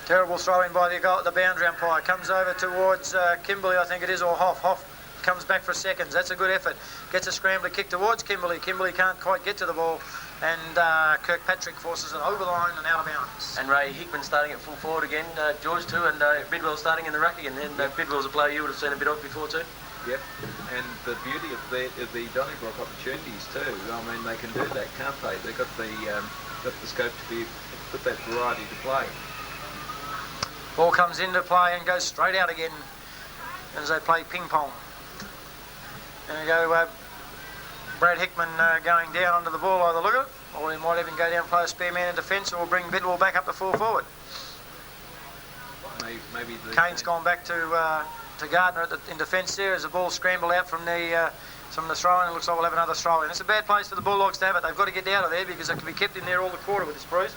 Terrible throw in by the boundary umpire. Comes over towards Kimberley, I think it is, or Hoff. Hoff comes back for seconds. That's a good effort. Gets a scrambler kick towards Kimberley. Kimberley can't quite get to the ball, and Kirkpatrick forces it over the line and out of bounds. And Ray Hickman starting at full forward again, George too, and Bidwell starting in the ruck again. And Bidwell's a player you would have seen a bit of before too. Yep, and the beauty of the Donnybrook opportunities too. I mean, they can do that, can't they? They've got the scope to put that variety to play. Ball comes into play and goes straight out again as they play ping pong. There we go, Brad Hickman going down onto the ball by the look of it, or he might even go down and play a spare man in defence, or bring Bidwell back up to full forward. Maybe Kane's gone back to Gardner in defence there as the ball scrambled out from the throw in. It looks like we'll have another throw in. It's a bad place for the Bulldogs to have it. They've got to get out of there because they can be kept in there all the quarter with this bruise.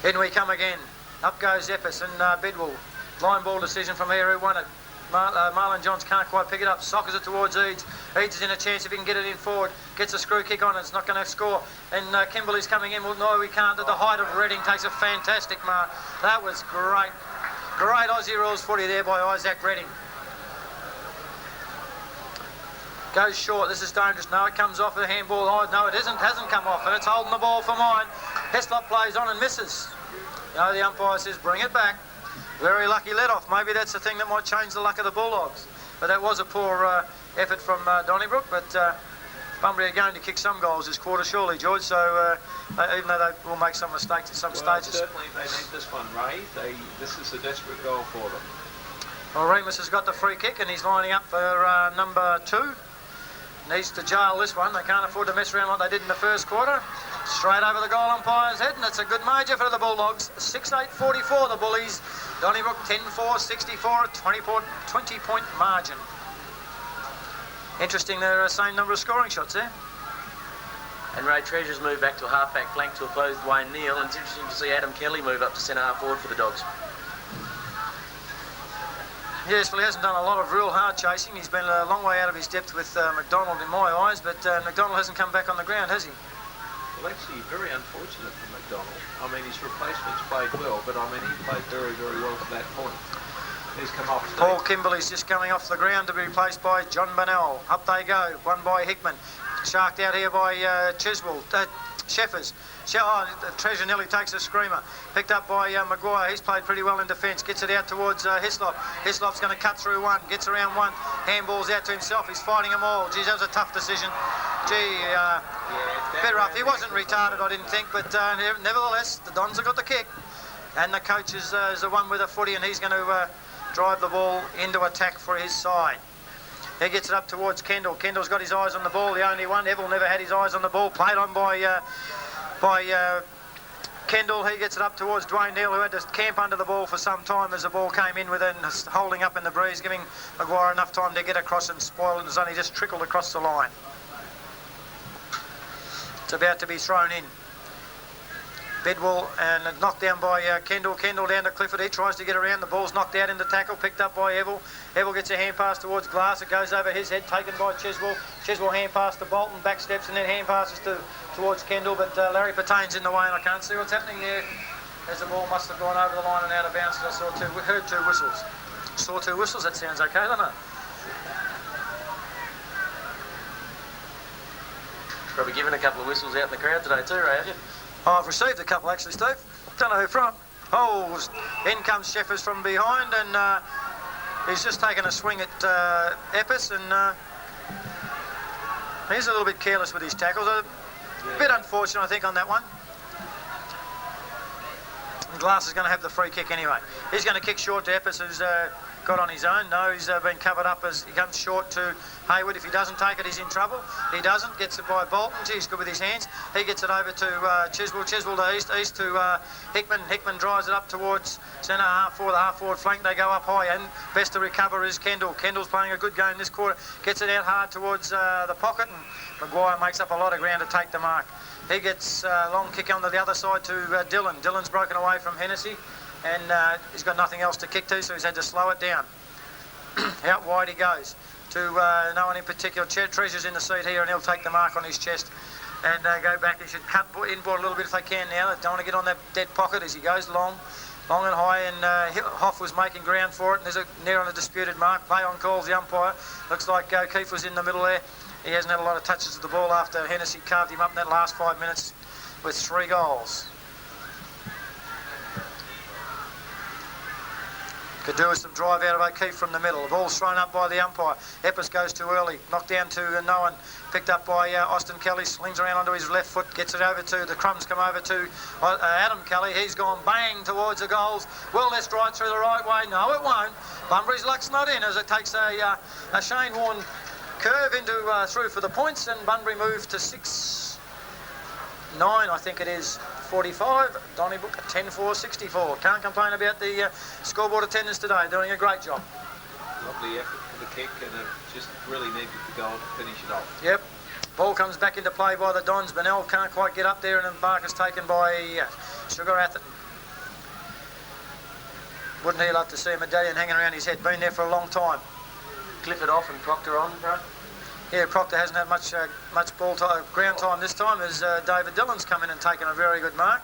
In we come again. Up goes Epis and Bidwell. Line ball decision from here. Who won it? Marlon Johns can't quite pick it up. Sockers it towards Eads. Eads is in a chance if he can get it in forward. Gets a screw kick on it. It's not going to score. And Kimberley's coming in. Well, no, we can't. At the height of Reading takes a fantastic mark. That was great. Great Aussie rules footy there by Isaac Reading. Goes short. This is dangerous. No, it comes off the handball. Oh, no, it isn't. Hasn't come off. And it's holding the ball for mine. Heslop plays on and misses. No, the umpire says bring it back. Very lucky let-off. Maybe that's the thing that might change the luck of the Bulldogs. But that was a poor effort from Donnybrook. But Bunbury are going to kick some goals this quarter, surely, George. So even though they will make some mistakes at some stages. Certainly they need this one, Ray. This is a desperate goal for them. Well, Remus has got the free kick and he's lining up for number 2. Needs to jail this one. They can't afford to mess around like they did in the first quarter. Straight over the goal umpire's head, and it's a good major for the Bulldogs. 6-8-44 the Bullies. Donnybrook 10-4, 64, a 20-point margin. Interesting, there are the same number of scoring shots there. And Ray Treasure's moved back to a half-back flank to oppose Wayne Neal, and it's interesting to see Adam Kelly move up to centre half forward for the Dogs. Yes, well, he hasn't done a lot of real hard chasing. He's been a long way out of his depth with McDonald in my eyes, but McDonald hasn't come back on the ground, has he? Well, actually, very unfortunate for McDonald. I mean, his replacements played well, but I mean, he played very, very well to that point. He's come off. Paul Kimberley's just coming off the ground to be replaced by John Bonnell. Up they go, one by Hickman. Sharked out here by Sheffers. Treasure nearly takes a screamer. Picked up by Maguire. He's played pretty well in defence. Gets it out towards Hislop. Hislop's going to cut through one. Gets around one. Handballs out to himself. He's fighting them all. Geez, that was a tough decision. Bit rough. He wasn't retarded, I didn't think, but nevertheless, the Dons have got the kick. And the coach is the one with a footy, and he's going to drive the ball into attack for his side. He gets it up towards Kendall. Kendall's got his eyes on the ball, the only one. Neville never had his eyes on the ball. Played on by Kendall, he gets it up towards Dwayne Neal, who had to camp under the ball for some time as the ball came in with it, and holding up in the breeze, giving Maguire enough time to get across and spoil it, and it's only just trickled across the line. It's about to be thrown in. Bidwell and knocked down by Kendall. Kendall down to Clifford. He tries to get around. The ball's knocked out into tackle, picked up by Evell. Evell gets a hand pass towards Glass. It goes over his head, taken by Chiswell. Chiswell hand pass to Bolton, back steps, and then hand passes towards Kendall. But Larry Patain's in the way, and I can't see what's happening there, as the ball must have gone over the line and out of bounds. I heard two whistles. Saw two whistles. That sounds okay, doesn't it? Probably given a couple of whistles out in the crowd today too, Ray, have you? Oh, I've received a couple actually, Steve. Don't know who from. Oh, in comes Sheffers from behind, and he's just taken a swing at Epis, and he's a little bit careless with his tackles. A bit unfortunate, I think, on that one. And Glass is going to have the free kick anyway. He's going to kick short to Epis, who's got on his own. No, he's been covered up as he comes short to Hayward. If he doesn't take it, he's in trouble. He doesn't. Gets it by Bolton. He's good with his hands. He gets it over to Chiswell. Chiswell to east to Hickman. Hickman drives it up towards centre half forward, the half forward flank. They go up high, and best to recover is Kendall. Kendall's playing a good game this quarter. Gets it out hard towards the pocket, and Maguire makes up a lot of ground to take the mark. He gets a long kick onto the other side to Dillon. Dillon's broken away from Hennessy, and he's got nothing else to kick to, so he's had to slow it down. Out wide he goes to no one in particular. Treasure's in the seat here, and he'll take the mark on his chest and go back. He should cut inboard a little bit if they can now. They don't want to get on that dead pocket as he goes long and high, and Hoff was making ground for it, and there's near on a disputed mark. Play on calls the umpire. Looks like O'Keefe was in the middle there. He hasn't had a lot of touches of the ball after Hennessy carved him up in that last 5 minutes with 3 goals. Could do with some drive out of O'Keefe from the middle. The ball's thrown up by the umpire. Epis goes too early. Knocked down to no one. Picked up by Austin Kelly. Slings around onto his left foot. Gets it over to the crumbs. Come over to Adam Kelly. He's gone bang towards the goals. Will this right through the right way? No, it won't. Bunbury's luck's not in as it takes a Shane Warne curve into through for the points, and Bunbury move to 6-9, I think it is. 45, Donnybrook 10-4-64. Can't complain about the scoreboard attendance today, doing a great job. Lovely effort for the kick, and it just really needed the goal to finish it off. Yep. Ball comes back into play by the Dons. Bennell can't quite get up there, and the mark is taken by Sugar Atherton. Wouldn't he love to see a medallion hanging around his head? Been there for a long time. Clifford off and Proctor on, bro. Yeah, Proctor hasn't had much ground time this time, as David Dillon's come in and taken a very good mark.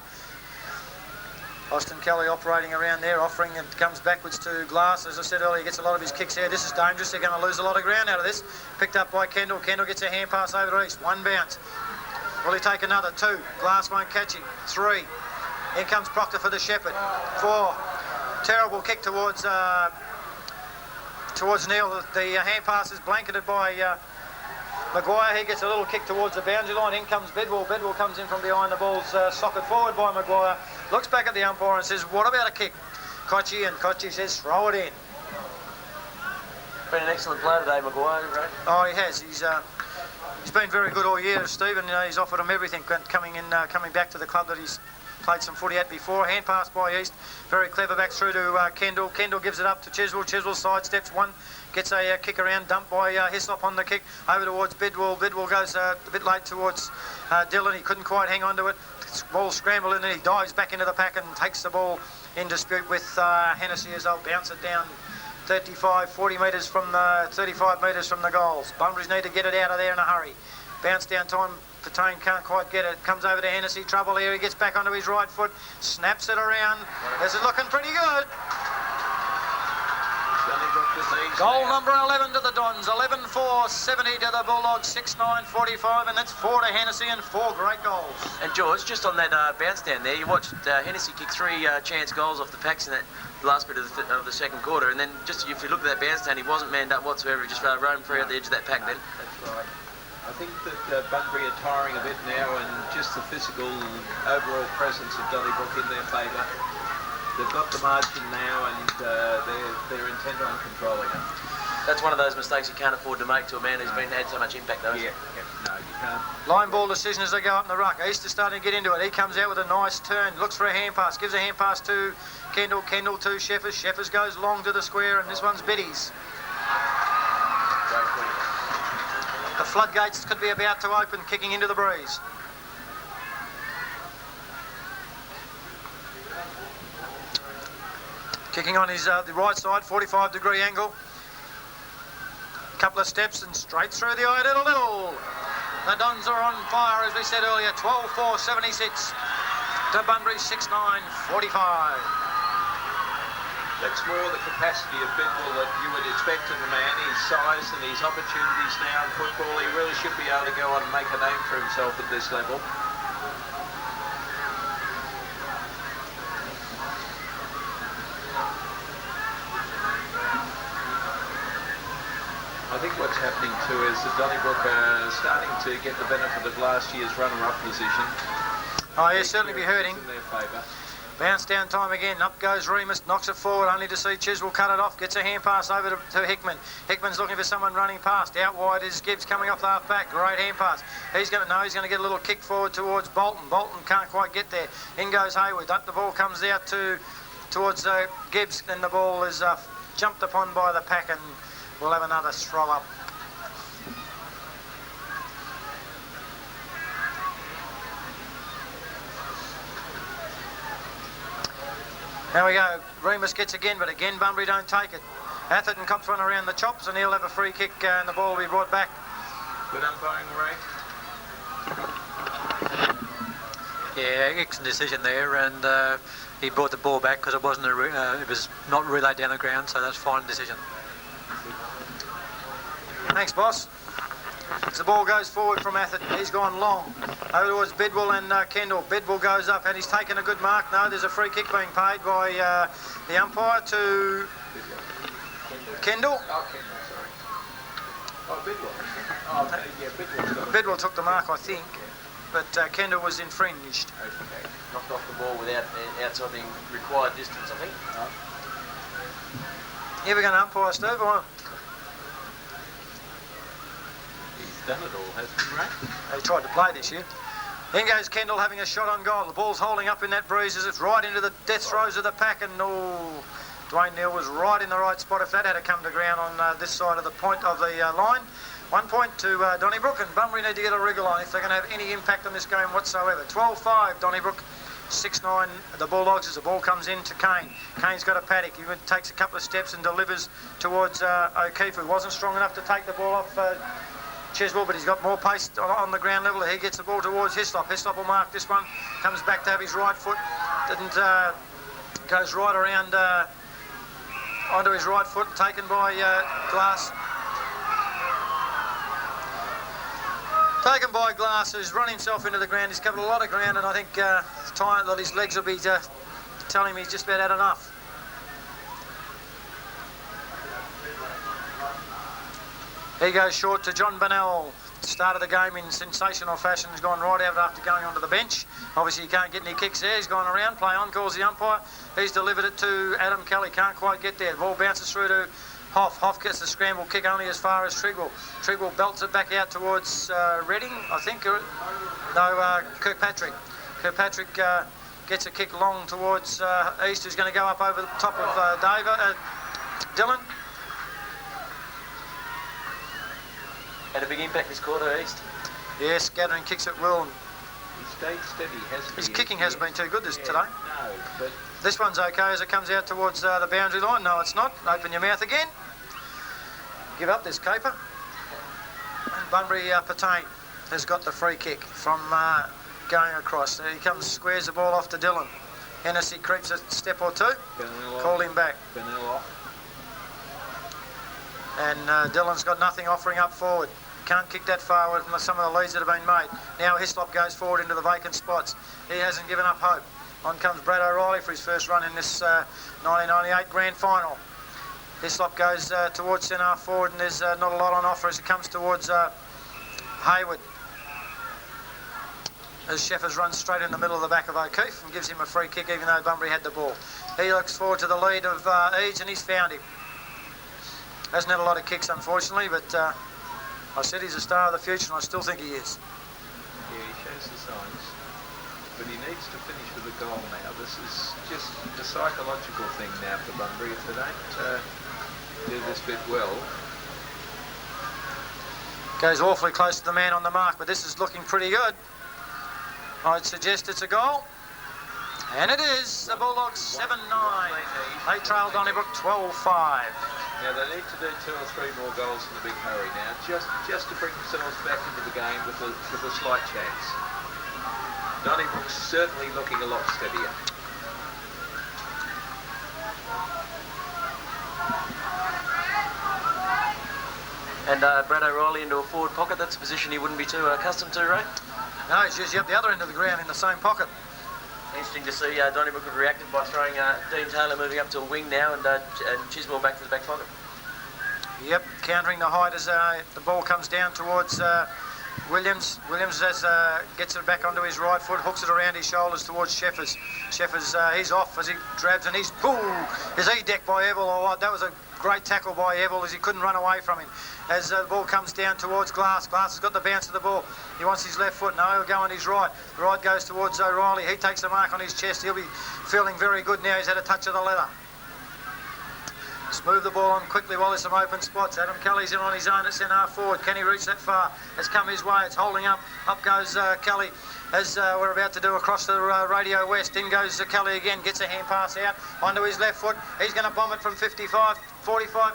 Austin Kelly operating around there, offering, and comes backwards to Glass. As I said earlier, he gets a lot of his kicks here. This is dangerous. They're going to lose a lot of ground out of this. Picked up by Kendall. Kendall gets a hand pass over to East. 1 bounce. Will he take another? 2. Glass won't catch him. 3. Here comes Proctor for the Shepherd. 4. Terrible kick towards Neil. The hand pass is blanketed by Maguire. He gets a little kick towards the boundary line. In comes Bidwell. Bidwell comes in from behind. The ball's socket forward by Maguire. Looks back at the umpire and says, what about a kick? Kochi, and Kochi says, throw it in. Been an excellent player today, Maguire, right? Oh, he has. He's been very good all year, Stephen. He's offered him everything coming back to the club that he's played some footy at before. Hand pass by East. Very clever back through to Kendall. Kendall gives it up to Chiswell. Chiswell sidesteps 1. Gets a kick around, dumped by Hislop on the kick, over towards Bidwell. Bidwell goes a bit late towards Dillon. He couldn't quite hang on to it. Ball scrambled in, and he dives back into the pack and takes the ball in dispute with Hennessy as they'll bounce it down 35 metres from the goals. Bunbury's need to get it out of there in a hurry. Bounce down time. Patain can't quite get it. Comes over to Hennessy. Trouble here. He gets back onto his right foot. Snaps it around. This is looking pretty good. Goal number 11 to the Dons, 11-4, 70 to the Bulldogs, 6-9, 45, and that's 4 to Hennessy and 4 great goals. And George, just on that bounce down there, you watched Hennessy kick 3 chance goals off the packs in that last bit of the second quarter, and then just if you look at that bounce down, he wasn't manned up whatsoever. He just roamed free at the edge of that pack then. That's right. I think that Bunbury are tiring a bit now, and just the physical overall presence of Donnybrook in their favour. They've got the margin now, and they're intent on controlling it. That's one of those mistakes you can't afford to make to a man who's had so much impact, though. Yeah, no. Line ball decision as they go up in the ruck. East is starting to get into it. He comes out with a nice turn, looks for a hand pass, gives a hand pass to Kendall, Kendall to Sheffers. Sheffers goes long to the square, and this one's Biddy's. The floodgates could be about to open, kicking into the breeze. Kicking on his the right side, 45-degree angle. Couple of steps and straight through the eye, little. The Dons are on fire, as we said earlier. 12-4-76 to Bunbury 6-9-45. That's more the capacity of Bidwell that you would expect of the man, his size and his opportunities now in football. He really should be able to go on and make a name for himself at this level. I think what's happening too is that Donnybrook are starting to get the benefit of last year's runner-up position. Oh, he'll certainly be hurting. In their favour. Bounce down time again. Up goes Remus, knocks it forward, only to see Chiswell cut it off. Gets a hand pass over to Hickman. Hickman's looking for someone running past. Out wide is Gibbs coming off the half back. Great hand pass. He's going to get a little kick forward towards Bolton. Bolton can't quite get there. In goes Hayward. The ball comes out towards Gibbs, and the ball is jumped upon by the pack, and we'll have another throw up. There we go. Remus gets again, but again Bunbury don't take it. Atherton cops one around the chops, and he'll have a free kick, and the ball will be brought back. Good umpiring, Ray. Yeah, excellent decision there, and he brought the ball back because it wasn't it was not relayed down the ground, so that's fine decision. Thanks, boss. As the ball goes forward from Atherton, he's gone long over towards Bidwell and Kendall. Bidwell goes up and he's taken a good mark. No, there's a free kick being paid by the umpire to Kendall. Oh, Kendall, sorry. Oh, Bidwell. Oh, yeah, Bidwell. Bidwell took the mark, I think, but Kendall was infringed. Okay. Knocked off the ball without outside the required distance, I think. You ever going to umpire, Steve, or what? Done it all, hasn't he, Ray? He tried to play this year. In goes Kendall having a shot on goal. The ball's holding up in that breeze as it's right into the death throes of the pack, and Dwayne Neal was right in the right spot if that had to come to ground on this side of the point of the line. 1 point to Donnybrook, and Bunbury need to get a wriggle on if they're going to have any impact on this game whatsoever. 12-5 Donnybrook, 6-9 the Bulldogs as the ball comes in to Kane. Kane's got a paddock. He takes a couple of steps and delivers towards O'Keefe, who wasn't strong enough to take the ball off Chiswell, but he's got more pace on the ground level. He gets the ball towards Hislop. Hislop will mark this one. Comes back to have his right foot. Goes right around onto his right foot, taken by Glass. Taken by Glass, who's run himself into the ground. He's covered a lot of ground, and I think it's time that his legs will be telling me he's just about had enough. He goes short to John Bennell. Started the game in sensational fashion. He's gone right out after going onto the bench. Obviously, he can't get any kicks there. He's gone around. Play on, calls the umpire. He's delivered it to Adam Kelly. Can't quite get there. The ball bounces through to Hoff. Hoff gets the scramble kick only as far as Trigwell. Trigwell belts it back out towards Reading, I think. No, Kirkpatrick. Kirkpatrick gets a kick long towards East, who's going to go up over the top of Dylan. Had a big impact this quarter, East. Yes, Gathering kicks at will. He stayed steady, hasn't he? His kicking hasn't been too good today. No, but This one's okay as it comes out towards the boundary line. No, it's not. Open your mouth again. Give up this caper. And Bunbury Patain has got the free kick from going across. There he comes, squares the ball off to Dylan. Hennessy creeps a step or two. Called him back. Bennell off. And Dylan's got nothing offering up forward. Can't kick that far away from some of the leads that have been made. Now Hislop goes forward into the vacant spots. He hasn't given up hope. On comes Brad O'Reilly for his first run in this 1998 grand final. Hislop goes towards centre forward, and there's not a lot on offer as it comes towards Hayward. As Sheffers runs straight in the middle of the back of O'Keefe and gives him a free kick even though Bunbury had the ball. He looks forward to the lead of Eads, and he's found him. Hasn't had a lot of kicks, unfortunately, but I said he's a star of the future, and I still think he is. Yeah, he shows the signs. But he needs to finish with a goal now. This is just a psychological thing now for Bunbury. If they don't do this bit well. Goes awfully close to the man on the mark, but this is looking pretty good. I'd suggest it's a goal. And it is. The Bulldogs 7-9. They trail Donnybrook 12-5. Now they need to do 2 or 3 more goals in a big hurry now, just to bring themselves back into the game with a slight chance. Donnybrook's certainly looking a lot steadier. And Brad O'Reilly into a forward pocket. That's a position he wouldn't be too accustomed to, Ray. No, he's usually up the other end of the ground in the same pocket. Interesting to see Donnybrook have reacted by throwing Dean Taylor moving up to a wing now and Chiswell back to the back pocket. Yep, countering the height as the ball comes down towards Williams. Williams gets it back onto his right foot, hooks it around his shoulders towards Sheffers. Sheffers, he's off as he grabs and he's pulled. Is he decked by Evil or what? That was a great tackle by Evil as he couldn't run away from him. As the ball comes down towards Glass. Glass has got the bounce of the ball. He wants his left foot. No, he'll go on his right. The right goes towards O'Reilly. He takes the mark on his chest. He'll be feeling very good now. He's had a touch of the leather. Let's move the ball on quickly while there's some open spots. Adam Kelly's in on his own at centre half forward. Can he reach that far? It's come his way. It's holding up. Up goes Kelly as we're about to do across the Radio West. In goes Kelly again. Gets a hand pass out onto his left foot. He's going to bomb it from 45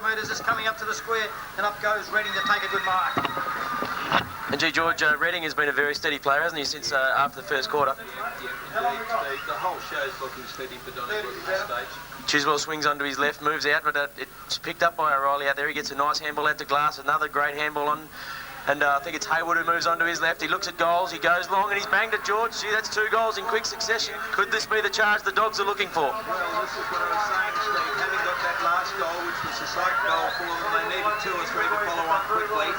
metres. It's coming up to the square. And up goes Redding to take a good mark. And gee, George, Redding has been a very steady player, hasn't he, since after the first quarter? Yeah, indeed. The whole show's looking steady for Donnybrook at this stage. Chiswell swings onto his left, moves out, but it's picked up by O'Reilly out there. He gets a nice handball out to Glass, another great handball on. And I think it's Hayward who moves onto his left. He looks at goals, he goes long and he's banged it, George. Gee, that's 2 goals in quick succession. Could this be the charge the Dogs are looking for? Well, this is what I was saying, Steve. Having got that last goal, which was a psych goal for them, they needed 2 or 3 to follow up quickly.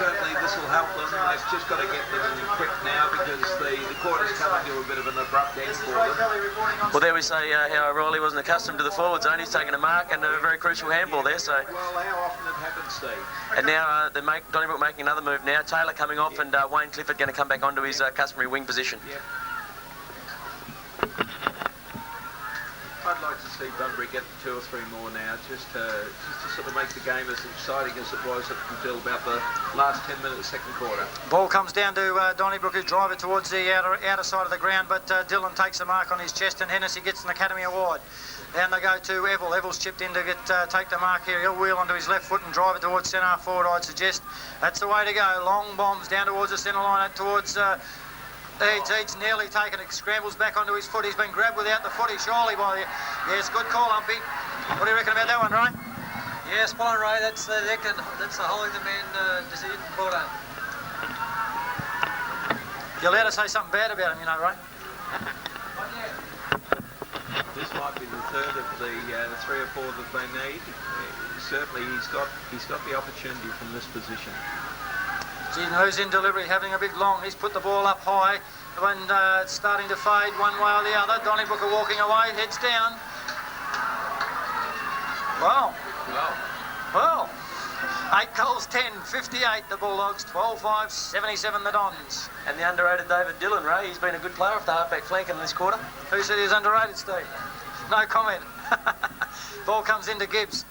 Certainly this will help them. They've just got to get them quick now because the quarter's coming to a bit of an abrupt end for them. Well, there we say how O'Reilly wasn't accustomed to the forward zone. He's taken a mark and a very crucial handball there. So. Well, how often it happens, Steve? And now Donnybrook making another move now. Taylor coming off and Wayne Clifford going to come back onto his customary wing position. Yep. I'd like to see Bunbury get 2 or 3 more now, just to sort of make the game as exciting as it was until about the last 10 minutes of the second quarter. Ball comes down to Donnybrook, who drive it towards the outer side of the ground, but Dillon takes a mark on his chest and Hennessy gets an Academy Award. Down they go to Evil. Evil's chipped in to take the mark here. He'll wheel onto his left foot and drive it towards centre half forward, I'd suggest. That's the way to go. Long bombs down towards the centre line, towards Eads nearly taken it. Scrambles back onto his foot. He's been grabbed without the footy, surely by the... Yes, good call, Umpy. What do you reckon about that one, Ray? Yeah, spot on, Ray. That's the holding the man decision. Well done. You're allowed to say something bad about him, you know, Ray. This might be the third of the 3 or 4 that they need. Certainly, he's got the opportunity from this position. He knows in delivery, having a big long. He's put the ball up high. When it's starting to fade one way or the other. Donnybrook are walking away, heads down. Well. 8 goals, 10, 58 the Bulldogs, 12-5, 77 the Dons. And the underrated David Dillon, Ray, he's been a good player off the halfback flank in this quarter. Who said he was underrated, Steve? No comment. Ball comes into Gibbs.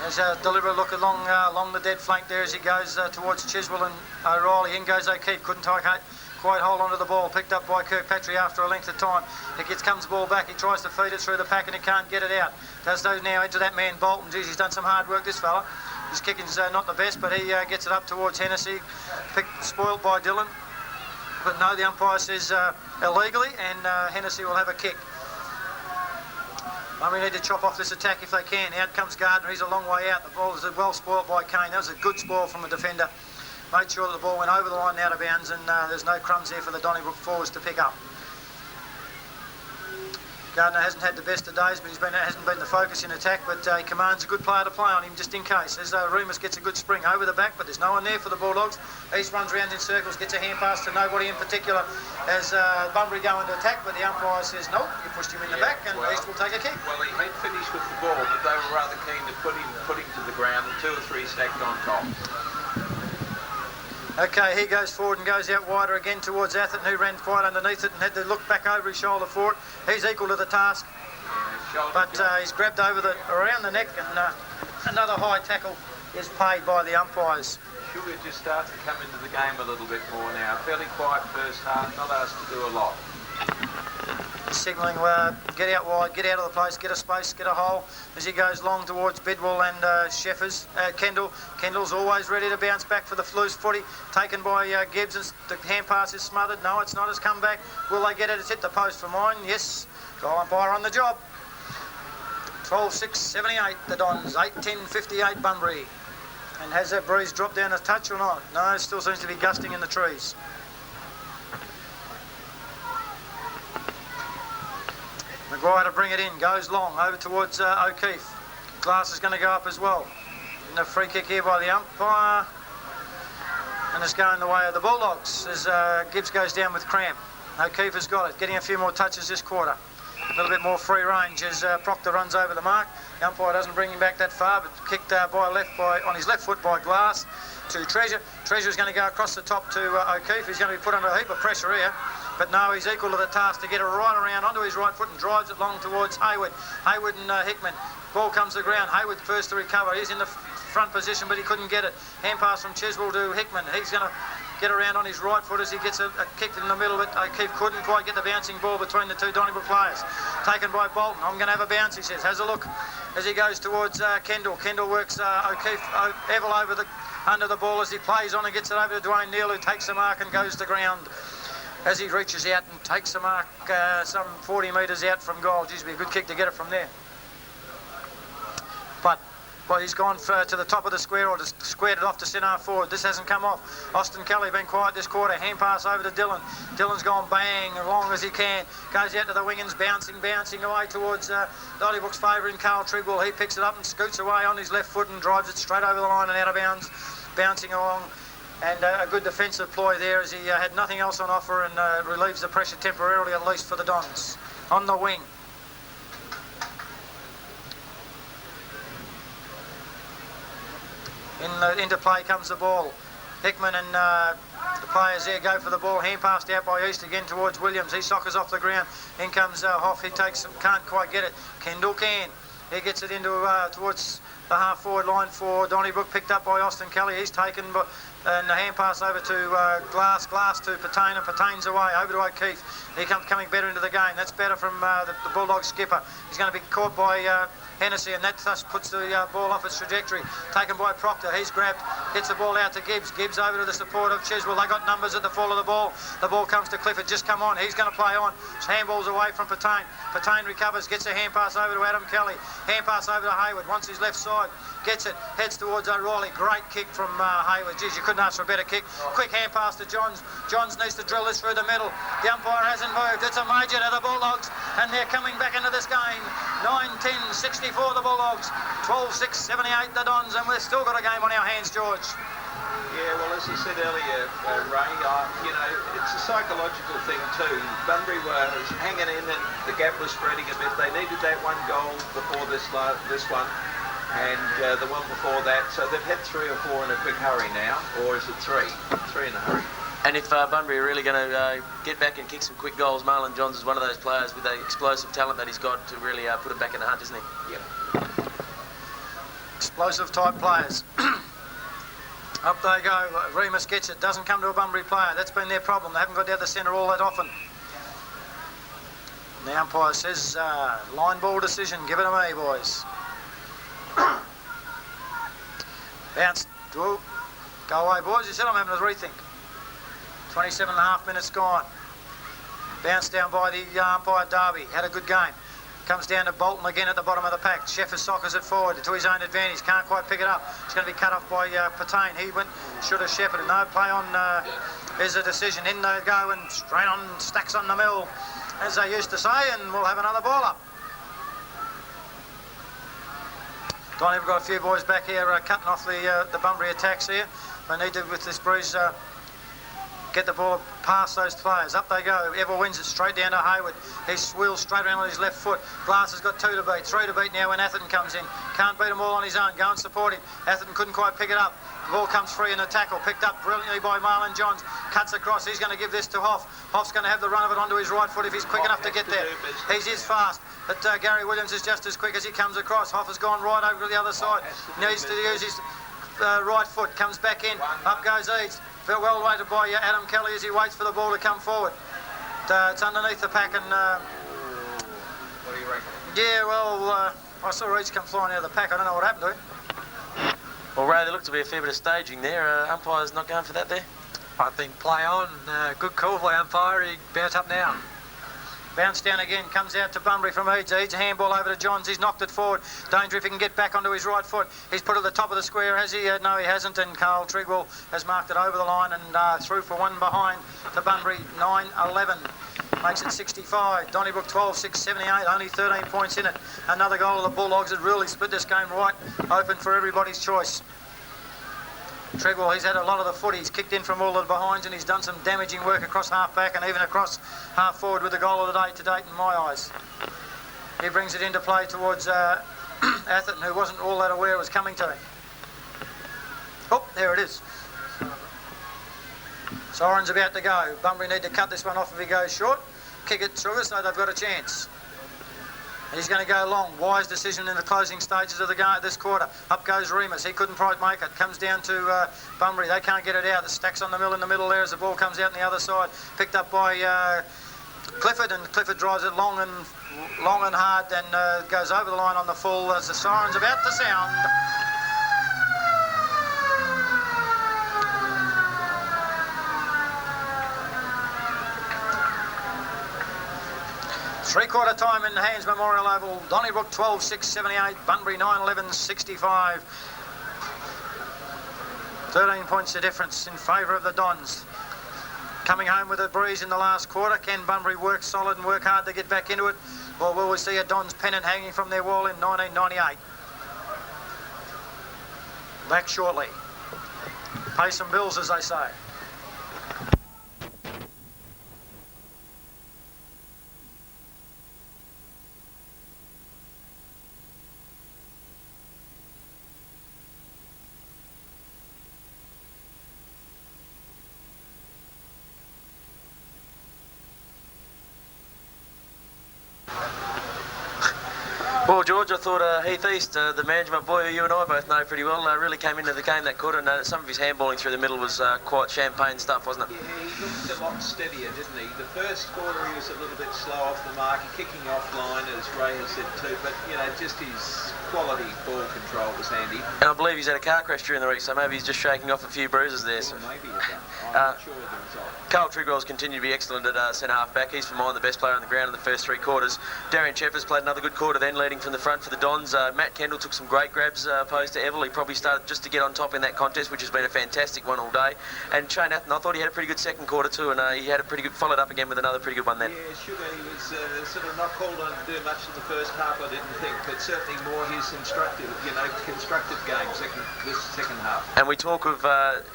There's a deliberate look along the dead flank there as he goes towards Chiswell and O'Reilly. In goes O'Keefe, couldn't quite hold onto the ball. Picked up by Kirkpatrick after a length of time. Comes the ball back. He tries to feed it through the pack and he can't get it out. Does those now into that man Bolton. Geez, he's done some hard work, this fella. His kicking's not the best, but he gets it up towards Hennessy. Spoilt by Dillon. But no, the umpire says illegally, and Hennessy will have a kick. We need to chop off this attack if they can. Out comes Gardner. He's a long way out. The ball is well spoilt by Kane. That was a good spoil from the defender. Made sure that the ball went over the line out of bounds, and there's no crumbs there for the Donnybrook forwards to pick up. Gardner hasn't had the best of days, but hasn't been the focus in attack, but he commands a good player to play on him just in case. As Remus gets a good spring over the back, but there's no one there for the Bulldogs. East runs around in circles, gets a hand pass to nobody in particular as Bunbury go into attack, but the umpire says no, you pushed him in the back, and East will take a kick. Well, he had finished with the ball, but they were rather keen to put him to the ground, and 2 or 3 stacked on top. Okay, he goes forward and goes out wider again towards Atherton, who ran quite underneath it and had to look back over his shoulder for it. He's equal to the task, but he's grabbed around the neck, and another high tackle is paid by the umpires. Sugar just starts to come into the game a little bit more now. Fairly quiet first half, not asked to do a lot. Signalling, get out wide, get out of the place, get a space, get a hole, as he goes long towards Bidwell and Sheffers. Kendall. Kendall's always ready to bounce back for the loose footy, taken by Gibbs, and the hand pass is smothered. No, it's not, it's come back. Will they get it? It's hit the post for mine. Yes, goal umpire on the job. 12-6-78 the Dons, 8-10-58 Bunbury. And has that breeze dropped down a touch or not? No, it still seems to be gusting in the trees. Maguire to bring it in, goes long, over towards O'Keefe. Glass is going to go up as well. And a free kick here by the umpire. And it's going the way of the Bulldogs as Gibbs goes down with cramp. O'Keefe has got it, getting a few more touches this quarter. A little bit more free range as Proctor runs over the mark. The umpire doesn't bring him back that far, but kicked on his left foot by Glass to Treasure. Treasure's going to go across the top to O'Keefe. He's going to be put under a heap of pressure here. But no, he's equal to the task to get it right around onto his right foot and drives it long towards Hayward. Hayward and Hickman. Ball comes to the ground. Hayward first to recover. He's in the front position, but he couldn't get it. Hand pass from Chiswell to Hickman. He's going to get around on his right foot as he gets a kick in the middle, but O'Keefe couldn't quite get the bouncing ball between the two Donnybrook players. Taken by Bolton. I'm going to have a bounce, he says. Has a look as he goes towards Kendall. Kendall works O'Keefe Evel under the ball as he plays on and gets it over to Dwayne Neal, who takes the mark and goes to ground. As he reaches out and takes the mark some 40 metres out from goal. Geez, it'd be a good kick to get it from there. But he's gone to the top of the square or just squared it off to centre forward. This hasn't come off. Austin Kelly been quiet this quarter. Hand pass over to Dillon. Dillon's gone bang as long as he can. Goes out to the wingers, bouncing away towards Donnybrook's favourite in Carl Trigwell. He picks it up and scoots away on his left foot and drives it straight over the line and out of bounds, bouncing along. And a good defensive ploy there as he had nothing else on offer and relieves the pressure temporarily, at least for the Dons. On the wing. Into play comes the ball. Hickman and the players there go for the ball. Hand passed out by East again towards Williams. He soccers off the ground. In comes Hoff. He can't quite get it. Kendall can. He gets it into towards the half-forward line for Donnybrook, picked up by Austin Kelly. He's taken, and the hand pass over to Glass to Patain, and Patain's away, over to O'Keefe. He comes coming better into the game. That's better from the Bulldog skipper. He's going to be caught by Hennessy, and that thus puts the ball off its trajectory. Taken by Proctor. He's grabbed, gets the ball out to Gibbs. Gibbs over to the support of Chiswell. They got numbers at the fall of the ball. The ball comes to Clifford. Just come on. He's going to play on. Handball's away from Patain. Patain recovers, gets a hand pass over to Adam Kelly. Hand pass over to Hayward. Wants his left side. Gets it. Heads towards O'Reilly. Great kick from Hayward. Geez, you couldn't ask for a better kick. Quick hand pass to Johns. Johns needs to drill this through the middle. The umpire hasn't moved. It's a major to the Bulldogs, and they're coming back into this game. 9-10-64 the Bulldogs. 12-6-78 the Dons, and we've still got a game on our hands, George. Yeah, well, as I said earlier, Ray, it's a psychological thing too. Bunbury were hanging in and the gap was spreading a bit. They needed that one goal before this one, and the one before that. So they've had 3 or 4 in a quick hurry now, or is it 3? 3 in a hurry. And if Bunbury are really going to get back and kick some quick goals, Marlon Johns is one of those players with the explosive talent that he's got to really put it back in the hunt, isn't he? Yep. Explosive type players. Up they go. Remus gets it. Doesn't come to a Bunbury player. That's been their problem. They haven't got down the centre all that often. And the umpire says, line ball decision. Give it to me, boys. Bounce. Go away, boys. You said I'm having a rethink. 27.5 minutes gone. Bounced down by the umpire Darby. Had a good game. Comes down to Bolton again at the bottom of the pack. Sheffers soccers it forward to his own advantage. Can't quite pick it up. It's going to be cut off by Patain. He should have shepherded. No play on is a decision. In they go and straight on, stacks on the mill, as they used to say, and we'll have another ball up. We've got a few boys back here cutting off the Bunbury attacks here. They need to, with this breeze, get the ball past those players. Up they go. Ever wins it straight down to Hayward. He wheels straight around with his left foot. Glass has got 2 to beat, 3 to beat now when Atherton comes in. Can't beat them all on his own. Go and support him. Atherton couldn't quite pick it up. The ball comes free in the tackle. Picked up brilliantly by Marlon Johns. Cuts across. He's going to give this to Hoff. Hoff's going to have the run of it onto his right foot if he's quick enough to get there. He is fast. But Gary Williams is just as quick as he comes across. Hoff has gone right over to the other side. Needs to use his right foot. Comes back in. Up goes Eads. Well weighted by Adam Kelly as he waits for the ball to come forward. It's underneath the pack and... What do you reckon? Yeah, well, I saw Eads come flying out of the pack. I don't know what happened to him. Well, Ray, there looked to be a fair bit of staging there. Umpire's not going for that there? I think play on. Good call by umpire. He bounce up now. Bounce down again, comes out to Bunbury from Eads. Eads a handball over to Johns. He's knocked it forward. Danger if he can get back onto his right foot. He's put it at the top of the square, has he? No, he hasn't. And Carl Trigwell has marked it over the line and through for one behind to Bunbury. 9-11 makes it 65. Donnybrook 12-6-78. Only 13 points in it. Another goal of the Bulldogs had really split this game right open for everybody's choice. Treadwell, he's had a lot of the footy. He's kicked in from all of the behinds and he's done some damaging work across half-back and even across half-forward with the goal of the day to date in my eyes. He brings it into play towards Atherton, who wasn't all that aware it was coming to him. Oh, there it is. Soren's about to go. Bunbury need to cut this one off if he goes short. Kick it through so they've got a chance. He's going to go long. Wise decision in the closing stages of the game this quarter. Up goes Remus. He couldn't quite make it. Comes down to Bunbury. They can't get it out. The stacks on the mill in the middle there as the ball comes out on the other side. Picked up by Clifford, and Clifford drives it long and hard and goes over the line on the full as the siren's about to sound. Three-quarter time in Hands Memorial Oval. Donnybrook 12-6-78. Bunbury 9-11-65. 13 points the difference in favour of the Dons. Coming home with a breeze in the last quarter. Can Bunbury work solid and work hard to get back into it? Or will we see a Dons pennant hanging from their wall in 1998? Back shortly. Pay some bills, as they say. Well, George, I thought Heath East, the management boy who you and I both know pretty well, really came into the game that quarter, and some of his handballing through the middle was quite champagne stuff, wasn't it? Yeah, he looked a lot steadier, didn't he? The first quarter he was a little bit slow off the mark, kicking offline, as Ray has said too, but, you know, just his quality ball control was handy. And I believe he's had a car crash during the week, so maybe he's just shaking off a few bruises there. Well, maybe he's done. I'm not sure of the result. Carl Trigwell's continued to be excellent at centre half back. He's for mine the best player on the ground in the first three quarters. Darian Cheffers played another good quarter then, leading from the front for the Dons. Matt Kendall took some great grabs opposed to Evell. He probably started just to get on top in that contest, which has been a fantastic one all day. And Shane Atherton, I thought he had a pretty good second quarter too, and he had a pretty good, followed up again with another pretty good one then. Yeah, Sugar, he was sort of not called on to do much in the first half, I didn't think, but certainly more his constructive game, this second half. And we talk of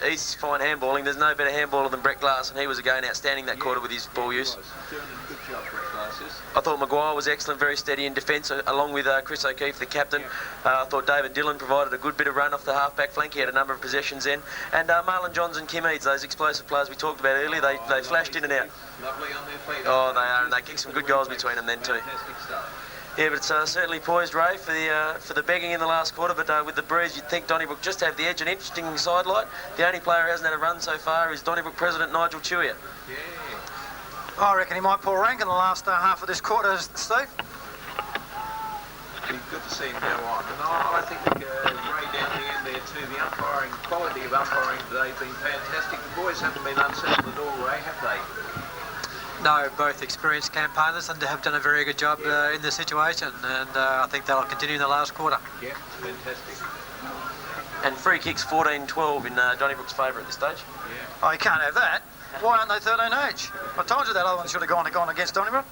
East's fine handballing. There's no better handballer than Brett Glass, and he was again outstanding that quarter with his ball use. Doing a good job, Brett Glass. I thought Maguire was excellent, very steady in defence, along with Chris O'Keefe, the captain. I thought David Dillon provided a good bit of run off the half-back flank. He had a number of possessions in. And Marlon Johns and Kim Eads, those explosive players we talked about earlier, they flashed in and out. Lovely on their feet. Oh, they are, and they kicked some good goals between them then too. Fantastic stuff. Yeah, but it's certainly poised, Ray, for the begging in the last quarter. But with the breeze, you'd think Donnybrook just have the edge. An interesting sidelight. The only player who hasn't had a run so far is Donnybrook president Nigel Tuia. Yeah. I reckon he might pull rank in the last half of this quarter, Steve. Be good to see him go on. And I think Ray down the end there too, the umpiring, quality of umpiring today has been fantastic. The boys haven't been unsettled at all, Ray, have they? No, both experienced campaigners and have done a very good job in the situation, and I think that'll continue in the last quarter. Yeah, fantastic. And free kicks 14-12 in Donnybrook's favour at this stage. Yeah. Oh, you can't have that. Why aren't they 13 each? I told you that other one should have gone against Donnybrook.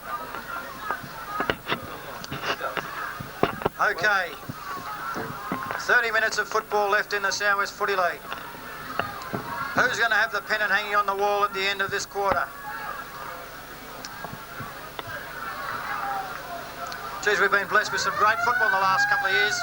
Okay. 30 minutes of football left in the SWFL Footy League. Who's going to have the pennant hanging on the wall at the end of this quarter? Geez, we've been blessed with some great football in the last couple of years.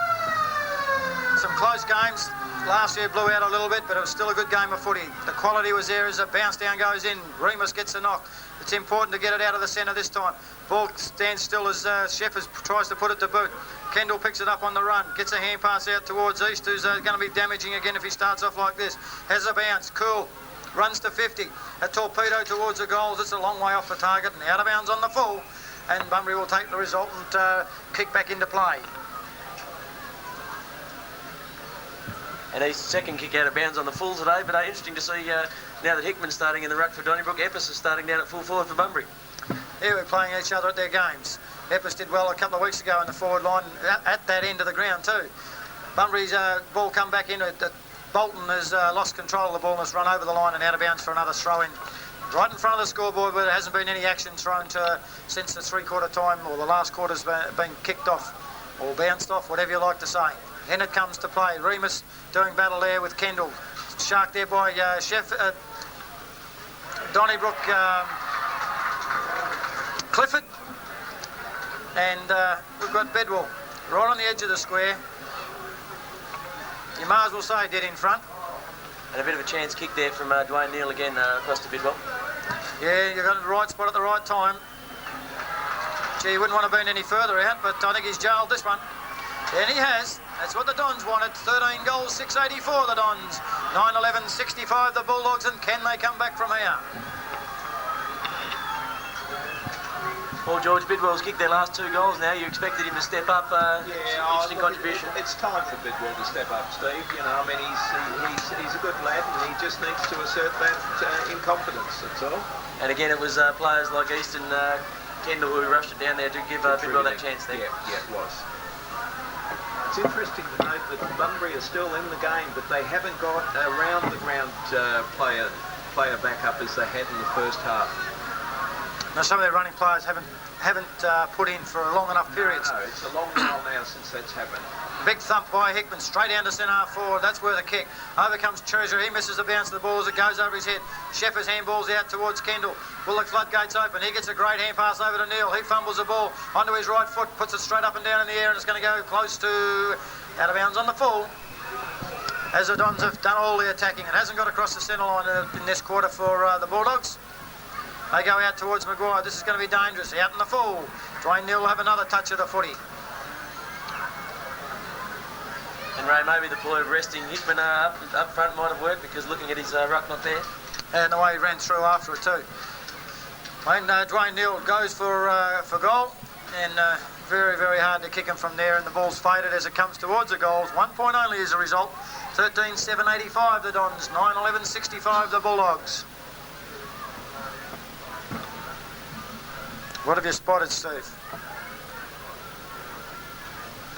Some close games. Last year blew out a little bit, but it was still a good game of footy. The quality was there as a bounce down goes in. Remus gets a knock. It's important to get it out of the centre this time. Ball stands still as Sheffers tries to put it to boot. Kendall picks it up on the run, gets a hand pass out towards East, who's going to be damaging again if he starts off like this. Has a bounce, cool, runs to 50. A torpedo towards the goals. It's a long way off the target and out of bounds on the full. And Bunbury will take the result and kick back into play. And his second kick out of bounds on the full today, but interesting to see now that Hickman's starting in the ruck for Donnybrook, Epis is starting down at full forward for Bunbury. Here we're playing each other at their games. Epis did well a couple of weeks ago in the forward line at that end of the ground too. Bunbury's ball come back in. Bolton has lost control of the ball and has run over the line and out of bounds for another throw-in. Right in front of the scoreboard, but there hasn't been any action thrown to since the three-quarter time or the last quarter's been kicked off or bounced off, whatever you like to say. Then it comes to play. Remus doing battle there with Kendall. Shark there by Donnybrook, Clifford. And we've got Bedwell right on the edge of the square. You might as well say dead in front. And a bit of a chance kick there from Dwayne Neal again across to Bidwell. Yeah, you got it the right spot at the right time. Gee, you wouldn't want to have been any further out, but I think he's jailed this one. And he has. That's what the Dons wanted. 13 goals, 684 the Dons. 9-11, 65 the Bulldogs, and can they come back from here? Well, George, Bidwell's kicked their last 2 goals now. You expected him to step up. Interesting contribution. It's time for Bidwell to step up, Steve. You know, I mean, he's a good lad, and he just needs to assert that in confidence, that's all. And again, it was players like East and Kendall who rushed it down there to give Bidwell that chance there. Yeah, it was. It's interesting to note that Bunbury are still in the game, but they haven't got a round-the-ground player back up as they had in the first half. Now, some of their running players haven't put in for long enough periods. No, it's a long while now since that's happened. Big thump by Hickman, straight down to centre half forward. That's where the kick. Over comes Treasurer. He misses the bounce of the ball as it goes over his head. Sheffers handballs out towards Kendall. Bullock floodgates open. He gets a great hand pass over to Neal. He fumbles the ball onto his right foot, puts it straight up and down in the air, and it's going to go close to out of bounds on the full. As the Dons have done all the attacking. It hasn't got across the centre line in this quarter for the Bulldogs. They go out towards Maguire. This is going to be dangerous. Out in the full. Dwayne Neal will have another touch of the footy. And Ray, maybe the ploy of resting Hickman up front might have worked because looking at his ruck not there. And the way he ran through after it too. When Dwayne Neal goes for goal, and very, very hard to kick him from there, and the ball's faded as it comes towards the goals. 1 point only as a result. 13-7-85 the Dons. 9-11-65 the Bulldogs. What have you spotted, Steve?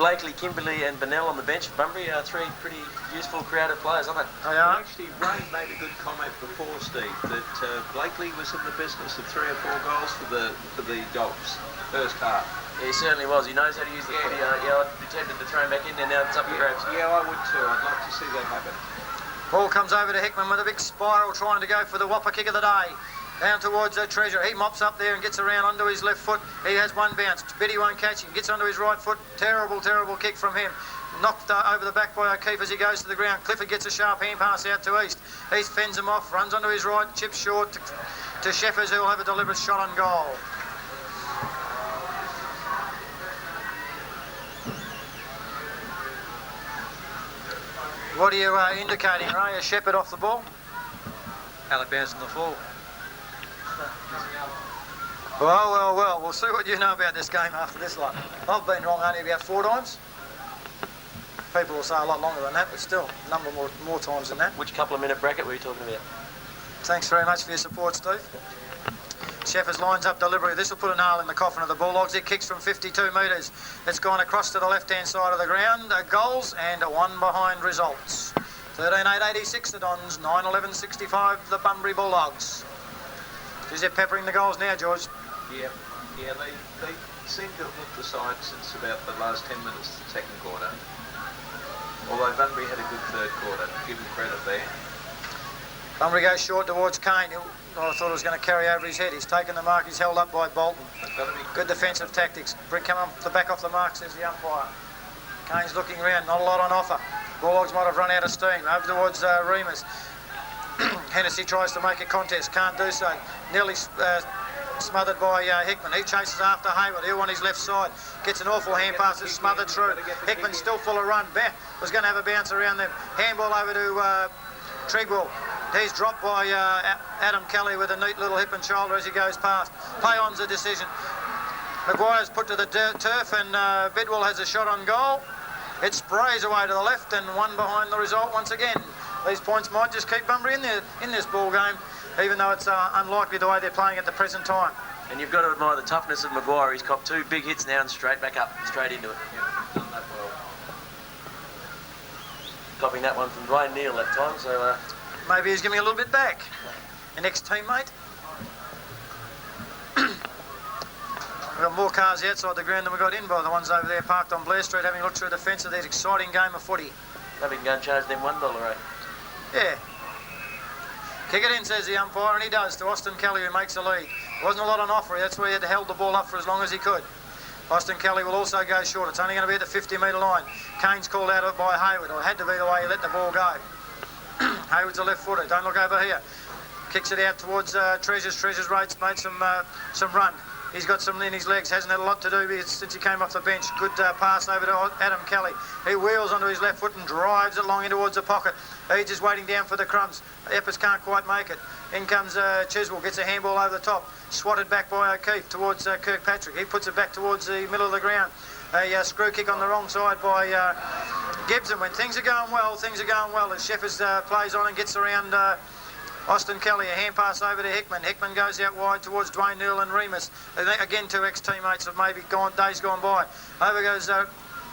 Blakely, Kimberley and Bennell on the bench for Bunbury are 3 pretty useful, creative players, aren't they? They are. Actually, Ray made a good comment before, Steve, that Blakely was in the business of 3 or 4 goals for the Dogs, first half. Yeah, he certainly was. He knows how to use the footy. I'd be tempted to throw him back in there now. It's up for grabs. Yeah, I would too. I'd like to see that happen. Ball comes over to Hickman with a big spiral, trying to go for the whopper kick of the day. Down towards the Treasure. He mops up there and gets around onto his left foot. He has one bounce. Biddy won't catch him. Gets onto his right foot. Terrible, terrible kick from him. Knocked over the back by O'Keefe as he goes to the ground. Clifford gets a sharp hand pass out to East. East fends him off, runs onto his right, chips short to Sheffers, who will have a deliberate shot on goal. What are you indicating, Ray? A Shepherd off the ball? Out of bounds in the full. Well, we'll see what you know about this game after this lot. I've been wrong only about 4 times. People will say a lot longer than that, but still, a number more times than that. Which couple of minute bracket were you talking about? Thanks very much for your support, Steve. Sheffers lines up deliberately. This will put a nail in the coffin of the Bulldogs. It kicks from 52 metres. It's gone across to the left-hand side of the ground. Goals and a 1 behind results. 13-8-86 the Dons, 9-11-65 the Bunbury Bulldogs. Is they're peppering the goals now, George? Yeah, they seem to have looked aside since about the last 10 minutes of the second quarter. Although Bunbury had a good third quarter, give him credit there. Bunbury goes short towards Kane. I thought it was going to carry over his head. He's taken the mark. He's held up by Bolton. Good defensive tactics. Come on, the back off the mark, says the umpire. Kane's looking around. Not a lot on offer. Bulldogs might have run out of steam. Over towards Remus. Hennessy tries to make a contest. Can't do so. Nearly smothered by Hickman. He chases after Hayward. He'll on his left side. Gets an awful hand pass. It's smothered through. Hickman's still full of run. Was going to have a bounce around them. Handball over to Trigwell. He's dropped by Adam Kelly with a neat little hip and shoulder as he goes past. Play on's a decision. Maguire's put to the turf and Bidwell has a shot on goal. It sprays away to the left and one behind the result once again. These points might just keep Bunbury in this ball game, even though it's unlikely the way they're playing at the present time. And you've got to admire the toughness of Maguire. He's copped 2 big hits now and straight back up, straight into it. Yep, done that well. Copping that one from Dwayne Neal that time, so... Maybe he's giving a little bit back. An ex-teammate. We've got more cars outside the ground than we got in by the ones over there parked on Blair Street, having looked through the fence of this exciting game of footy. Maybe we can go and charge them $1, eh? Yeah. Kick it in, says the umpire, and he does, to Austin Kelly, who makes a lead. Wasn't a lot on offer. That's where he had held the ball up for as long as he could. Austin Kelly will also go short. It's only going to be at the 50-metre line. Kane's called out by Hayward, or it had to be the way he let the ball go. Hayward's a left footer. Don't look over here. Kicks it out towards Treasures. Treasures made some run. He's got some in his legs. Hasn't had a lot to do since he came off the bench. Good pass over to Adam Kelly. He wheels onto his left foot and drives it long in towards the pocket. He's just waiting down for the crumbs. Eppers can't quite make it. In comes Chiswell. Gets a handball over the top. Swatted back by O'Keefe towards Kirkpatrick. He puts it back towards the middle of the ground. A screw kick on the wrong side by Gibson. When things are going well, as Sheffers plays on and gets around Austin Kelly. A hand pass over to Hickman. Hickman goes out wide towards Dwayne Neal and Remus. Again, 2 ex-teammates have maybe days gone by. Over goes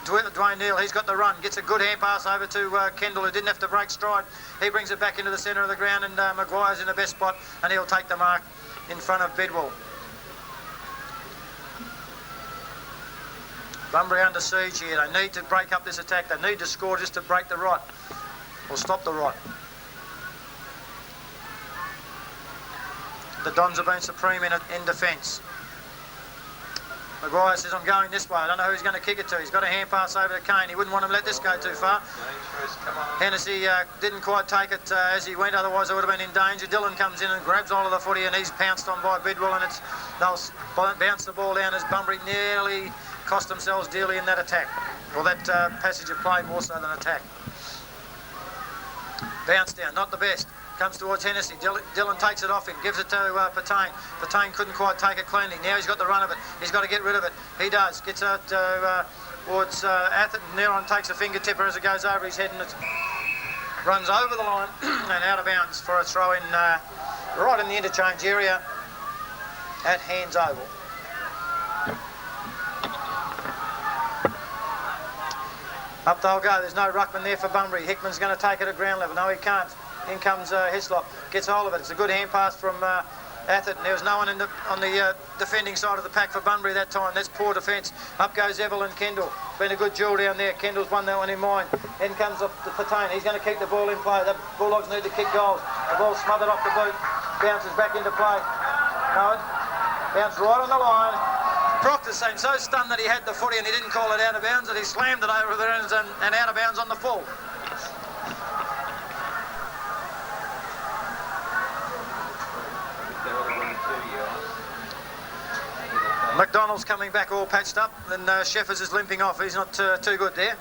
Dwayne Neal. He's got the run. Gets a good hand pass over to Kendall, who didn't have to break stride. He brings it back into the centre of the ground, and Maguire's in the best spot, and he'll take the mark in front of Bidwell. Bunbury under siege here. They need to break up this attack. They need to score just to break the rot, or stop the rot. The Dons have been supreme in defence. Maguire says, I'm going this way. I don't know who he's going to kick it to. He's got a hand pass over to Kane. He wouldn't want him to let this go too far. Hennessy didn't quite take it as he went, otherwise they would have been in danger. Dillon comes in and grabs hold of the footy, and he's pounced on by Bidwell, and they'll bounce the ball down as Bunbury nearly cost themselves dearly in that attack, or that passage of play more so than attack. Bounce down, not the best. Comes towards Hennessy. Dillon takes it off him, gives it to Patane. Patane couldn't quite take it cleanly. Now he's got the run of it. He's got to get rid of it. He does. Gets it towards Atherton. Neron takes a fingertipper as it goes over his head, and it runs over the line and out of bounds for a throw in right in the interchange area at Hands Oval. Up they'll go. There's no ruckman there for Bunbury. Hickman's going to take it at ground level. No, he can't. In comes Hislop. Gets hold of it. It's a good hand pass from Atherton. There was no one on the defending side of the pack for Bunbury that time. That's poor defence. Up goes Evelyn Kendall. Been a good duel down there. Kendall's won that one in mind. In comes the Patane. He's going to keep the ball in play. The Bulldogs need to kick goals. The ball smothered off the boot. Bounces back into play. No, it bounced right on the line. Proctor seemed so stunned that he had the footy and he didn't call it out of bounds, that he slammed it over the ends and out of bounds on the full. McDonald's coming back all patched up, and Sheffers is limping off. He's not too good there.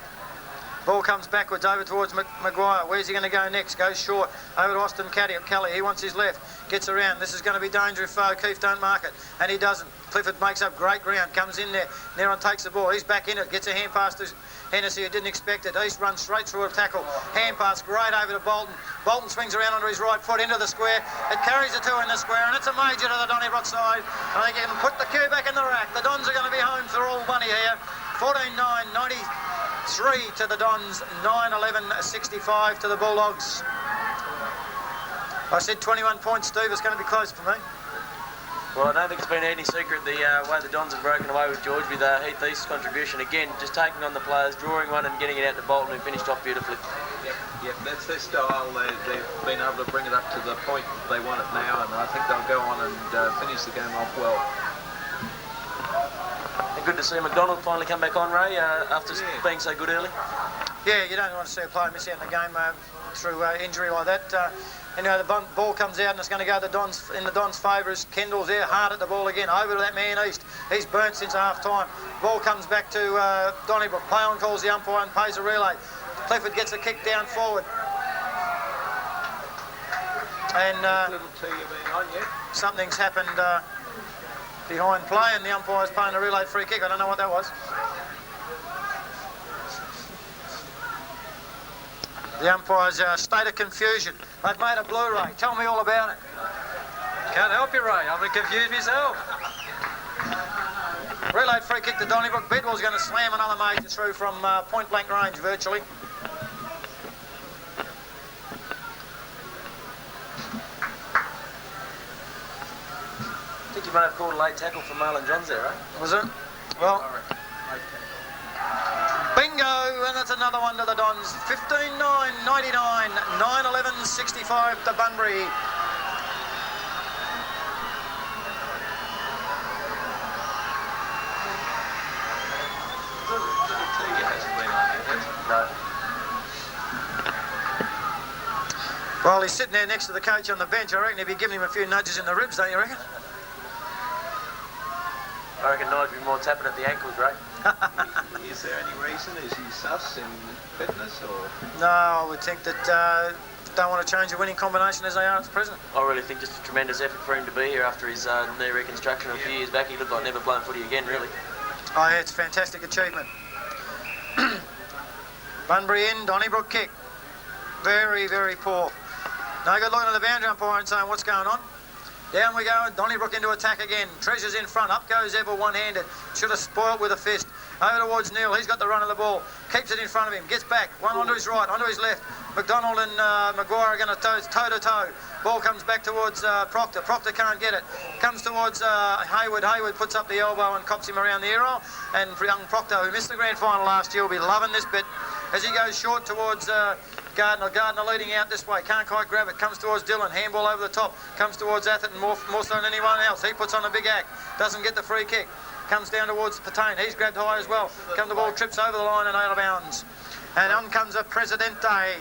Ball comes backwards over towards Maguire. Where's he going to go next? Goes short over to Austin Kelly. He wants his left. Gets around. This is going to be dangerous if O'Keefe don't mark it. And he doesn't. Clifford makes up great ground. Comes in there. Neron takes the ball. He's back in it. Gets a hand pass to Hennessy, who didn't expect it. East runs straight through a tackle. Hand pass great over to Bolton. Bolton swings around onto his right foot into the square. It carries the 2 in the square, and it's a major to the Donnybrook side. I think he can put the cue back in the rack. The Dons are going to be home for all money here. 14-9, 93 to the Dons, 9-11, 65 to the Bulldogs. I said 21 points, Steve. It's going to be close for me. Well, I don't think it's been any secret the way the Dons have broken away with George with Heath East's contribution. Again, just taking on the players, drawing one and getting it out to Bolton, who finished off beautifully. Yep, that's their style. They've been able to bring it up to the point they want it now, and I think they'll go on and finish the game off well. And good to see McDonald finally come back on, Ray, after being so good early. Yeah, you don't want to see a player miss out in the game through injury like that. Anyway, the ball comes out and it's going to go to the Dons' favour as Kendall's there, hard at the ball again, over to that man East. He's burnt since half-time. Ball comes back to Donnybrook. Play on calls the umpire and pays a relay. Clifford gets a kick down forward. And something's happened behind play and the umpire's playing a relay free kick. I don't know what that was. The umpire's state of confusion. They've made a Blu-ray. Tell me all about it. Can't help you, Ray. I'm confused myself. Relay free kick to Donnybrook. Bidwell's going to slam another major through from point-blank range, virtually. I think you might have called a late tackle from Marlon Johns there, right? Was it? Well, bingo, and that's another one to the Dons. 15-9, 99, 9-11, 65 to Bunbury. No. Well, he's sitting there next to the coach on the bench. I reckon he'd be giving him a few nudges in the ribs, don't you reckon? I reckon Nige would be more tapping at the ankles, Ray. Is there any reason? Is he sus in fitness or? No, I would think that don't want to change the winning combination as they are at present. I really think just a tremendous effort for him to be here after his knee reconstruction a few years back. He looked like never playing footy again, really. Oh, yeah, it's a fantastic achievement. Bunbury in, Donnybrook kick. Very, very poor. No good looking at the boundary umpire and saying, what's going on? Down we go, Donnybrook into attack again. Treasure's in front, up goes Ever one-handed. Should have spoilt with a fist. Over towards Neil, he's got the run of the ball. Keeps it in front of him, gets back. One onto his right, onto his left. McDonald and Maguire are going to toe-to-toe. Ball comes back towards Proctor. Proctor can't get it. Comes towards Hayward. Hayward puts up the elbow and cops him around the ear roll. And for young Proctor, who missed the grand final last year, will be loving this bit as he goes short towards Gardner. Gardner leading out this way. Can't quite grab it. Comes towards Dillon. Handball over the top. Comes towards Atherton more so than anyone else. He puts on a big act. Doesn't get the free kick. Comes down towards Patain. He's grabbed high as well. The ball trips over the line and out of bounds. And on comes a Presidente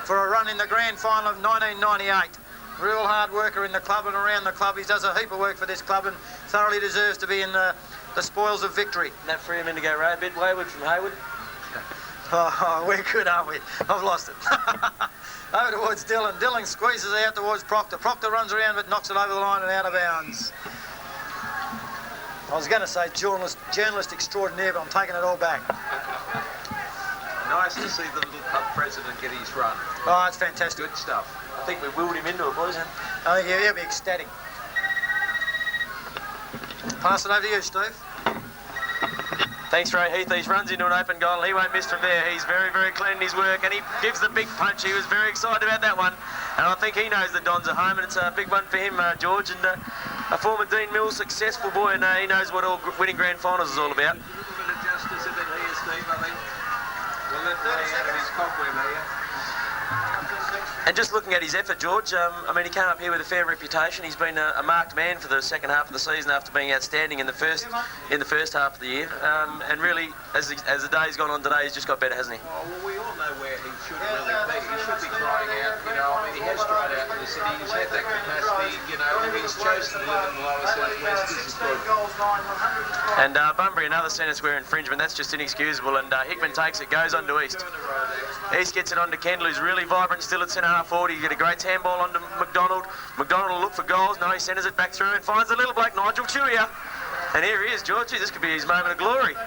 for a run in the grand final of 1998. Real hard worker in the club and around the club. He does a heap of work for this club and thoroughly deserves to be in the spoils of victory. And that free him in to go, Ray, a bit wayward from Hayward. Oh, we're good, aren't we? I've lost it. Over towards Dillon. Dillon squeezes it out towards Proctor. Proctor runs around but knocks it over the line and out of bounds. I was going to say journalist extraordinaire, but I'm taking it all back. Nice to see the little club president get his run. Oh, it's fantastic. Good stuff. I think we willed him into it, boys. I think he'll be ecstatic. Pass it over to you, Steve. Thanks, Ray Heath. He runs into an open goal. He won't miss from there. He's very, very clean in his work, and he gives the big punch. He was very excited about that one, and I think he knows the Dons are home, and it's a big one for him, George, and a former Dean Mills successful boy, and he knows what winning grand finals is all about. A little bit of justice in it here, Steve, I think. We'll let Ray out of his cobweb here. And just looking at his effort, George, I mean, he came up here with a fair reputation. He's been a marked man for the second half of the season after being outstanding in the first half of the year. And really, as the day's gone on today, he's just got better, hasn't he? Oh, well, we all know where he should really be. He should be crying out, you know. I mean, he has tried out in the city. He's had that capacity, you know. He's chosen to live in the lower southwest. This is good. And Bunbury, another centre square infringement. That's just inexcusable. And Hickman takes it, goes on to East. East gets it on to Kendall, who's really vibrant still at centre half forward. You get a great handball onto McDonald. McDonald will look for goals. No, he centres it back through and finds the little bloke Nigel Tuia. And here he is, George. This could be his moment of glory. You know,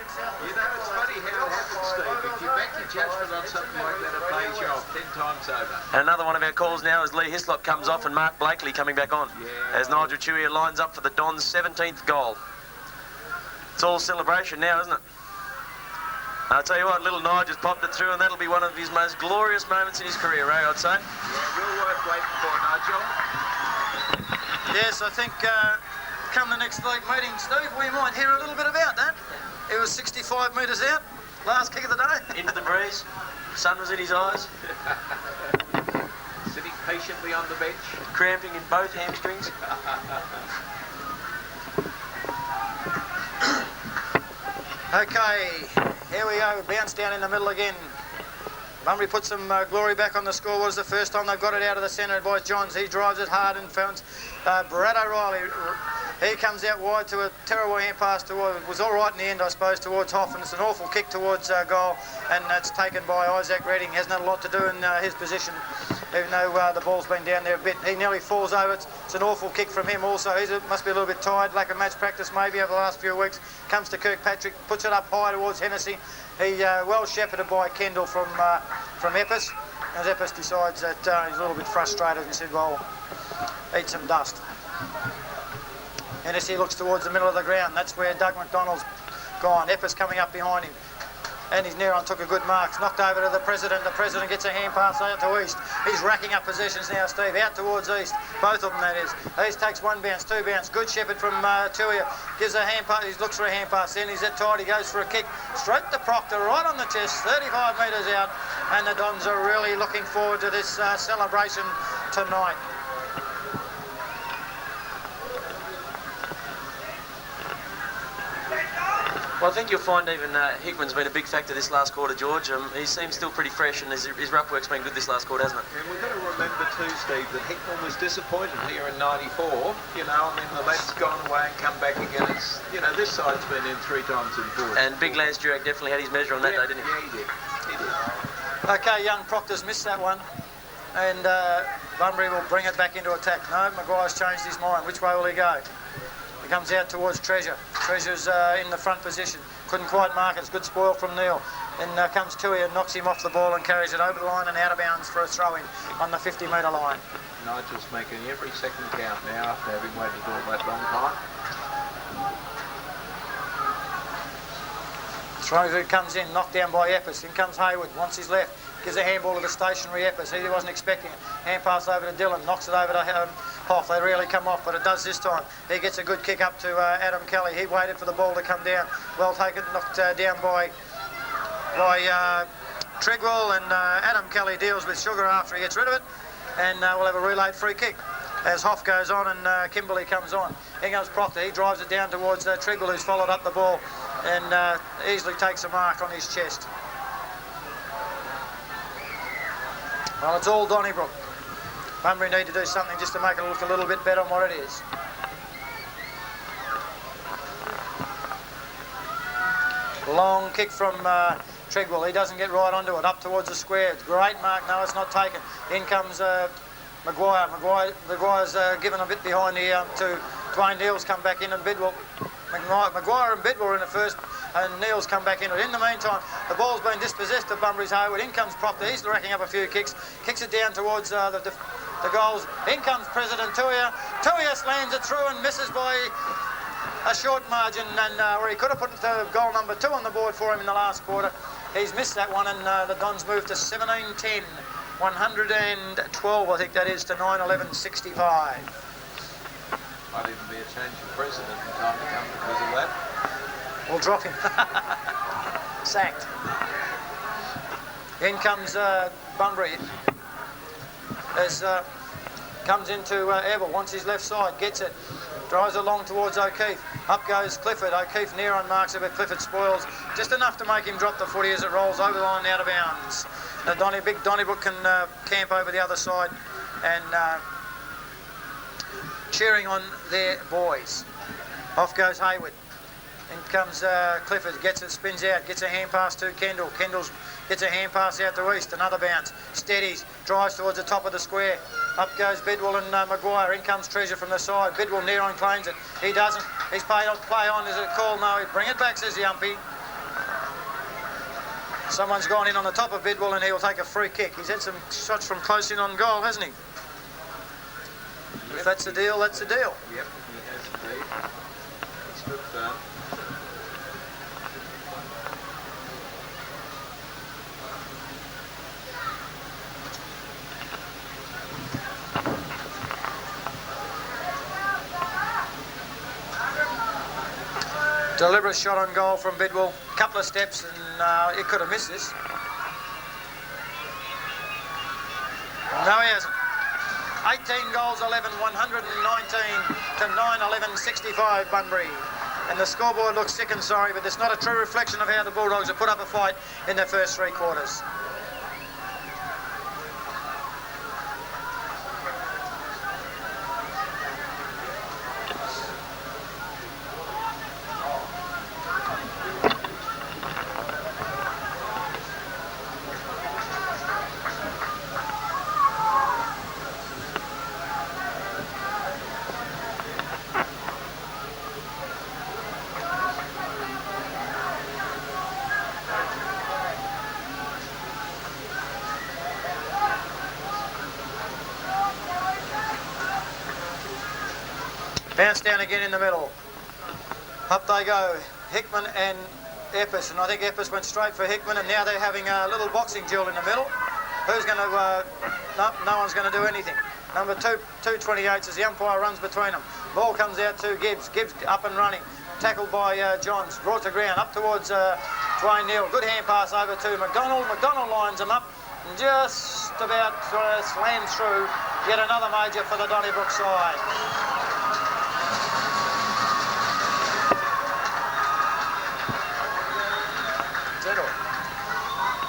it's funny how it happens, Steve. If you back your judgment on something like that, it pays you off 10 times over. And another one of our calls now is Lee Hislop comes off and Mark Blakely coming back on. Yeah. As Nigel Tuia lines up for the Dons' 17th goal. It's all celebration now, isn't it? I'll tell you what, little Nige just popped it through, and that'll be one of his most glorious moments in his career, Ray, I'd say. Yeah, real worth waiting for, Nigel. Yes, I think come the next league meeting, Steve, we might hear a little bit about that. He was 65 metres out, last kick of the day. Into the breeze, sun was in his eyes. Sitting patiently on the bench. Cramping in both hamstrings. Okay, here we go, bounce down in the middle again. Bunbury put some glory back on the scoreboard. It's the first time they've got it out of the centre by Johns. He drives it hard and found Brad O'Reilly. He comes out wide to a terrible hand pass toward, it was all right in the end, I suppose, towards Hoff, and it's an awful kick towards goal, and that's taken by Isaac Redding. He hasn't had a lot to do in his position, even though the ball's been down there a bit. He nearly falls over. It's an awful kick from him also. He must be a little bit tired, lack of match practice maybe over the last few weeks. Comes to Kirkpatrick, puts it up high towards Hennessy. He well shepherded by Kendall from Epps. As Epps decides that he's a little bit frustrated and said, well, eat some dust. Hennessy looks towards the middle of the ground. That's where Doug McDonald's gone. Epps coming up behind him. And his Neron took a good mark. Knocked over to the President. The President gets a hand pass out to East. He's racking up possessions now, Steve. Out towards East. Both of them, that is. East takes one bounce, two bounce. Good shepherd from Tuia. Gives a hand pass. He looks for a hand pass. Then he's that tight. He goes for a kick. Straight to Proctor, right on the chest. 35 metres out. And the Dons are really looking forward to this celebration tonight. Well, I think you'll find even Hickman's been a big factor this last quarter, George. He seems still pretty fresh, and his ruck work's been good this last quarter, hasn't it? And we've got to remember too, Steve, that Hickman was disappointed here in '94. You know, I mean, the lad's gone away and come back again. It's, you know, this side's been in 3 times in 4. And Big Lance Durack definitely had his measure on that day, didn't he? Yeah, he did. He did. Okay, young Proctor's missed that one. And Bunbury will bring it back into attack. No, Maguire's changed his mind. Which way will he go? He comes out towards Treasure. Treasure's in the front position. Couldn't quite mark it. It's good spoil from Neil. Then comes Tui and knocks him off the ball and carries it over the line and out of bounds for a throw-in on the 50-metre line. Nigel's making every second count now after having waited all that long time. Throw comes in, knocked down by Epps. In comes Hayward, wants his left. Gives a handball to the stationary Epps. He wasn't expecting it. Hand pass over to Dillon, knocks it over to Hoff. They rarely come off, but it does this time. He gets a good kick up to Adam Kelly. He waited for the ball to come down. Well taken, knocked down by Treadwell, and Adam Kelly deals with Sugar after he gets rid of it. And we'll have a relayed free kick as Hoff goes on and Kimberley comes on. Here comes Proctor. He drives it down towards Treadwell, who's followed up the ball and easily takes a mark on his chest. Well, it's all Donnybrook. Bunbury need to do something just to make it look a little bit better than what it is. Long kick from Treadwell. He doesn't get right onto it. Up towards the square. It's great mark. No, it's not taken. In comes Maguire. Maguire's given a bit behind here to Dwayne Neal's come back in and Bidwell. Maguire and Bidwell are in the first, and Neal's come back in it. In the meantime, the ball's been dispossessed of Bunbury's Hayward. In comes Proctor. He's racking up a few kicks. Kicks it down towards the goals. In comes President Tuia. Tuia slams it through and misses by a short margin, and where he could have put goal number 2 on the board for him in the last quarter. He's missed that one, and the Dons move to 17-10. 112, I think that is, to 9-11-65. Might even be a change of president in time to come because of that. We'll drop him. Sacked. In comes Bunbury. As comes into Everett, wants his left side, gets it, drives along towards O'Keefe. Up goes Clifford. O'Keefe near on marks it, but Clifford spoils just enough to make him drop the footy as it rolls over the line out of bounds. Big Donnybrook can camp over the other side and cheering on their boys. Off goes Hayward. In comes Clifford, gets it, spins out, gets a hand pass to Kendall. Kendall's gets a hand pass out to East, another bounce. Steadies, drives towards the top of the square. Up goes Bidwell and Maguire. In comes Treasure from the side. Bidwell near on claims it. He doesn't. He's play on. Is it a call? No, bring it back, says Yumpy. Someone's gone in on the top of Bidwell and he'll take a free kick. He's had some shots from close in on goal, hasn't he? Yep. If that's the deal, that's the deal. Yep, he has indeed. It's good fun. Deliberate shot on goal from Bidwell. Couple of steps and he could have missed this. No, he hasn't. 18 goals, 11, 119 to 9-11, 65 Bunbury. And the scoreboard looks sick and sorry, but it's not a true reflection of how the Bulldogs have put up a fight in their first 3 quarters. Bounce down again in the middle. Up they go. Hickman and Eppes, and I think Eppes went straight for Hickman, and now they're having a little boxing duel in the middle. Who's going to... no one's going to do anything. Number 228 as the umpire runs between them. Ball comes out to Gibbs. Gibbs up and running. Tackled by Johns. Brought to ground. Up towards Dwayne Neal. Good hand pass over to McDonald. McDonald lines him up and just about slams through. Yet another major for the Donnybrook side.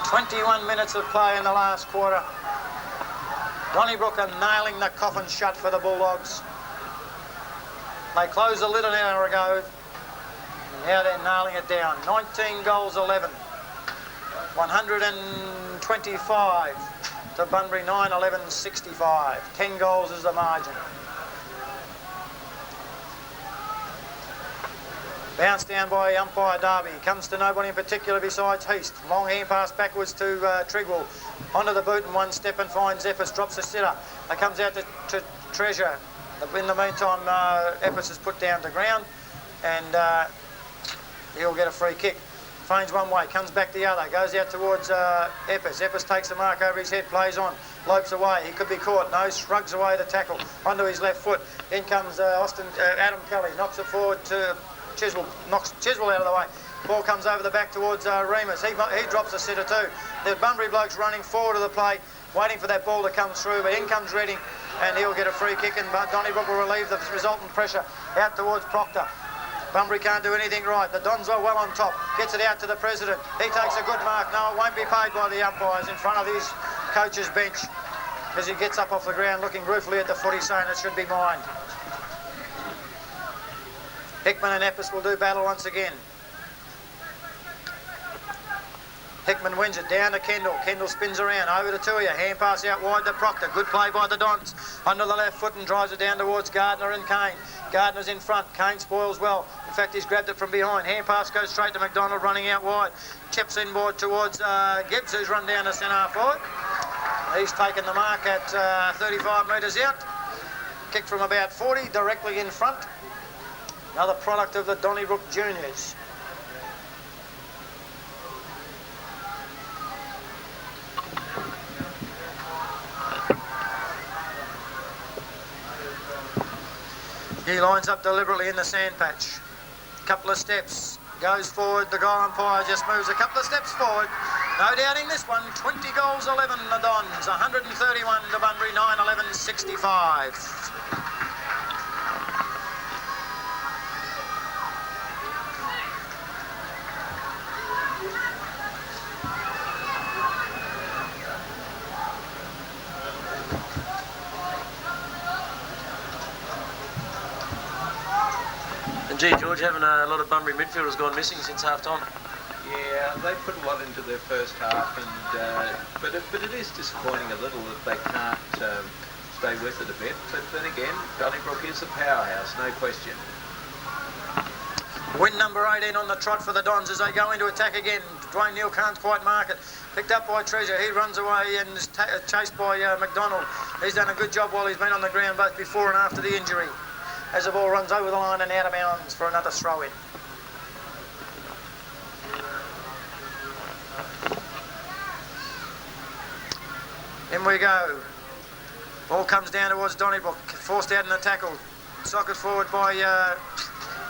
21 minutes of play in the last quarter. Donnybrook are nailing the coffin shut for the Bulldogs. They closed the lid an hour ago. Now they're nailing it down. 19 goals, 11. 125 to Bunbury, 9-11, 65. 10 goals is the margin. Bounced down by umpire Darby. Comes to nobody in particular besides Heast. Long hand pass backwards to Trigwell. Onto the boot in one step and finds Eppes. Drops the sitter. It comes out to Treasure. In the meantime, Eppes is put down to ground and he'll get a free kick. Feigns one way, comes back the other, goes out towards Eppes. Eppes takes the mark over his head, plays on, lopes away. He could be caught. No, shrugs away the tackle onto his left foot. In comes Adam Kelly, knocks it forward to Chiswell, knocks Chiswell out of the way. Ball comes over the back towards Remus. He drops the sitter too. The Bunbury blokes running forward of the play, waiting for that ball to come through, but in comes Redding and he'll get a free kick and Donnybrook will relieve the resultant pressure out towards Proctor. Bunbury can't do anything right. The Dons are well on top. Gets it out to the president. He takes a good mark. No, it won't be paid by the umpires in front of his coach's bench as he gets up off the ground looking ruefully at the footy saying it should be mine. Hickman and Eppes will do battle once again. Hickman wins it down to Kendall. Kendall spins around over to Tuia. Hand pass out wide to Proctor. Good play by the Dons. Under the left foot and drives it down towards Gardner and Kane. Gardner's in front. Kane spoils well. In fact, he's grabbed it from behind. Hand pass goes straight to McDonald running out wide. Chips inboard towards Gibbs, who's run down to centre half forward. He's taken the mark at 35 metres out. Kick from about 40 directly in front. Another product of the Donnybrook juniors. He lines up deliberately in the sand patch. Couple of steps, goes forward. The goal umpire just moves a couple of steps forward. No doubting this one. 20 goals, 11 the Dons. 131 to Bunbury, 9-11, 65. Gee, George, haven't a lot of Bunbury midfielders gone missing since half-time? Yeah, they put a lot into their first half, and but it is disappointing a little that they can't stay with it a bit. But then again, Donnybrook is a powerhouse, no question. Win number 18 on the trot for the Dons as they go into attack again. Dwayne Neal can't quite mark it. Picked up by Treasure. He runs away and is chased by McDonald. He's done a good job while he's been on the ground both before and after the injury. As the ball runs over the line and out of bounds for another throw in. In we go. Ball comes down towards Donnybrook. Forced out in the tackle. Sockers forward by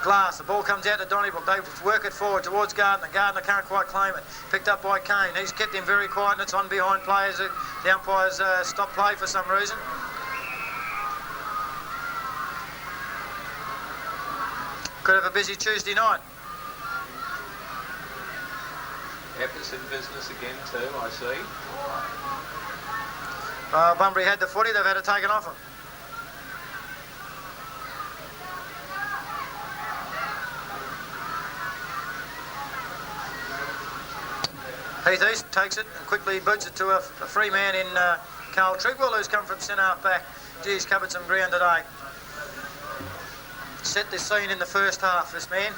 Glass, the ball comes out to Donnybrook. They work it forward towards Gardner. Gardner can't quite claim it. Picked up by Kane. He's kept him very quiet, and it's on behind players. The umpires stopped play for some reason. Could have a busy Tuesday night. Epps in business again too, I see. Bunbury had the footy. They've had it taken off him. Heath East takes it and quickly boots it to a free man in Carl Trigwell, who's come from centre half back. Geez, covered some ground today. Set this scene in the first half, this man.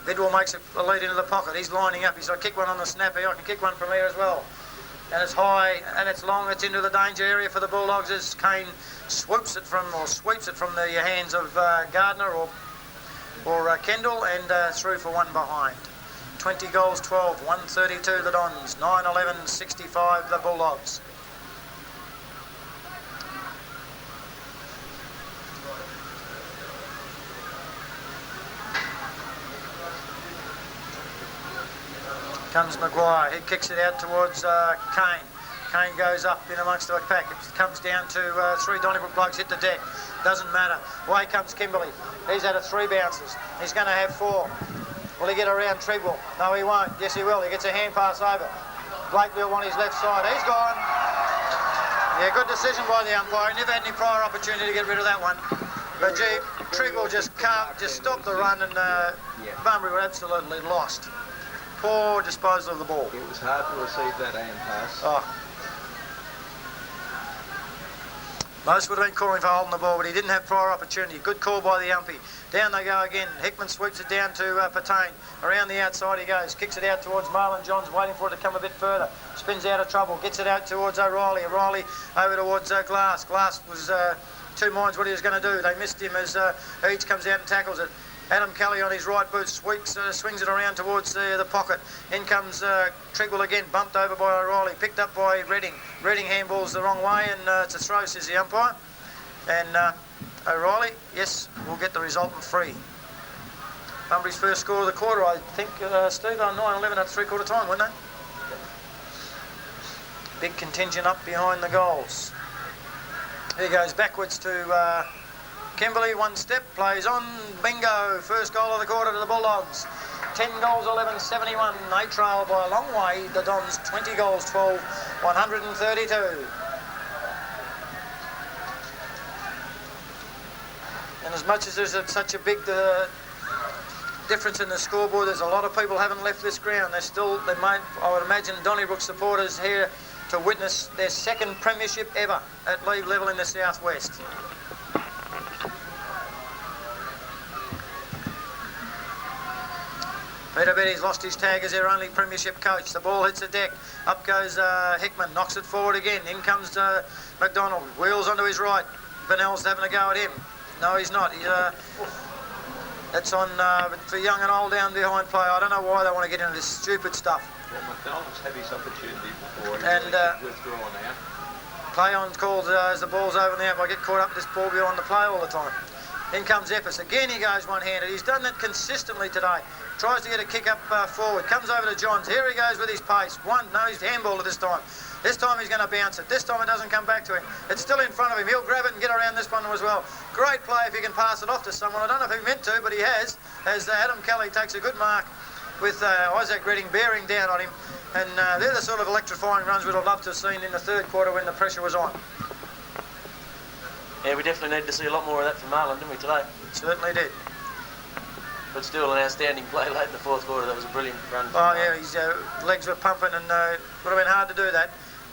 Bidwell makes a lead into the pocket. He's lining up. He's got to kick one on the snap here. I can kick one from here as well. And it's high and it's long. It's into the danger area for the Bulldogs as Kane sweeps it from the hands of Gardner or Kendall and through for one behind. 20 goals, 12, 132 the Dons, 9-11, 65 the Bulldogs. Comes Maguire, he kicks it out towards Kane. Kane goes up in amongst the pack. It comes down to three Donnybrook blokes hit the deck. Doesn't matter. Away comes Kimberley. He's out of 3 bounces. He's going to have 4. Will he get around Trigwell? No, he won't. Yes, he will. He gets a hand pass over. Blakeville on his left side. He's gone. Yeah, good decision by the umpire. He never had any prior opportunity to get rid of that one. But gee, Trigwell just stopped the run and Bunbury were absolutely lost. Poor disposal of the ball. It was hard to receive that hand pass. Oh. Most would have been calling for holding the ball, but he didn't have prior opportunity. Good call by the umpy. Down they go again. Hickman sweeps it down to Patain. Around the outside he goes. Kicks it out towards Marlon Johns, waiting for it to come a bit further. Spins out of trouble. Gets it out towards O'Reilly. O'Reilly over towards Glass. Glass was two minds what he was going to do. They missed him as Eads comes out and tackles it. Adam Kelly on his right boot swings it around towards the pocket. In comes Trigwell again, bumped over by O'Reilly, picked up by Redding. Redding handballs the wrong way and it's a throw, says the umpire. And O'Reilly, yes, will get the resultant free. Bunbury's first score of the quarter, I think, Steve, on 9-11 at three-quarter time, weren't they? Big contingent up behind the goals. Here goes backwards to Kimberley, one step, plays on, bingo, first goal of the quarter to the Bulldogs. 10 goals, 11, 71. They trail by a long way. The Dons, 20 goals, 12, 132. And as much as there's such a big difference in the scoreboard, there's a lot of people haven't left this ground. I would imagine Donnybrook supporters here to witness their second premiership ever at league level in the southwest. Peter Betty's lost his tag as their only premiership coach. The ball hits the deck. Up goes Hickman, knocks it forward again. In comes McDonald, wheels onto his right. Bennell's having a go at him. No, he's not. That's on for young and old down behind play. I don't know why they want to get into this stupid stuff. Well, McDonald's had his opportunity before. And withdrawn now. Play on's called as the ball's over now. If I get caught up with this ball behind the play all the time. In comes Epps. Again he goes one-handed. He's done that consistently today. Tries to get a kick up forward. Comes over to Johns. Here he goes with his pace. He's handball at this time. This time he's going to bounce it. This time it doesn't come back to him. It's still in front of him. He'll grab it and get around this one as well. Great play if he can pass it off to someone. I don't know if he meant to, but he has. As Adam Kelly takes a good mark with Isaac Redding bearing down on him. And they're the sort of electrifying runs we'd have loved to have seen in the third quarter when the pressure was on. Yeah, we definitely need to see a lot more of that from Marlon, didn't we, today? Certainly did. But still an outstanding play late in the fourth quarter. That was a brilliant run. Oh, yeah, his legs were pumping and would have been hard to do that.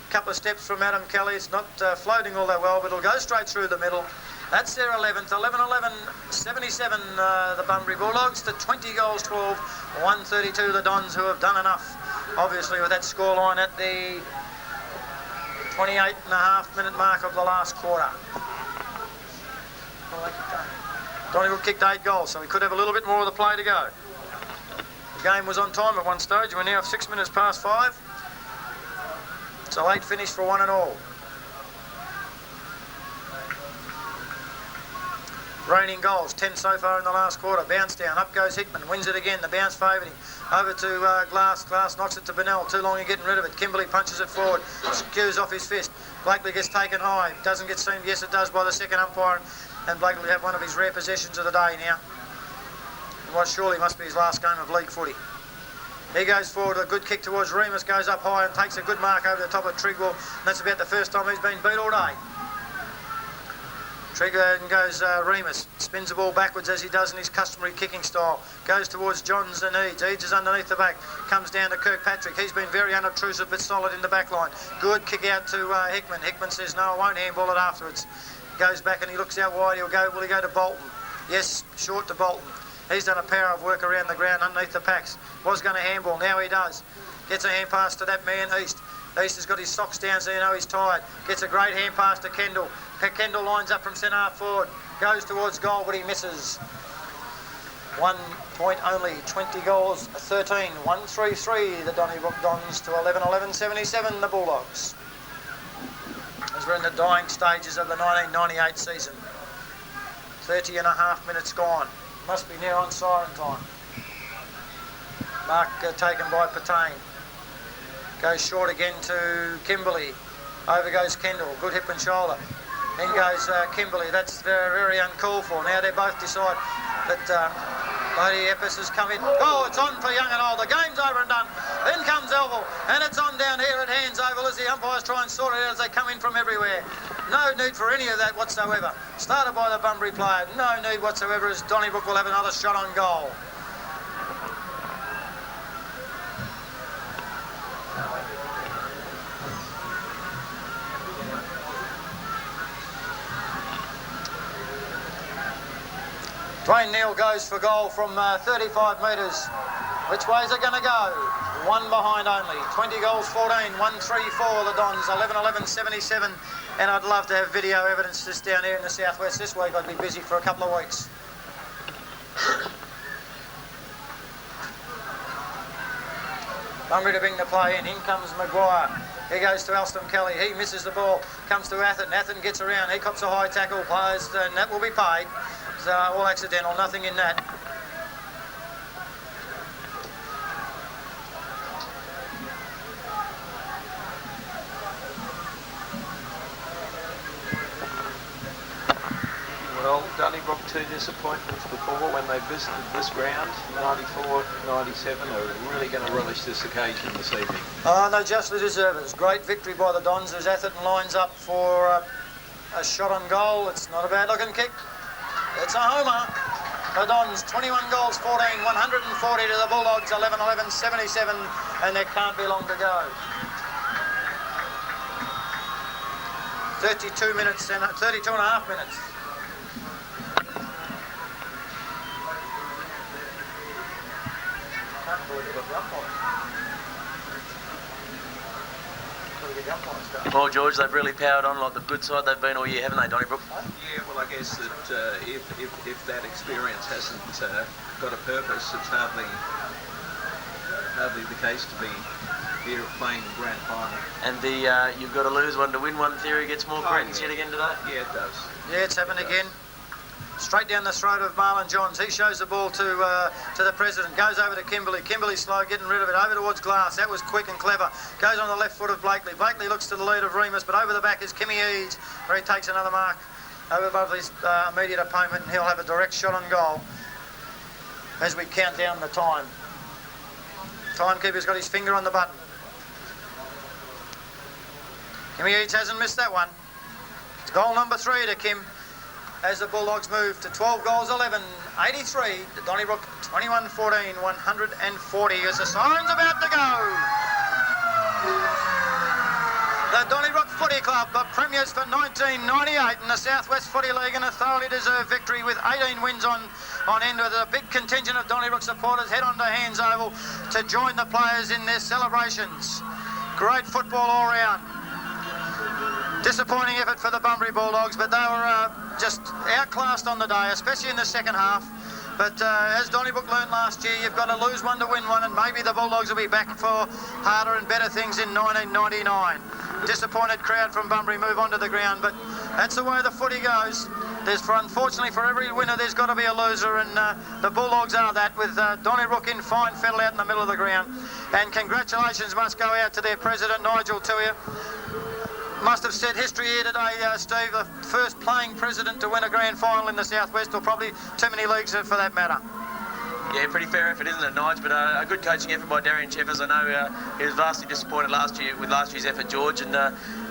A couple of steps from Adam Kelly. It's not floating all that well, but it'll go straight through the middle. That's their 11th. 11-11, 77 the Bunbury Bulldogs to 20 goals, 12, 132 the Dons, who have done enough, obviously, with that scoreline at the 28.5-minute mark of the last quarter. Donnybrook kicked 8 goals, so we could have a little bit more of the play to go. The game was on time at one stage. We're now 6 minutes past 5. It's a late finish for one and all. Reigning goals, 10 so far in the last quarter. Bounce down, up goes Hickman, wins it again. The bounce favoured him. Over to Glass. Glass knocks it to Bennell. Too long in getting rid of it. Kimberley punches it forward. Skews off his fist. Blakely gets taken high. Doesn't get seen. Yes, it does by the second umpire. And Blakely will have one of his rare possessions of the day now. What surely must be his last game of league footy. He goes forward, a good kick towards Remus, goes up high and takes a good mark over the top of Trigwell. And that's about the first time he's been beat all day. Trigger and goes Remus, spins the ball backwards as he does in his customary kicking style. Goes towards Johns and Eads. Eads is underneath the back. Comes down to Kirkpatrick. He's been very unobtrusive but solid in the back line. Good kick out to Hickman. Hickman says, no, I won't handball it afterwards. Goes back and he looks out wide. Will he go to Bolton? Yes, short to Bolton. He's done a power of work around the ground underneath the packs. Was going to handball. Now he does. Gets a hand pass to that man, East. East has got his socks down so you know he's tired. Gets a great hand pass to Kendall. Kendall lines up from centre half forward. Goes towards goal but he misses. 1 point only. 20 goals, 13. 1-3-3 the Donnybrook Dons to 11-11-77 the Bulldogs. As we're in the dying stages of the 1998 season. 30 and a half minutes gone. Must be near on siren time. Mark taken by Patain. Goes short again to Kimberley. Over goes Kendall. Good hip and shoulder. In goes Kimberley. That's very, very uncalled for. Now they both decide that Lady Epis has come in. Oh, it's on for young and old. The game's over and done. In comes Elval. And it's on down here at Hands Oval as the umpires try and sort it out as they come in from everywhere. No need for any of that whatsoever. Started by the Bunbury player. No need whatsoever as Donnybrook will have another shot on goal. Dwayne Neal goes for goal from 35 metres. Which way is it going to go? One behind only. 20 goals, 14. 1-3-4 the Dons. 11-11-77. And I'd love to have video evidence just down here in the southwest this week. I'd be busy for a couple of weeks. Bunbury to bring the play in. In comes Maguire. He goes to Alston Kelly. He misses the ball. Comes to Atherton. Atherton gets around. He cops a high tackle. Players, and that will be paid. It's all accidental. Nothing in that. Well, Donnybrook, 2 disappointments before when they visited this ground. 94, 97 are really going to relish this occasion this evening. Oh, they justly deserve it. It's a great victory by the Dons as Atherton lines up for a shot on goal. It's not a bad looking kick. It's a homer. The Dons, 21 goals, 14, 140 to the Bulldogs, 11-11-77, and there can't be long to go. 32 minutes and 32 and a half minutes. Well, George, they've really powered on like the good side they've been all year, haven't they, Donnybrook? Yeah, well, I guess that if that experience hasn't got a purpose, it's hardly the case to be here playing the grand final. And the you've got to lose one to win one theory gets more credence yet again today? Yeah, it does. Yeah, it's happened again. Straight down the throat of Marlon Johns. He shows the ball to the president. Goes over to Kimberley. Kimberley slow, getting rid of it. Over towards Glass. That was quick and clever. Goes on the left foot of Blakely. Blakely looks to the lead of Remus, but over the back is Kimmy Eads, where he takes another mark over above his immediate opponent, and he'll have a direct shot on goal as we count down the time. Timekeeper's got his finger on the button. Kimmy Eads hasn't missed that one. It's goal number 3 to Kim. As the Bulldogs move to 12 goals, 11, 83. The Donnybrook 21-14, 140 as the siren's about to go. The Donnybrook Footy Club, the premiers for 1998 in the South West Footy League, and a thoroughly deserved victory with 18 wins on end with a big contingent of Donnybrook supporters head on to Hands Oval to join the players in their celebrations. Great football all round. Disappointing effort for the Bunbury Bulldogs, but they were just outclassed on the day, especially in the second half. But as Donnybrook learned last year, you've got to lose one to win one, and maybe the Bulldogs will be back for harder and better things in 1999. Disappointed crowd from Bunbury move onto the ground, but that's the way the footy goes. Unfortunately for every winner, there's got to be a loser, and the Bulldogs are that, with Donnybrook in fine fettle out in the middle of the ground. And congratulations must go out to their president, Nigel Tuia. Must have set history here today, Steve, the first playing president to win a grand final in the Southwest, or probably too many leagues for that matter. Yeah, pretty fair effort, isn't it, Nige? But a good coaching effort by Darian Cheffers. I know he was vastly disappointed last year with last year's effort, George, and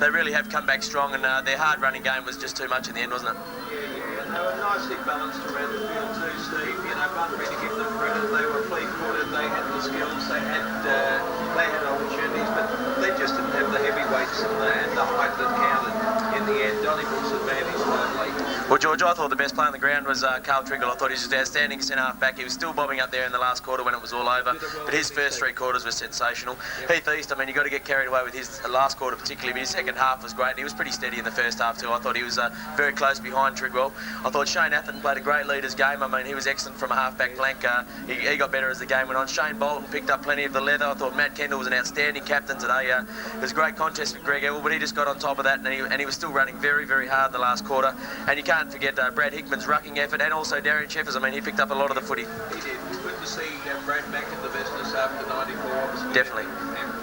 they really have come back strong, and their hard-running game was just too much in the end, wasn't it? Yeah, and they were nicely balanced around the field too, Steve. You know, Bunbury, to give them credit, they were fleet-footed, they had the skills, they had opportunities, but they just didn't have the heavyweights and the height that counted. In the end, Donnybrook's advantage totally. Well, George, I thought the best player on the ground was Carl Triggle. I thought he was just outstanding centre-half back. He was still bobbing up there in the last quarter when it was all over, but his first three quarters were sensational. Heath East, I mean, you got to get carried away with his last quarter particularly, but his second half was great. He was pretty steady in the first half too. I thought he was very close behind Trigwell. I thought Shane Atherton played a great leader's game. I mean, he was excellent from a half-back flank. He got better as the game went on. Shane Bolton picked up plenty of the leather. I thought Matt Kendall was an outstanding captain today. It was a great contest with Greg Ewell, but he just got on top of that, and he was still running very, very hard the last quarter. And you can't forget Brad Hickman's rucking effort, and also Darian Cheffers. I mean, he picked up a lot of the footy. He did. Good to see Brad back in the business after 94. Definitely.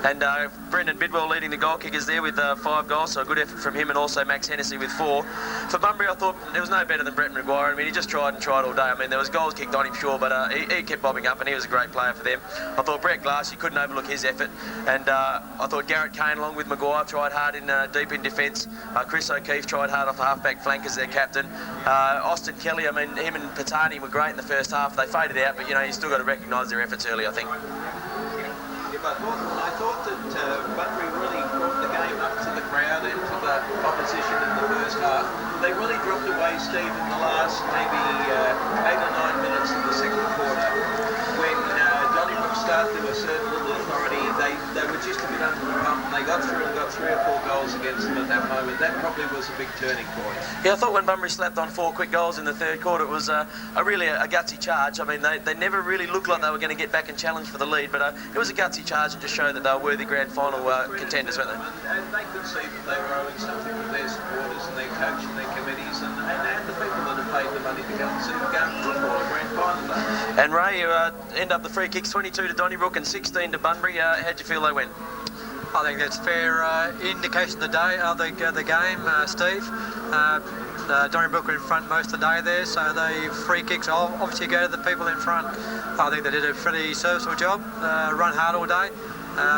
And Brendan Bidwell leading the goal kickers there with 5 goals, so a good effort from him, and also Max Hennessy with 4. For Bunbury, I thought there was no better than Brett Maguire. I mean, he just tried and tried all day. I mean, there was goals kicked on him, sure, but he kept bobbing up, and he was a great player for them. I thought Brett Glass, you couldn't overlook his effort, and I thought Garrett Kane, along with Maguire, tried hard in deep in defence. Chris O'Keefe tried hard off the half-back flank as their captain. Austin Kelly, I mean, him and Patani were great in the first half. They faded out, but, you know, you still got to recognise their efforts early, I think. I thought that Bunbury really brought the game up to the crowd and to the opposition in the first half. They really dropped away, Steve, in the last maybe 8 or 9 minutes of the second quarter. When Donnybrook started to assert a little authority, they were just a bit under the pump, and they got through and got 3 or 4 goals against them at that moment. That probably was a big turning point. Yeah, I thought when Bunbury slapped on 4 quick goals in the third quarter, it was really a gutsy charge. I mean, they never really looked like they were going to get back and challenge for the lead, but it was a gutsy charge and just showed that they were worthy grand final contenders, weren't they? And they could see that they were owing something to their supporters and their coach and their committees and the people that have paid the money to come and see the game of football, a grand final day. And Ray, you end up the free kicks, 22 to Donnybrook and 16 to Bunbury. How'd you feel they went? I think that's a fair indication of the game, Steve. Donnybrook were in front most of the day there, so the free kicks obviously go to the people in front. I think they did a pretty serviceable job, run hard all day,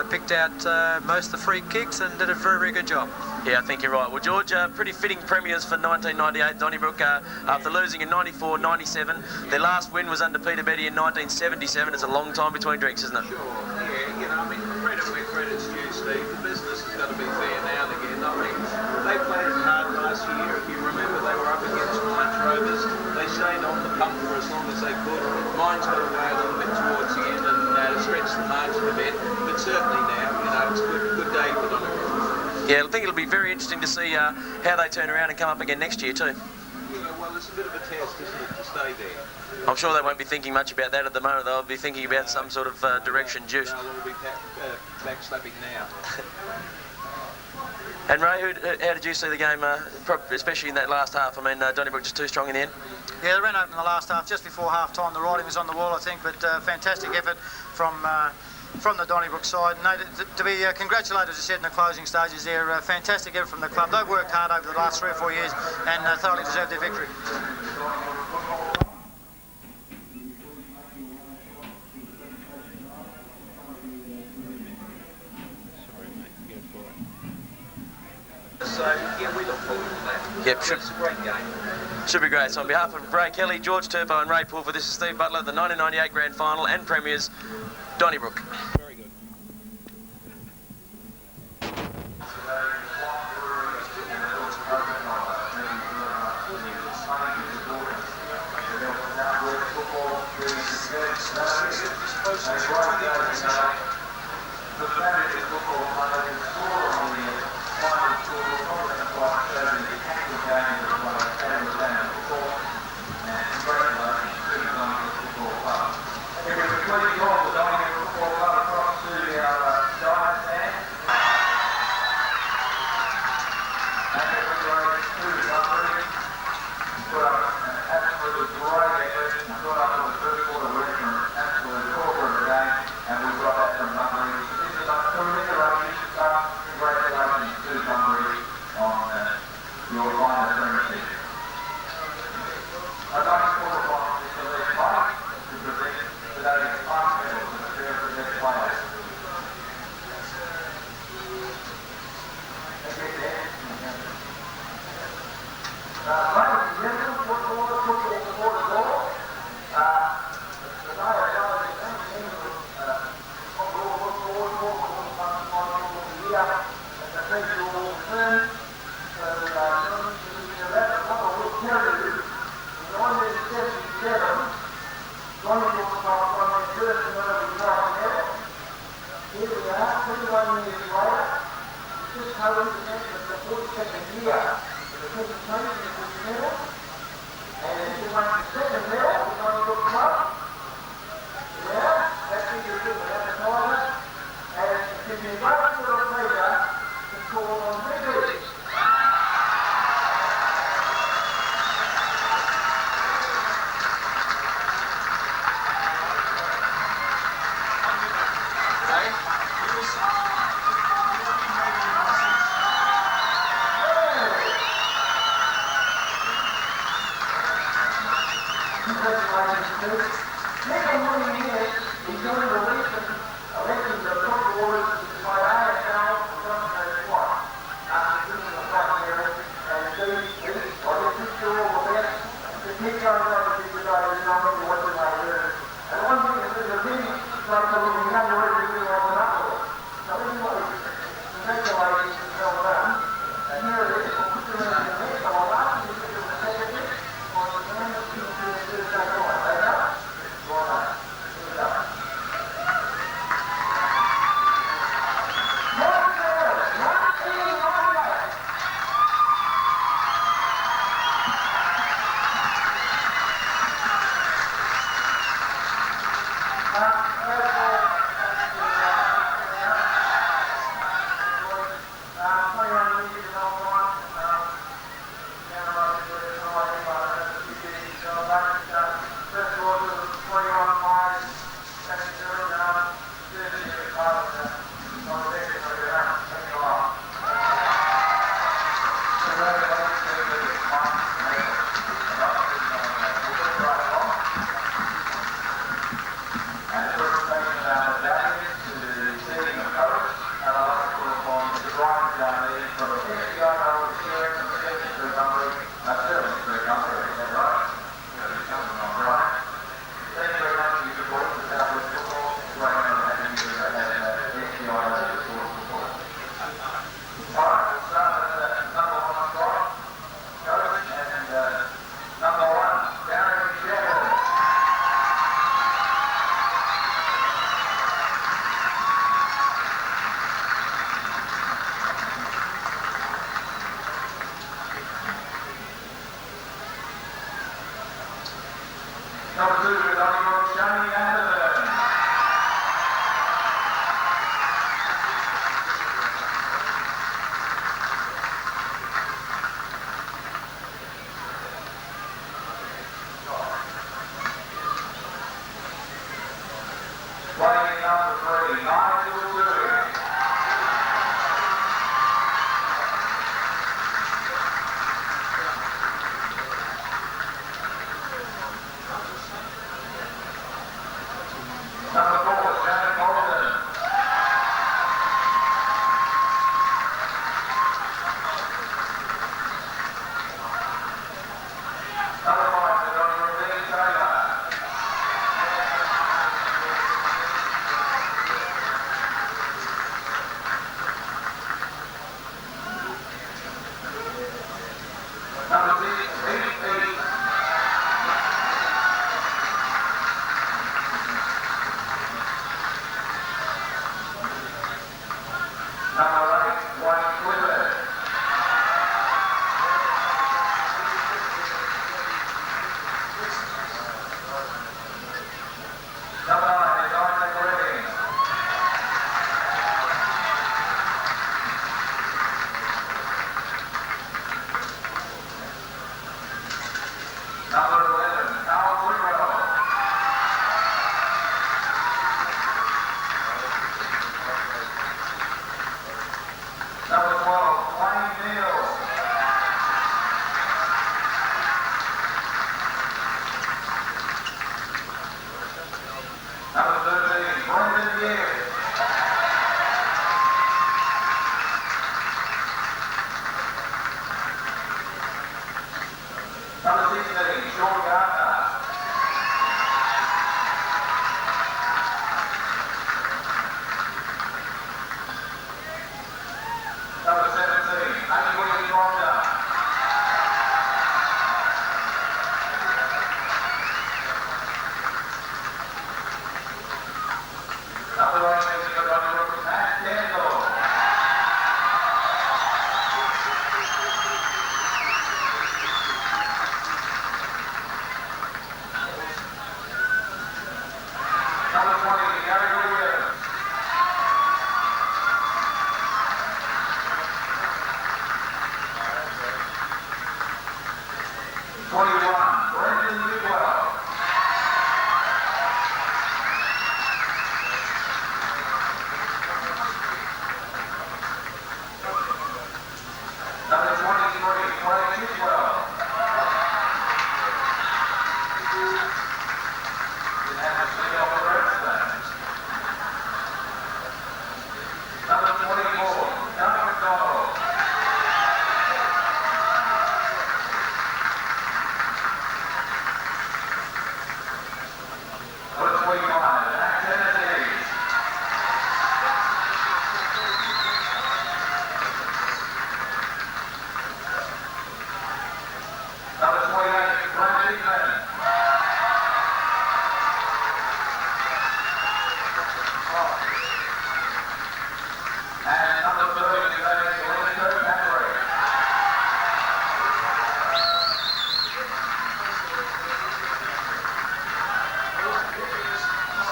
picked out most of the free kicks and did a very, very good job. Yeah, I think you're right. Well, George, pretty fitting premiers for 1998. Donnybrook, after losing in 94, 97. Their last win was under Peter Betty in 1977. It's a long time between drinks, isn't it? Sure, yeah, you know, I mean, credit where credit's due, Steve. The business has got to be fair now and again. I mean, they played it hard last year. If you remember, they were up against Lunch Rovers. They stayed on the pump for as long as they could. Mine's got away a little bit towards the end and stretched the margin a bit. But certainly now, you know, it's a good day for Donnybrook. Yeah, I think it'll be very interesting to see how they turn around and come up again next year too. Yeah, well, it's a bit of a test, isn't it, to stay there? I'm sure they won't be thinking much about that at the moment. They'll be thinking about some sort of direction juice. They'll all be backslapping now. And Ray, how did you see the game, especially in that last half? I mean, Donnybrook just too strong in the end? Yeah, they ran open in the last half just before half-time. The writing was on the wall, I think, but fantastic effort from the Donnybrook side. No, to be congratulated, as I said in the closing stages there, fantastic effort from the club. They've worked hard over the last 3 or 4 years and thoroughly deserved their victory. So, yeah, we look forward to that. Yep, it's a great game. Should be great. So on behalf of Ray Kelly, George Turbo and Ray Pulver, this is Steve Butler, the 1998 Grand Final and Premiers, Donnybrook. Very good.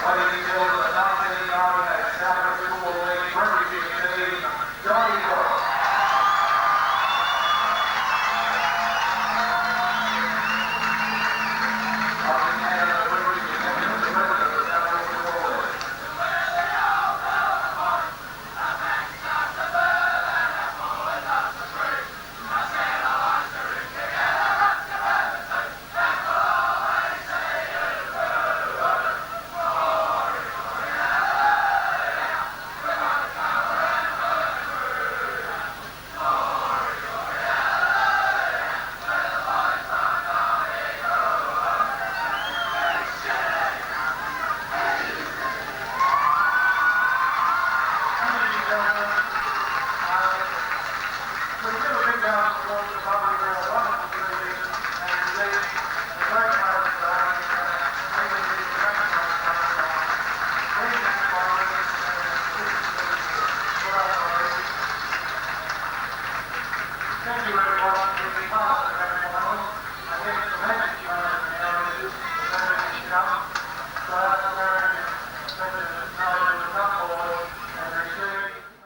Ladies and gentlemen, the 1998 South African Football